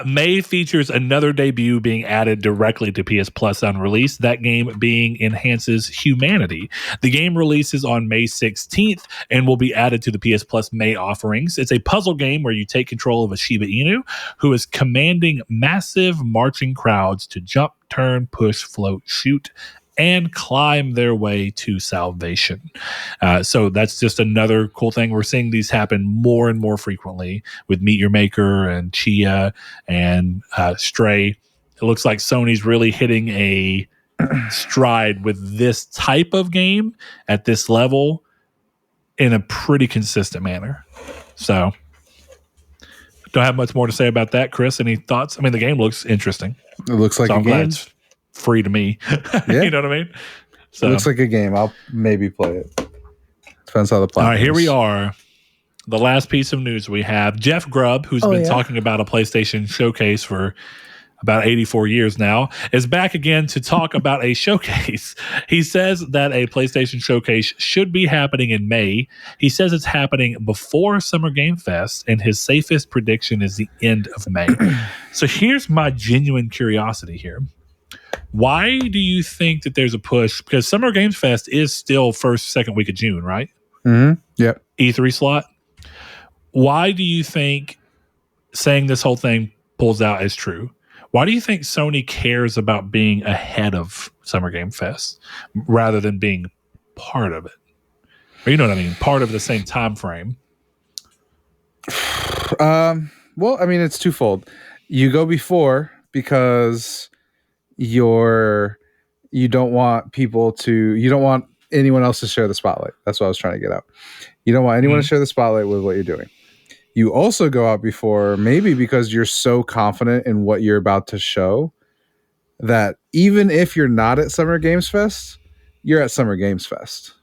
Speaker 1: May features another debut being added directly to PS Plus on release, that game being Enhances Humanity. The game releases on May 16th and will be added to the PS Plus May offerings. It's a puzzle game where you take control of a Shiba Inu who is commanding massive marching crowds to jump, turn, push, float, shoot, and climb their way to salvation. So that's just another cool thing. We're seeing these happen more and more frequently with Meet Your Maker and Chia and Stray. It looks like Sony's really hitting a stride with this type of game at this level in a pretty consistent manner. So don't have much more to say about that. Chris, any thoughts? I mean, the game looks interesting.
Speaker 2: It looks like a game.
Speaker 1: Free to me.
Speaker 2: Yeah.
Speaker 1: You know what I mean? So
Speaker 2: it looks like a game. I'll maybe play it. Depends how the platform.
Speaker 1: All right, here we are. The last piece of news we have. Jeff Grubb, who's been talking about a PlayStation showcase for about 84 years now, is back again to talk about a showcase. He says that a PlayStation showcase should be happening in May. He says it's happening before Summer Game Fest, and his safest prediction is the end of May. So here's my genuine curiosity here. Why do you think that there's a push? Because Summer Games Fest is still second week of June, right?
Speaker 2: Mm-hmm. Yep.
Speaker 1: E3 slot. Why do you think saying this whole thing pulls out is true? Why do you think Sony cares about being ahead of Summer Game Fest rather than being part of it? Or you know what I mean? Part of the same time frame.
Speaker 2: Well, I mean, it's twofold. You go before because you don't want anyone else to share the spotlight. That's what I was trying to get out. You don't want anyone to share the spotlight with what you're doing. You also go out before maybe because you're so confident in what you're about to show that even if you're not at Summer Games Fest, you're at Summer Games Fest.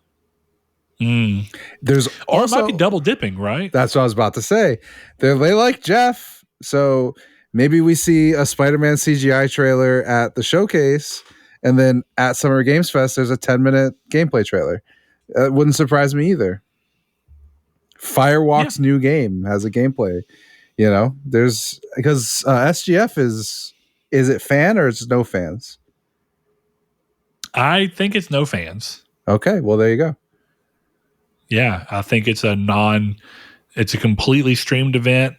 Speaker 2: There's also,
Speaker 1: it might be double dipping, right?
Speaker 2: That's what I was about to say. They like Jeff, so maybe we see a Spider-Man CGI trailer at the showcase, and then at Summer Games Fest, there's a 10-minute gameplay trailer. It wouldn't surprise me either. Firewalk's new game has a gameplay. You know, there's because SGF is it fan or is it no fans?
Speaker 1: I think it's no fans.
Speaker 2: Okay, well there you go.
Speaker 1: Yeah, I think it's a completely streamed event,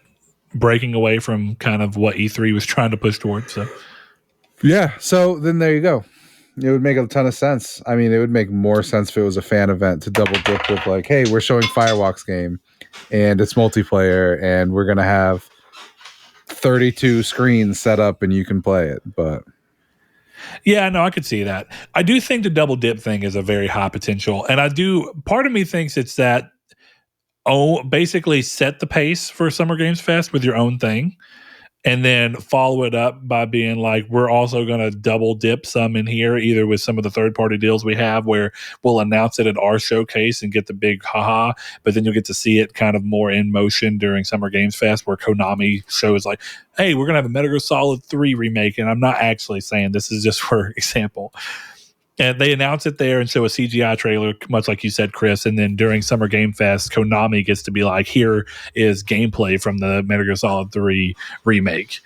Speaker 1: breaking away from kind of what E3 was trying to push towards. So,
Speaker 2: yeah. So then there you go. It would make a ton of sense. I mean, it would make more sense if it was a fan event to double dip with like, hey, we're showing Firewalk's game and it's multiplayer and we're going to have 32 screens set up and you can play it. But
Speaker 1: yeah, no, I could see that. I do think the double dip thing is a very high potential. And part of me thinks it's that, basically set the pace for Summer Games Fest with your own thing. And then follow it up by being like, we're also going to double dip some in here, either with some of the third-party deals we have where we'll announce it at our showcase and get the big haha, but then you'll get to see it kind of more in motion during Summer Games Fest where Konami shows like, hey, we're going to have a Metal Gear Solid 3 remake. And I'm not actually saying this is just for example. And they announce it there and show a CGI trailer, much like you said, Chris. And then during Summer Game Fest, Konami gets to be like, here is gameplay from the Metal Gear Solid 3 remake.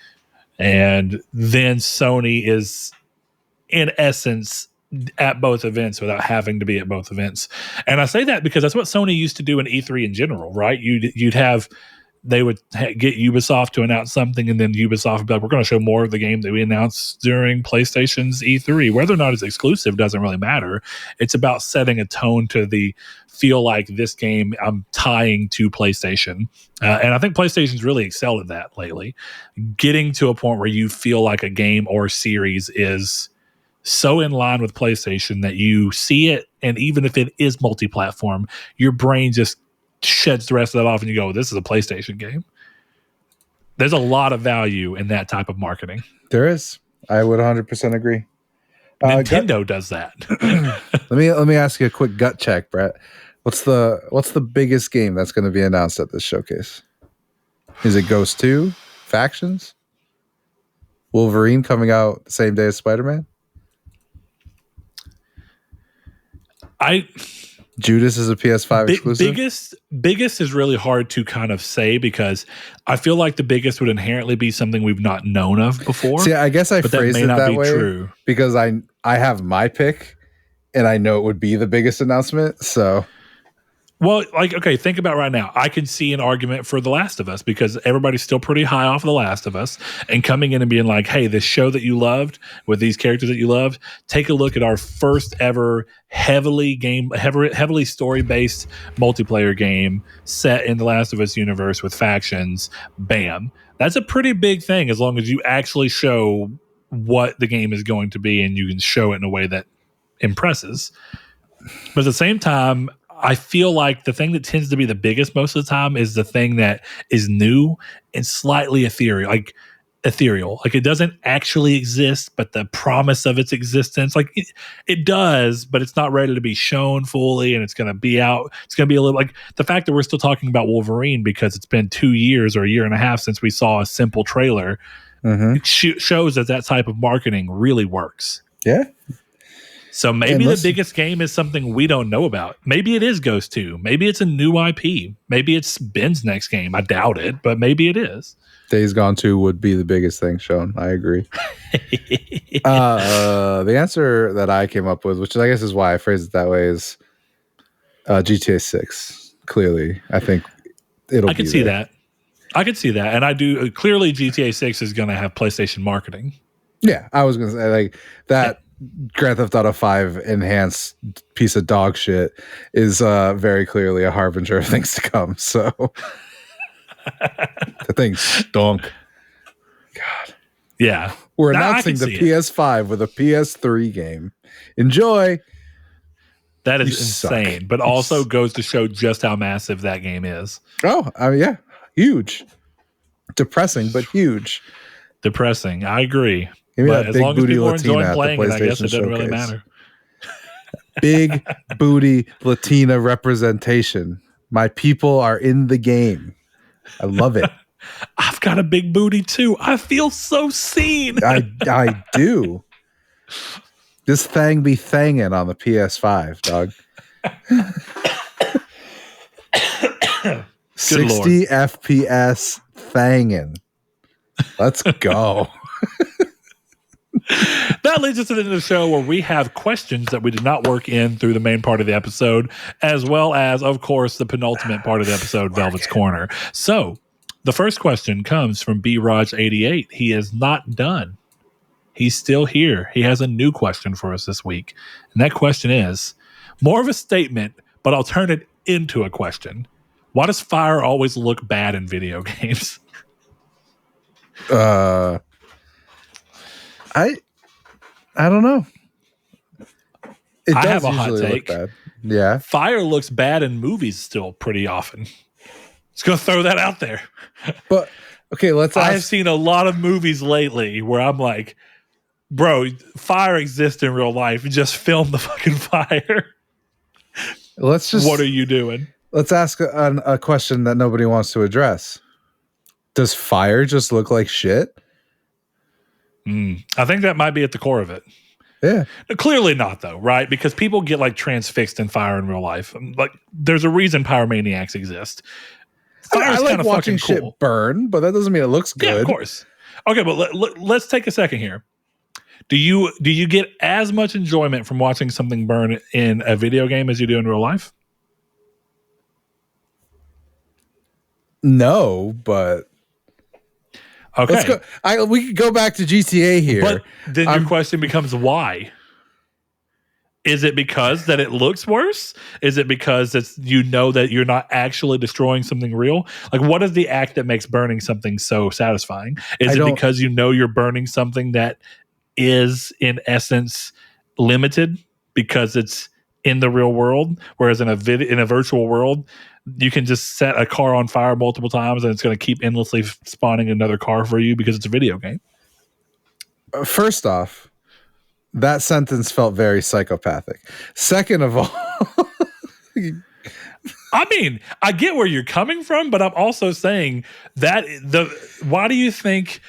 Speaker 1: And then Sony is, in essence, at both events without having to be at both events. And I say that because that's what Sony used to do in E3 in general, right? They would get Ubisoft to announce something, and then Ubisoft would be like, we're going to show more of the game that we announced during PlayStation's E3. Whether or not it's exclusive doesn't really matter. It's about setting a tone to the feel like this game I'm tying to PlayStation. And I think PlayStation's really excelled at that lately. Getting to a point where you feel like a game or series is so in line with PlayStation that you see it, and even if it is multi-platform, your brain just sheds the rest of that off and you go, this is a PlayStation game. There's a lot of value in that type of marketing.
Speaker 2: There is. I would 100% agree.
Speaker 1: Nintendo does that.
Speaker 2: Let me ask you a quick gut check, Brett. What's the biggest game that's going to be announced at this showcase? Is it Ghost 2? Factions? Wolverine coming out the same day as Spider-Man? Judas is a PS5 exclusive?
Speaker 1: Biggest is really hard to kind of say because I feel like the biggest would inherently be something we've not known of before.
Speaker 2: See, I guess I phrased it that way
Speaker 1: true.
Speaker 2: Because I have my pick and I know it would be the biggest announcement. So,
Speaker 1: well, like, okay, think about right now. I can see an argument for The Last of Us because everybody's still pretty high off of The Last of Us, and coming in and being like, hey, this show that you loved with these characters that you loved, take a look at our first ever heavily story-based multiplayer game set in The Last of Us universe with factions. Bam. That's a pretty big thing as long as you actually show what the game is going to be and you can show it in a way that impresses. But at the same time, I feel like the thing that tends to be the biggest most of the time is the thing that is new and slightly ethereal. Like it doesn't actually exist, but the promise of its existence, like it does, but it's not ready to be shown fully, and it's going to be out. It's going to be a little like the fact that we're still talking about Wolverine because it's been 2 years or a year and a half since we saw a simple trailer. Shows that type of marketing really works.
Speaker 2: Yeah.
Speaker 1: So maybe the biggest game is something we don't know about. Maybe it is Ghost 2. Maybe it's a new IP. Maybe it's Ben's next game. I doubt it, but maybe it is.
Speaker 2: Days Gone 2 would be the biggest thing shown. I agree. The answer that I came up with, which I guess is why I phrased it that way, is GTA 6. Clearly, I think
Speaker 1: I can see that. I could see that. And I do. Clearly, GTA 6 is going to have PlayStation marketing.
Speaker 2: Yeah, I was going to say like that. Grand Theft Auto 5 enhanced piece of dog shit is very clearly a harbinger of things to come. So the thing stunk. God.
Speaker 1: Yeah.
Speaker 2: We're announcing the PS5 with a PS3 game. Enjoy.
Speaker 1: That is insane, but also goes to show just how massive that game is.
Speaker 2: Oh, I mean, yeah. Huge. Depressing, but huge.
Speaker 1: Depressing. I agree.
Speaker 2: But
Speaker 1: as long as people are enjoying playing it, I guess it doesn't really matter.
Speaker 2: Big booty Latina representation. My people are in the game. I love it.
Speaker 1: I've got a big booty too. I feel so seen.
Speaker 2: I do. This thing be thangin' on the PS5, dog. 60 FPS thangin'. Let's go.
Speaker 1: That leads us to the end of the show where we have questions that we did not work in through the main part of the episode, as well as, of course, the penultimate part of the episode, Velvet's Corner. So the first question comes from B-Raj88. He is not done. He's still here. He has a new question for us this week. And that question is more of a statement, but I'll turn it into a question. Why does fire always look bad in video games?
Speaker 2: I don't know.
Speaker 1: I have a hot take.
Speaker 2: Yeah.
Speaker 1: Fire looks bad in movies still pretty often. Just gonna throw that out there.
Speaker 2: But okay,
Speaker 1: I have seen a lot of movies lately where I'm like, bro, fire exists in real life. Just film the fucking fire. What are you doing?
Speaker 2: Let's ask a question that nobody wants to address. Does fire just look like shit?
Speaker 1: I think that might be at the core of it.
Speaker 2: Yeah.
Speaker 1: Clearly not, though, right? Because people get like transfixed in fire in real life. Like, there's a reason pyromaniacs exist.
Speaker 2: I like watching shit burn, but that doesn't mean it looks good.
Speaker 1: Yeah, of course. Okay, but let's take a second here. Do you get as much enjoyment from watching something burn in a video game as you do in real life?
Speaker 2: No, but
Speaker 1: okay.
Speaker 2: Let's go. We could go back to GTA here.
Speaker 1: But then your question becomes why? Is it because that it looks worse? Is it because that you're not actually destroying something real? Like, what is the act that makes burning something so satisfying? Is it because you're burning something that is in essence limited because it's in the real world, whereas in a virtual world you can just set a car on fire multiple times and it's going to keep endlessly spawning another car for you because it's a video game?
Speaker 2: First off, that sentence felt very psychopathic. Second of all,
Speaker 1: I mean, I get where you're coming from, but I'm also saying that why do you think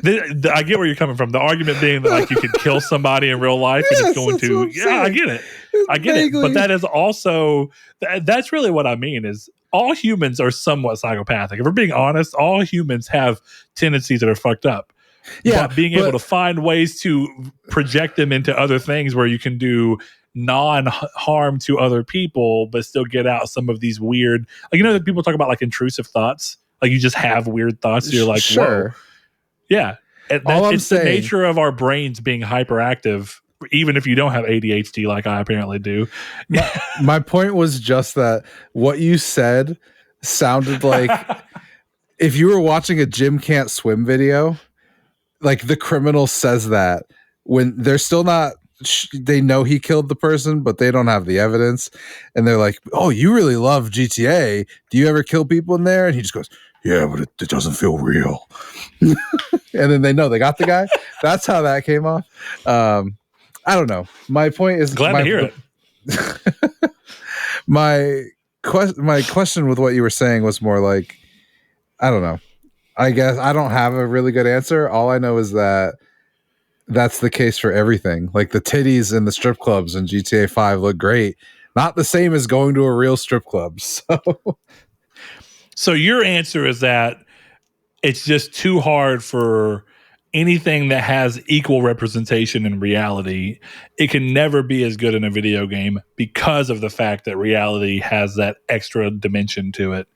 Speaker 1: I get where you're coming from. The argument being that like you could kill somebody in real life and it's going to I get it. I get it. But that is also that's really what I mean is all humans are somewhat psychopathic. If we're being honest, all humans have tendencies that are fucked up.
Speaker 2: Yeah,
Speaker 1: but being able to find ways to project them into other things where you can do non-harm to other people, but still get out some of these weird, like, that people talk about like intrusive thoughts. Like you just have weird thoughts. So you're like,
Speaker 2: sure.
Speaker 1: Whoa. Yeah. It's the nature of our brains being hyperactive, even if you don't have ADHD like I apparently do.
Speaker 2: My point was just that what you said sounded like if you were watching a Jim Can't Swim video, like the criminal says that when they're still not, they know he killed the person, but they don't have the evidence. And they're like, oh, you really love GTA. Do you ever kill people in there? And he just goes, yeah, but it doesn't feel real. And then they know they got the guy. That's how that came off. I don't know. My point is,
Speaker 1: glad to hear it.
Speaker 2: My question with what you were saying was more like, I don't know. I guess I don't have a really good answer. All I know is that that's the case for everything. Like the titties in the strip clubs in GTA 5 look great. Not the same as going to a real strip club.
Speaker 1: So your answer is that it's just too hard for anything that has equal representation in reality. It can never be as good in a video game because of the fact that reality has that extra dimension to it.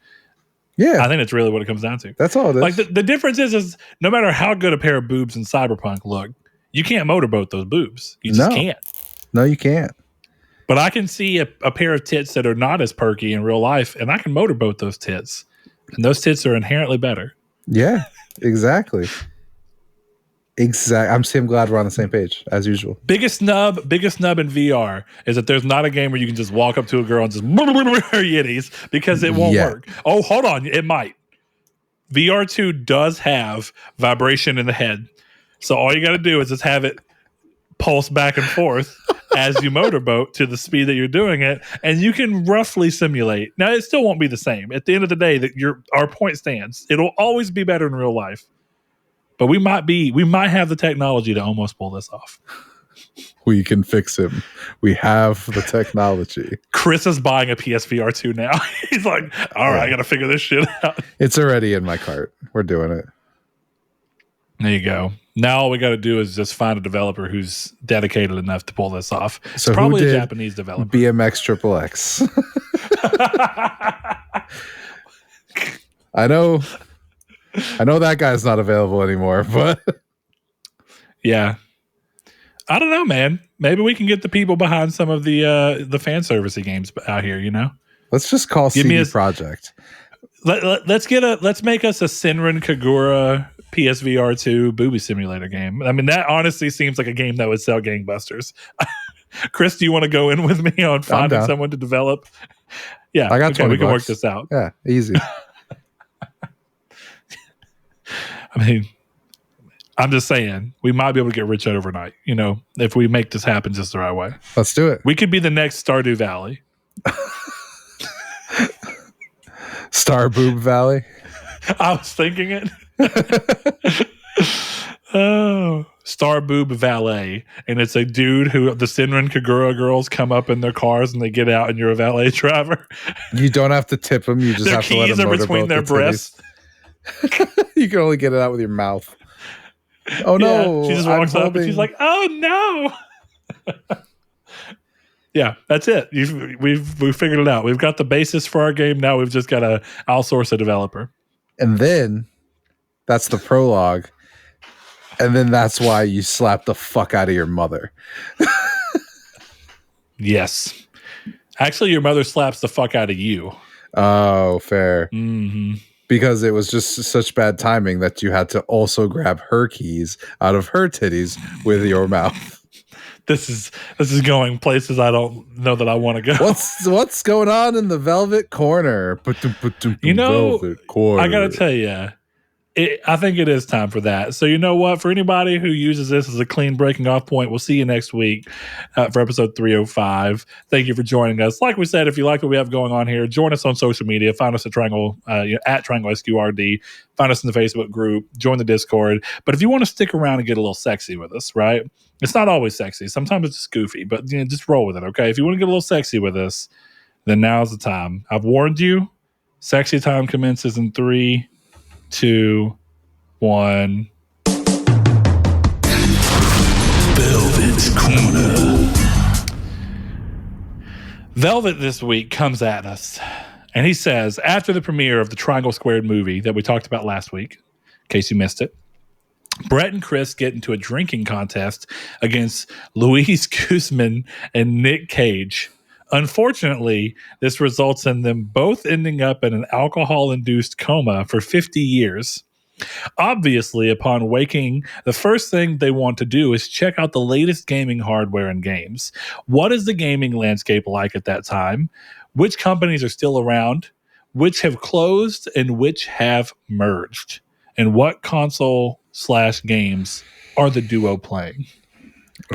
Speaker 2: Yeah.
Speaker 1: I think that's really what it comes down to.
Speaker 2: That's all it is.
Speaker 1: Like the difference is no matter how good a pair of boobs in Cyberpunk look, you can't motorboat those boobs. You just can't.
Speaker 2: No, you can't.
Speaker 1: But I can see a pair of tits that are not as perky in real life, and I can motorboat those tits. And those tits are inherently better.
Speaker 2: Yeah, exactly. I'm glad we're on the same page, as usual.
Speaker 1: Biggest nub in VR is that there's not a game where you can just walk up to a girl and just her yitties because it won't work. Oh, hold on. It might. VR2 does have vibration in the head. So all you got to do is just have it pulse back and forth as you motorboat to the speed that you're doing it, and you can roughly simulate. Now, it still won't be the same. At the end of the day, our point stands. It'll always be better in real life. But we might have the technology to almost pull this off.
Speaker 2: We can fix him. We have the technology.
Speaker 1: Chris is buying a PSVR 2 now. He's like, all right, I got to figure this shit out.
Speaker 2: It's already in my cart. We're doing it.
Speaker 1: There you go. Now all we got to do is just find a developer who's dedicated enough to pull this off. It's
Speaker 2: so
Speaker 1: probably a Japanese developer.
Speaker 2: BMX XXX. I know that guy's not available anymore, but
Speaker 1: yeah. I don't know, man. Maybe we can get the people behind some of the fan servicey games out here,
Speaker 2: Let's just call CD Projekt.
Speaker 1: Let's make us a Senran Kagura PSVR 2 booby simulator game. I mean, that honestly seems like a game that would sell gangbusters. Chris, do you want to go in with me on finding someone to develop? Yeah,
Speaker 2: I got $20.
Speaker 1: We can work this out.
Speaker 2: Yeah, easy.
Speaker 1: I mean, I'm just saying, we might be able to get rich overnight, if we make this happen just the right way.
Speaker 2: Let's do it.
Speaker 1: We could be the next Stardew Valley.
Speaker 2: Star Boob Valley?
Speaker 1: I was thinking it. Oh, Star Boob Valet. And it's a dude who the Senran Kagura girls come up in their cars and they get out and you're a valet driver.
Speaker 2: You don't have to tip them. You just have to let them motorboat
Speaker 1: between their breasts.
Speaker 2: You can only get it out with your mouth. Oh no.
Speaker 1: She just walks up and she's like, oh no. Yeah, that's it. We've figured it out. We've got the basis for our game. Now we've just got to outsource a developer.
Speaker 2: And then that's the prologue. And then that's why you slap the fuck out of your mother.
Speaker 1: Yes. Actually, your mother slaps the fuck out of you.
Speaker 2: Oh, fair.
Speaker 1: Mm-hmm.
Speaker 2: Because it was just such bad timing that you had to also grab her keys out of her titties with your mouth.
Speaker 1: This is going places I don't know that I want to go.
Speaker 2: What's going on in the velvet corner?
Speaker 1: Velvet corner. I gotta tell you, I think it is time for that. So you know what? For anybody who uses this as a clean breaking off point, we'll see you next week for episode 305. Thank you for joining us. Like we said, if you like what we have going on here, join us on social media. Find us at Triangle at Triangle SQRD. Find us in the Facebook group. Join the Discord. But if you want to stick around and get a little sexy with us, right? It's not always sexy. Sometimes it's just goofy, but just roll with it. Okay. If you want to get a little sexy with us, then now's the time. I've warned you. Sexy time commences in 3, 2, 1. Velvet's Corner. Velvet this week comes at us, and he says, after the premiere of the Triangle Squared movie that we talked about last week, in case you missed it, Brett and Chris get into a drinking contest against Luis Guzman and Nick Cage. Unfortunately, this results in them both ending up in an alcohol-induced coma for 50 years. Obviously, upon waking, the first thing they want to do is check out the latest gaming hardware and games. What is the gaming landscape like at that time? Which companies are still around? Which have closed and which have merged? And what console/games are the duo playing?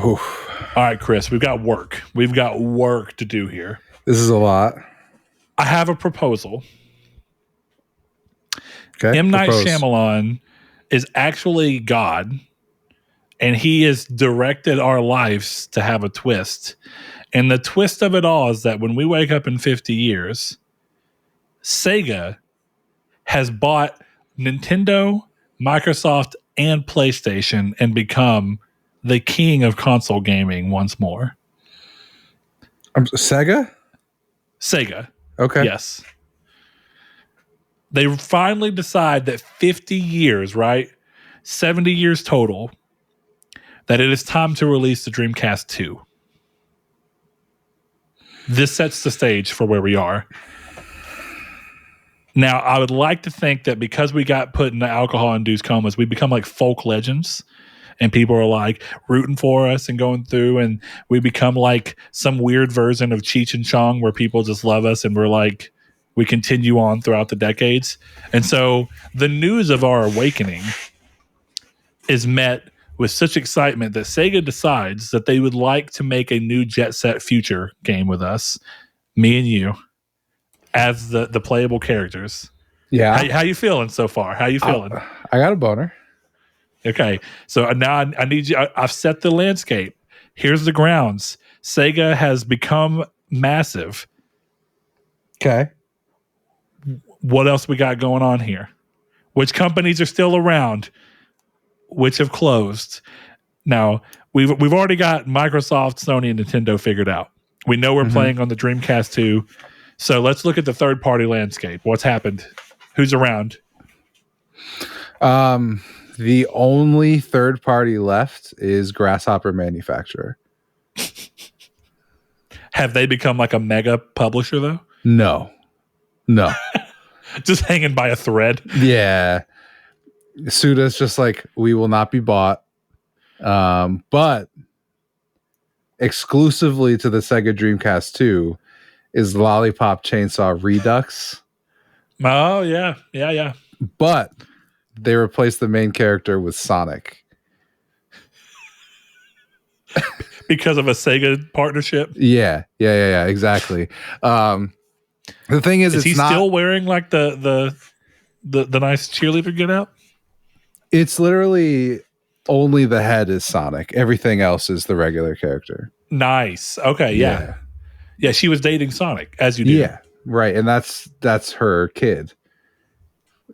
Speaker 2: Oof.
Speaker 1: All right, Chris, we've got work. We've got work to do here.
Speaker 2: This is a lot.
Speaker 1: I have a proposal.
Speaker 2: Okay.
Speaker 1: M. Night Shyamalan is actually God, and he has directed our lives to have a twist. And the twist of it all is that when we wake up in 50 years, Sega has bought Nintendo, Microsoft, and PlayStation and become the king of console gaming once more.
Speaker 2: Sega?
Speaker 1: Sega.
Speaker 2: Okay.
Speaker 1: Yes. They finally decide that 50 years, right? 70 years total, that it is time to release the Dreamcast 2. This sets the stage for where we are. Now, I would like to think that because we got put in the alcohol-induced comas, we become like folk legends. And people are like rooting for us and going through, and we become like some weird version of Cheech and Chong where people just love us and we're like, we continue on throughout the decades. And so the news of our awakening is met with such excitement that Sega decides that they would like to make a new Jet Set Future game with us, me and you, as the playable characters.
Speaker 2: Yeah.
Speaker 1: How you feeling so far? How you feeling?
Speaker 2: I got a boner.
Speaker 1: Okay, so now I need you. I've set the landscape. Here's the grounds. Sega has become massive.
Speaker 2: Okay.
Speaker 1: What else we got going on here? Which companies are still around? Which have closed? Now, we've already got Microsoft, Sony, and Nintendo figured out. We know we're playing on the Dreamcast 2. So let's look at the third-party landscape. What's happened? Who's around?
Speaker 2: The only third party left is Grasshopper Manufacturer.
Speaker 1: Have they become like a mega publisher, though?
Speaker 2: No.
Speaker 1: Just hanging by a thread.
Speaker 2: Yeah. Suda's just like, we will not be bought. But exclusively to the Sega Dreamcast 2 is Lollipop Chainsaw Redux.
Speaker 1: Oh, yeah. Yeah.
Speaker 2: But they replaced the main character with Sonic.
Speaker 1: Because of a Sega partnership?
Speaker 2: Yeah, exactly. The thing is
Speaker 1: he still wearing like the nice cheerleader get out?
Speaker 2: It's literally only the head is Sonic. Everything else is the regular character.
Speaker 1: Nice. Okay, yeah. Yeah, she was dating Sonic, as you do.
Speaker 2: Yeah, right. And that's her kid.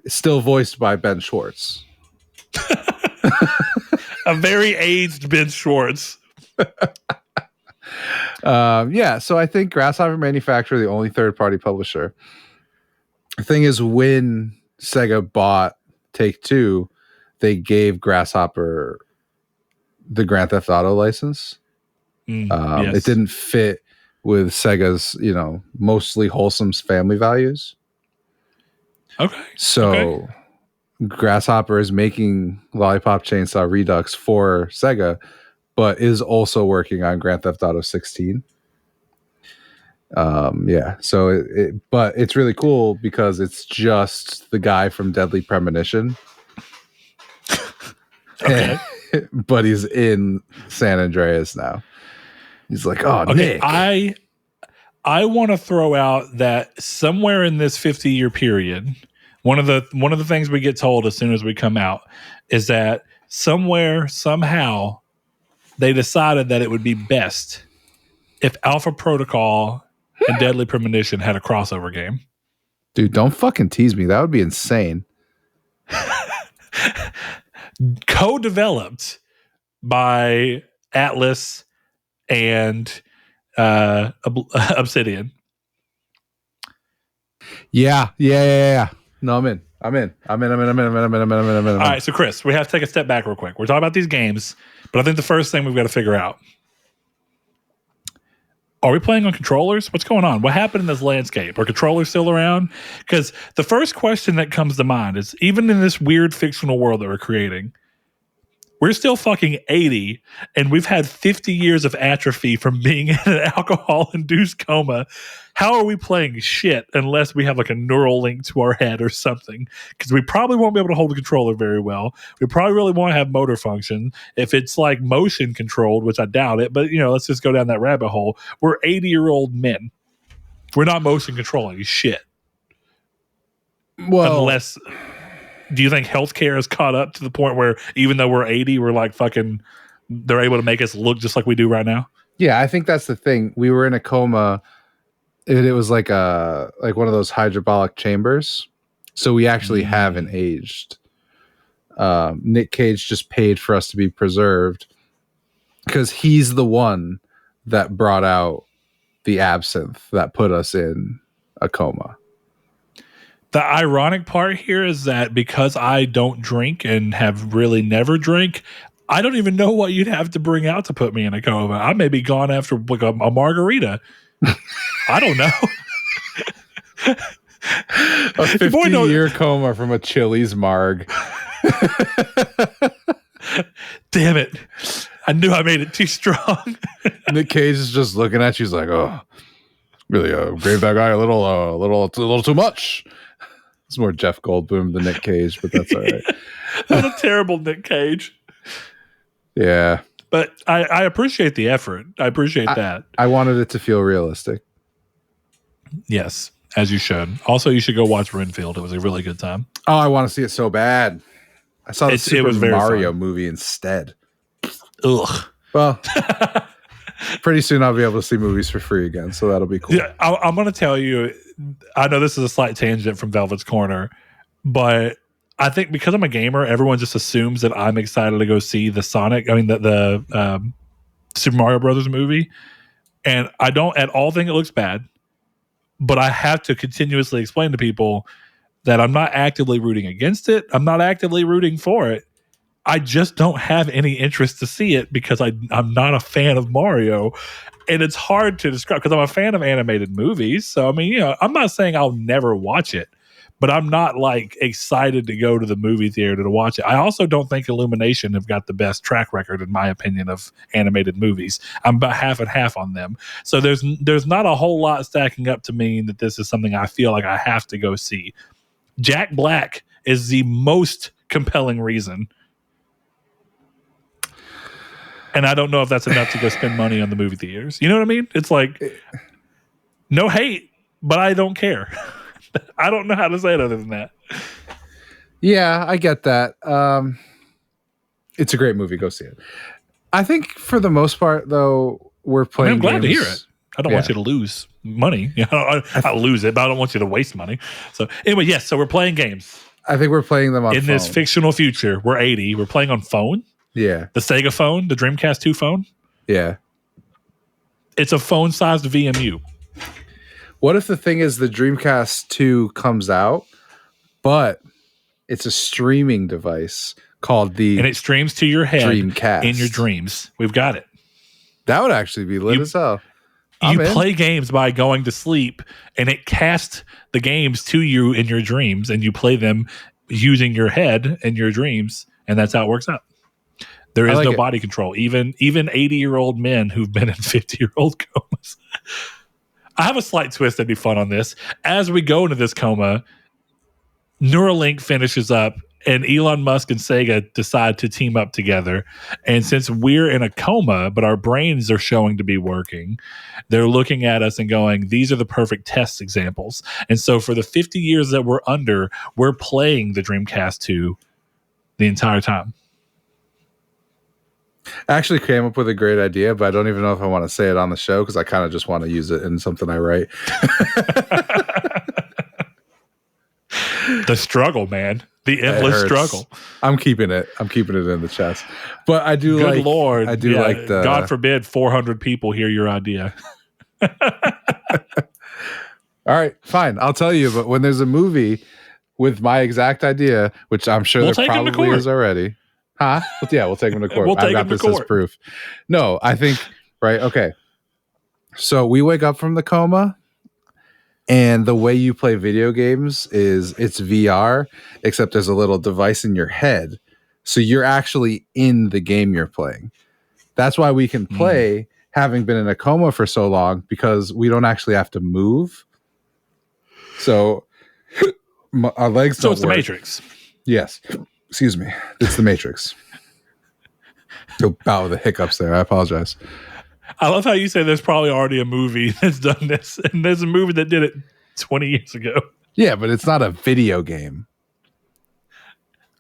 Speaker 2: Still voiced by Ben Schwartz.
Speaker 1: A very aged Ben Schwartz.
Speaker 2: So I think Grasshopper Manufacturer, the only third-party publisher. The thing is, when Sega bought Take-Two, they gave Grasshopper the Grand Theft Auto license.
Speaker 1: Yes.
Speaker 2: It didn't fit with Sega's, mostly wholesome family values.
Speaker 1: Okay.
Speaker 2: So Grasshopper is making Lollipop Chainsaw Redux for Sega, but is also working on Grand Theft Auto 16. So but it's really cool because it's just the guy from Deadly Premonition
Speaker 1: Okay.
Speaker 2: But he's in San Andreas now. He's like, oh,
Speaker 1: Okay,
Speaker 2: Nick.
Speaker 1: I want to throw out that somewhere in this 50-year period, one of the things we get told as soon as we come out is that somewhere, somehow, they decided that it would be best if Alpha Protocol and Deadly Premonition had a crossover game.
Speaker 2: Dude, don't fucking tease me. That would be insane.
Speaker 1: Co-developed by Atlas and Obsidian.
Speaker 2: Yeah. No, I'm in. All
Speaker 1: right, so Chris, we have to take a step back real quick. We're talking about these games, but I think the first thing we've got to figure out, are we playing on controllers? What's going on? What happened in this landscape? Are controllers still around? Because the first question that comes to mind is, even in this weird fictional world that we're creating, we're still fucking 80, and we've had 50 years of atrophy from being in an alcohol-induced coma. How are we playing shit unless we have like a neural link to our head or something? Because we probably won't be able to hold the controller very well. We probably really won't have motor function. If it's like motion controlled, which I doubt it, but let's just go down that rabbit hole. We're 80-year-old men. We're not motion controlling shit.
Speaker 2: Well,
Speaker 1: unless... Do you think healthcare has caught up to the point where even though we're 80, we're like fucking, they're able to make us look just like we do right now?
Speaker 2: Yeah, I think that's the thing. We were in a coma. It was like one of those hydrobolic chambers. So we actually haven't aged. Nick Cage just paid for us to be preserved because he's the one that brought out the absinthe that put us in a coma.
Speaker 1: The ironic part here is that because I don't drink and have really never drank, I don't even know what you'd have to bring out to put me in a coma. I may be gone after like a margarita. I don't know.
Speaker 2: A 50-year coma from a Chili's marg.
Speaker 1: Damn it. I knew I made it too strong.
Speaker 2: Nick Cage is just looking at you. He's like, oh, really gave that guy a little too much. It's more Jeff Goldblum than Nick Cage, but that's all right.
Speaker 1: What a terrible Nick Cage.
Speaker 2: Yeah.
Speaker 1: But I appreciate the effort. I appreciate that.
Speaker 2: I wanted it to feel realistic.
Speaker 1: Yes, as you should. Also, you should go watch Renfield. It was a really good time.
Speaker 2: Oh, I want to see it so bad. I saw the Super Mario movie instead.
Speaker 1: Ugh.
Speaker 2: Well, pretty soon I'll be able to see movies for free again, so that'll be cool.
Speaker 1: Yeah, I'm going to tell you, I know this is a slight tangent from Velvet's Corner, but I think because I'm a gamer, everyone just assumes that I'm excited to go see the Super Mario Brothers movie. And I don't at all think it looks bad, but I have to continuously explain to people that I'm not actively rooting against it. I'm not actively rooting for it. I just don't have any interest to see it because I'm not a fan of Mario. And it's hard to describe because I'm a fan of animated movies. So, I mean, I'm not saying I'll never watch it, but I'm not like excited to go to the movie theater to watch it. I also don't think Illumination have got the best track record, in my opinion, of animated movies. I'm about half and half on them. So there's not a whole lot stacking up to mean that this is something I feel like I have to go see. Jack Black is the most compelling reason. And I don't know if that's enough to go spend money on the movie theaters. You know what I mean? It's like, no hate, but I don't care. I don't know how to say it other than that.
Speaker 2: Yeah, I get that. It's a great movie. Go see it. I think for the most part, though, we're playing.
Speaker 1: I'm glad to hear it. I don't want you to lose money. I lose it, but I don't want you to waste money. So anyway, yes. So we're playing games.
Speaker 2: I think we're playing them on
Speaker 1: in
Speaker 2: phone.
Speaker 1: This fictional future. We're 80. We're playing on phone.
Speaker 2: Yeah.
Speaker 1: The Sega phone, the Dreamcast 2 phone.
Speaker 2: Yeah.
Speaker 1: It's a phone-sized VMU.
Speaker 2: What if the thing is the Dreamcast 2 comes out, but it's a streaming device called the
Speaker 1: and it streams to your head
Speaker 2: Dreamcast
Speaker 1: in your dreams. We've got it.
Speaker 2: That would actually be lit as hell.
Speaker 1: You play games by going to sleep, and it casts the games to you in your dreams, and you play them using your head in your dreams, and that's how it works out. There is no body control. Even 80-year-old men who've been in 50-year-old comas. I have a slight twist that'd be fun on this. As we go into this coma, Neuralink finishes up, and Elon Musk and Sega decide to team up together. And since we're in a coma, but our brains are showing to be working, they're looking at us and going, these are the perfect test examples. And so for the 50 years that we're under, we're playing the Dreamcast 2 the entire time.
Speaker 2: I actually came up with a great idea, but I don't even know if I want to say it on the show because I kind of just want to use it in something I write.
Speaker 1: The struggle, man. The endless struggle.
Speaker 2: I'm keeping it in the chest. But I do
Speaker 1: Good Lord.
Speaker 2: I do like the
Speaker 1: God forbid 400 people hear your idea.
Speaker 2: All right, fine. I'll tell you, but when there's a movie with my exact idea, which I'm sure there probably is already. Huh? But yeah, we'll take him to court. I've got this as proof. No, I think, right, okay. So we wake up from the coma, and the way you play video games is it's VR, except there's a little device in your head. So you're actually in the game you're playing. That's why we can play, having been in a coma for so long, because we don't actually have to move. So our legs don't work.
Speaker 1: So it's the Matrix.
Speaker 2: Yes. Excuse me. It's the Matrix. Go bow the hiccups there. I apologize.
Speaker 1: I love how you say there's probably already a movie that's done this, and there's a movie that did it 20 years ago.
Speaker 2: Yeah, but it's not a video game.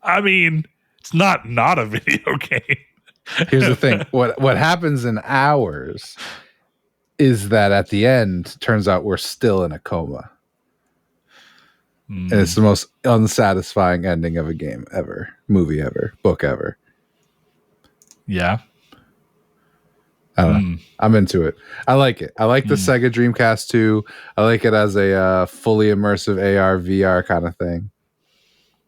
Speaker 1: I mean, it's not a video game.
Speaker 2: Here's the thing. What happens in ours is that at the end, turns out we're still in a coma. And it's the most unsatisfying ending of a game ever, movie ever, book ever.
Speaker 1: Yeah.
Speaker 2: I don't know. I'm into it. I like it. I like the Sega Dreamcast 2. I like it as a fully immersive AR, VR kind of thing.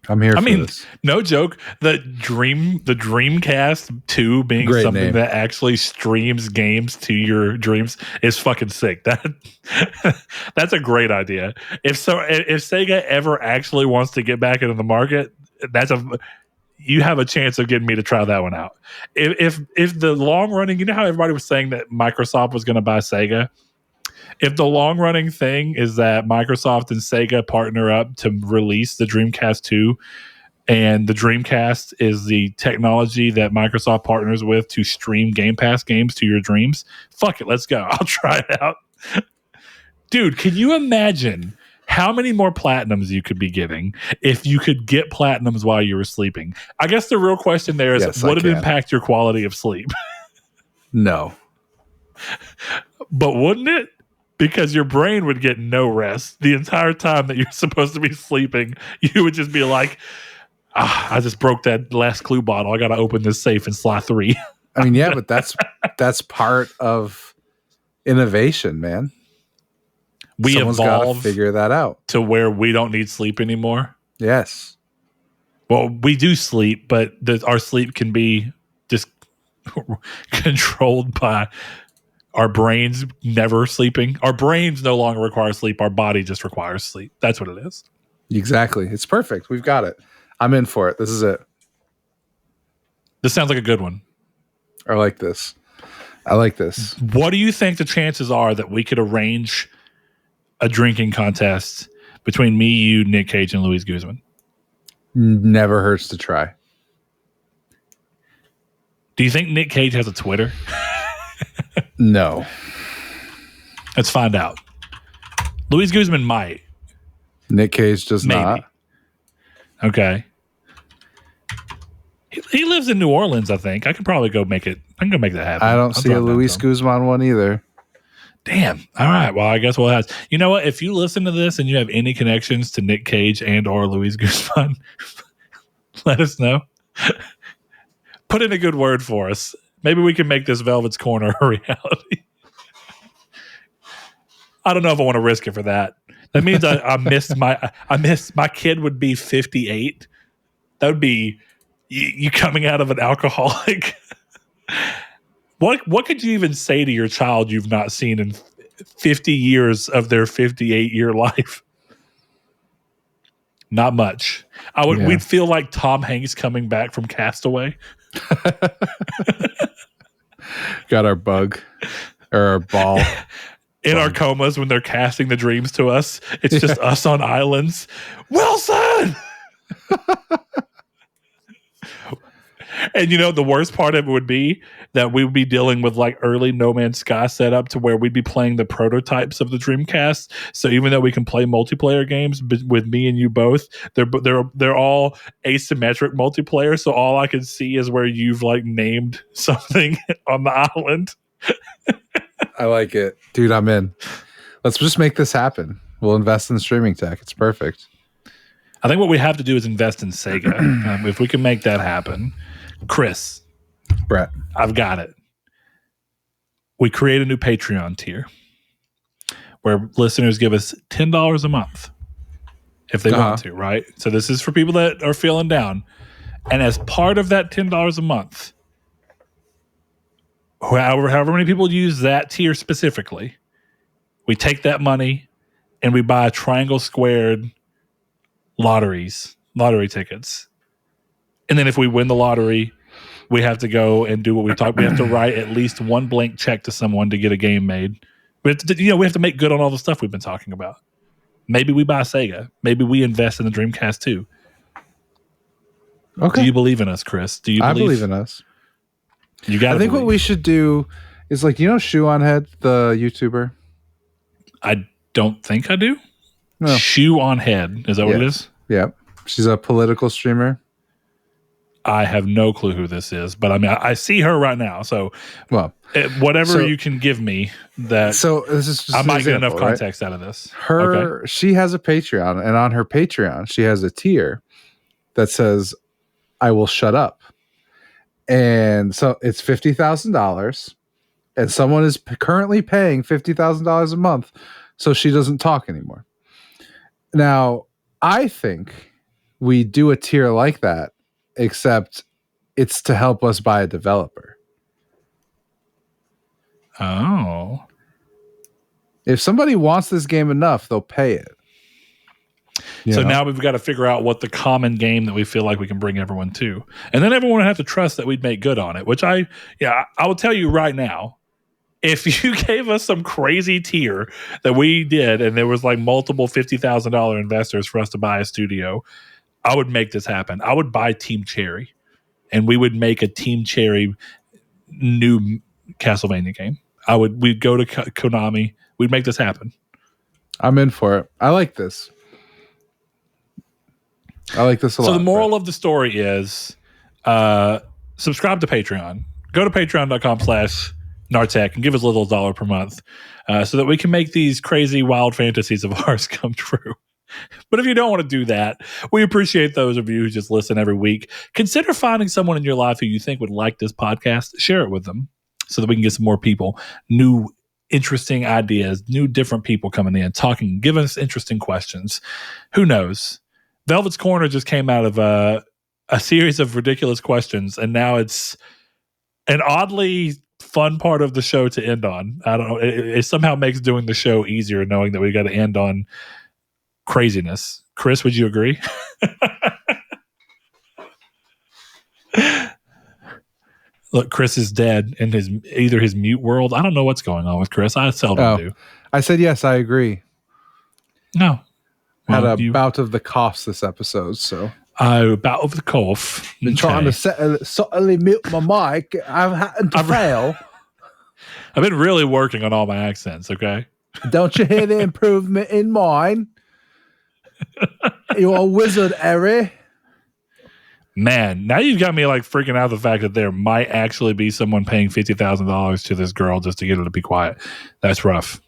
Speaker 2: I'm here for this.
Speaker 1: No joke. The Dreamcast 2 being
Speaker 2: Great
Speaker 1: something
Speaker 2: name.
Speaker 1: that actually streams games to your dreams is fucking sick. That's a great idea. If Sega ever actually wants to get back into the market, you have a chance of getting me to try that one out. If the long running, you know how everybody was saying that Microsoft was going to buy Sega? If the long running thing is that Microsoft and Sega partner up to release the Dreamcast 2, and the Dreamcast is the technology that Microsoft partners with to stream Game Pass games to your dreams, fuck it, let's go. I'll try it out. Dude, can you imagine how many more platinums you could be getting if you could get platinums while you were sleeping? I guess the real question there is, would it impact your quality of sleep?
Speaker 2: No.
Speaker 1: But wouldn't it? Because your brain would get no rest the entire time that you're supposed to be sleeping. You would just be like, I just broke that last clue bottle. I got to open this safe and slot 3.
Speaker 2: I mean, yeah, but that's part of innovation, man. Someone's got to figure that out
Speaker 1: to where we don't need sleep anymore.
Speaker 2: Yes.
Speaker 1: Well, we do sleep, but our sleep can be just controlled by our brains never sleeping. Our brains no longer require sleep. Our body just requires sleep. That's what it is.
Speaker 2: Exactly. It's perfect. We've got it. I'm in for it. This is it.
Speaker 1: This sounds like a good one.
Speaker 2: I like this.
Speaker 1: What do you think the chances are that we could arrange a drinking contest between me, you, Nick Cage, and Luis Guzman?
Speaker 2: Never hurts to try.
Speaker 1: Do you think Nick Cage has a Twitter?
Speaker 2: No.
Speaker 1: Let's find out. Luis Guzman might.
Speaker 2: Nick Cage does not.
Speaker 1: Okay. He lives in New Orleans, I think. I can probably go make it. I can go make that happen.
Speaker 2: I don't see a Luis Guzman one either.
Speaker 1: Damn. All right. Well, I guess we'll have. You know what? If you listen to this and you have any connections to Nick Cage and or Luis Guzman, let us know. Put in a good word for us. Maybe we can make this Velvet's Corner a reality. I don't know if I want to risk it for that. That means I missed my kid would be 58. That would be you coming out of an alcoholic. What could you even say to your child you've not seen in 50 years of their 58-year life? Not much. We'd feel like Tom Hanks coming back from Castaway.
Speaker 2: Got our bug or our ball
Speaker 1: in our comas when they're casting the dreams to us. It's just us on islands. Wilson. And the worst part of it would be that we would be dealing with like early No Man's Sky setup to where we'd be playing the prototypes of the Dreamcast. So even though we can play multiplayer games with me and you both, they're all asymmetric multiplayer. So all I can see is where you've like named something on the island.
Speaker 2: I like it. Dude, I'm in. Let's just make this happen. We'll invest in streaming tech. It's perfect.
Speaker 1: I think what we have to do is invest in Sega. If we can make that happen. Chris.
Speaker 2: Brett.
Speaker 1: I've got it. We create a new Patreon tier where listeners give us $10 a month if they want to, right? So this is for people that are feeling down. And as part of that $10 a month, however many people use that tier specifically, we take that money and we buy triangle squared lottery tickets. And then if we win the lottery, we have to go and do what we talked. We have to write at least one blank check to someone to get a game made. We have to make good on all the stuff we've been talking about. Maybe we buy Sega. Maybe we invest in the Dreamcast too.
Speaker 2: Okay.
Speaker 1: Do you believe in us, Chris?
Speaker 2: I believe in us.
Speaker 1: You got.
Speaker 2: I think what we should do is like Shoe on Head, the YouTuber.
Speaker 1: I don't think I do.
Speaker 2: No.
Speaker 1: Shoe on Head. Is that what it is?
Speaker 2: Yeah. She's a political streamer.
Speaker 1: I have no clue who this is, but I mean, I see her right now. So, whatever you can give me, this is just I might get enough context out of this.
Speaker 2: She has a Patreon, and on her Patreon, she has a tier that says, "I will shut up," and so it's $50,000, and someone is currently paying $50,000 a month, so she doesn't talk anymore. Now, I think we do a tier like that. Except it's to help us buy a developer.
Speaker 1: Oh.
Speaker 2: If somebody wants this game enough, they'll pay it.
Speaker 1: So now we've got to figure out what the common game that we feel like we can bring everyone to. And then everyone would have to trust that we'd make good on it, which I will tell you right now, if you gave us some crazy tier that we did and there was like multiple $50,000 investors for us to buy a studio, I would make this happen. I would buy Team Cherry, and we would make a Team Cherry new Castlevania game. We'd go to Konami. We'd make this happen.
Speaker 2: I'm in for it. I like this. I like this a lot.
Speaker 1: So the moral of the story is subscribe to Patreon. Go to patreon.com/Nartech and give us a little $1 per month so that we can make these crazy wild fantasies of ours come true. But if you don't want to do that, we appreciate those of you who just listen every week. Consider finding someone in your life who you think would like this podcast. Share it with them so that we can get some more people, new, interesting ideas, new, different people coming in, talking, giving us interesting questions. Who knows? Velvet's Corner just came out of a series of ridiculous questions, and now it's an oddly fun part of the show to end on. I don't know. It somehow makes doing the show easier knowing that we got to end on craziness. Chris, would you agree? Look, Chris is dead in either his mute world. I don't know what's going on with Chris. I seldom do.
Speaker 2: I said yes, I agree.
Speaker 1: No.
Speaker 2: Had a bout of the coughs this episode, so.
Speaker 1: A bout of the cough.
Speaker 2: Been trying to subtly mute my mic. I've had to fail.
Speaker 1: I've been really working on all my accents, okay?
Speaker 2: Don't you hear the improvement in mine? You're a wizard, Harry.
Speaker 1: Man, now you've got me like freaking out the fact that there might actually be someone paying $50,000 to this girl just to get her to be quiet. That's rough.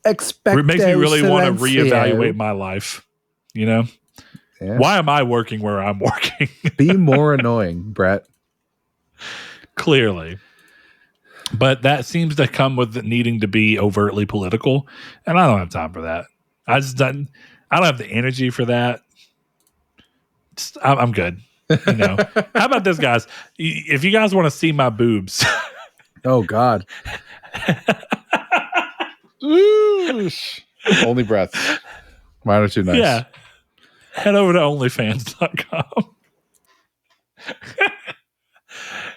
Speaker 1: It makes me really want to reevaluate my life. You know? Yeah. Why am I working where I'm working?
Speaker 2: Be more annoying, Brett.
Speaker 1: Clearly. But that seems to come with needing to be overtly political, and I don't have time for that. I don't have the energy for that. I'm good. You know. How about this, guys? If you guys want to see my boobs,
Speaker 2: oh God, only breaths. Mine are too nice.
Speaker 1: Yeah, head over to OnlyFans.com.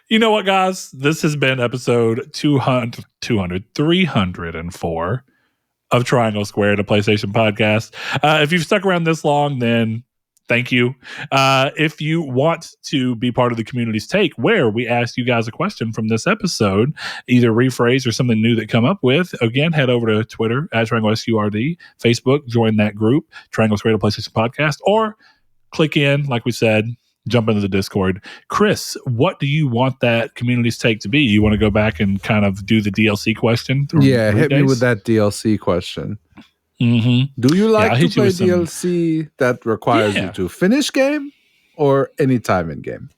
Speaker 1: You know what, guys? This has been episode 304 of Triangle Squared, a PlayStation podcast. If you've stuck around this long, then Thank you. If you want to be part of the community's take, where we ask you guys a question from this episode, either rephrase or something new that come up with, again, head over to Twitter at Triangle SURD, Facebook, join that group, Triangle's Creative PlayStation Podcast, or click in, like we said, jump into the Discord. Chris, what do you want that community's take to be? You want to go back and kind of do the DLC question?
Speaker 2: Yeah, hit me with that DLC question.
Speaker 1: Mm-hmm.
Speaker 2: Do you like to play DLC that requires you to finish game or any time in game?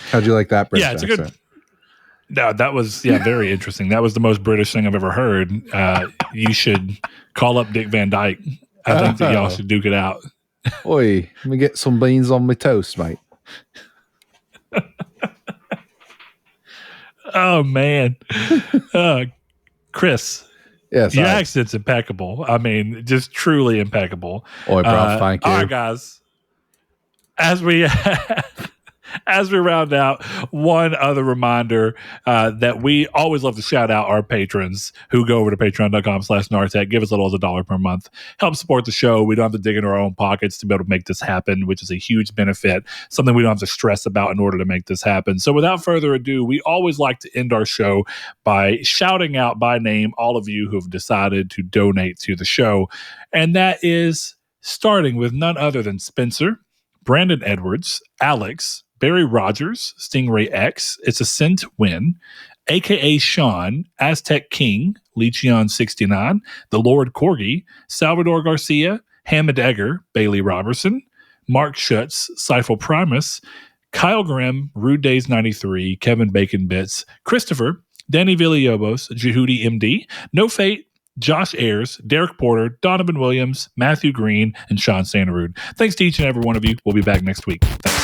Speaker 2: How'd you like that British
Speaker 1: it's
Speaker 2: accent?
Speaker 1: a good. No, that was very interesting. That was the most British thing I've ever heard. You should call up Dick Van Dyke. I think that y'all should duke it out.
Speaker 2: Oi, let me get some beans on my toast, mate.
Speaker 1: Oh man, Chris.
Speaker 2: Yes,
Speaker 1: your accent's impeccable. I mean, just truly impeccable.
Speaker 2: Oi, bro, thank you.
Speaker 1: All right, guys. As we round out, one other reminder that we always love to shout out our patrons who go over to patreon.com/Nartech, give us a little as $1 per month, help support the show. We don't have to dig into our own pockets to be able to make this happen, which is a huge benefit, something we don't have to stress about in order to make this happen. So without further ado, we always like to end our show by shouting out by name all of you who have decided to donate to the show. And that is starting with none other than Spencer, Brandon Edwards, Alex, Barry Rogers, Stingray X, It's a Sin to Win, a.k.a. Sean, Aztec King, Lechion69, The Lord Corgi, Salvador Garcia, Hammond Egger, Bailey Robertson, Mark Schutz, Seifel Primus, Kyle Grimm, Rude Days 93, Kevin Bacon Bits, Christopher, Danny Villalobos, Jehudi MD, No Fate, Josh Ayers, Derek Porter, Donovan Williams, Matthew Green, and Sean Santarud. Thanks to each and every one of you. We'll be back next week. Thanks.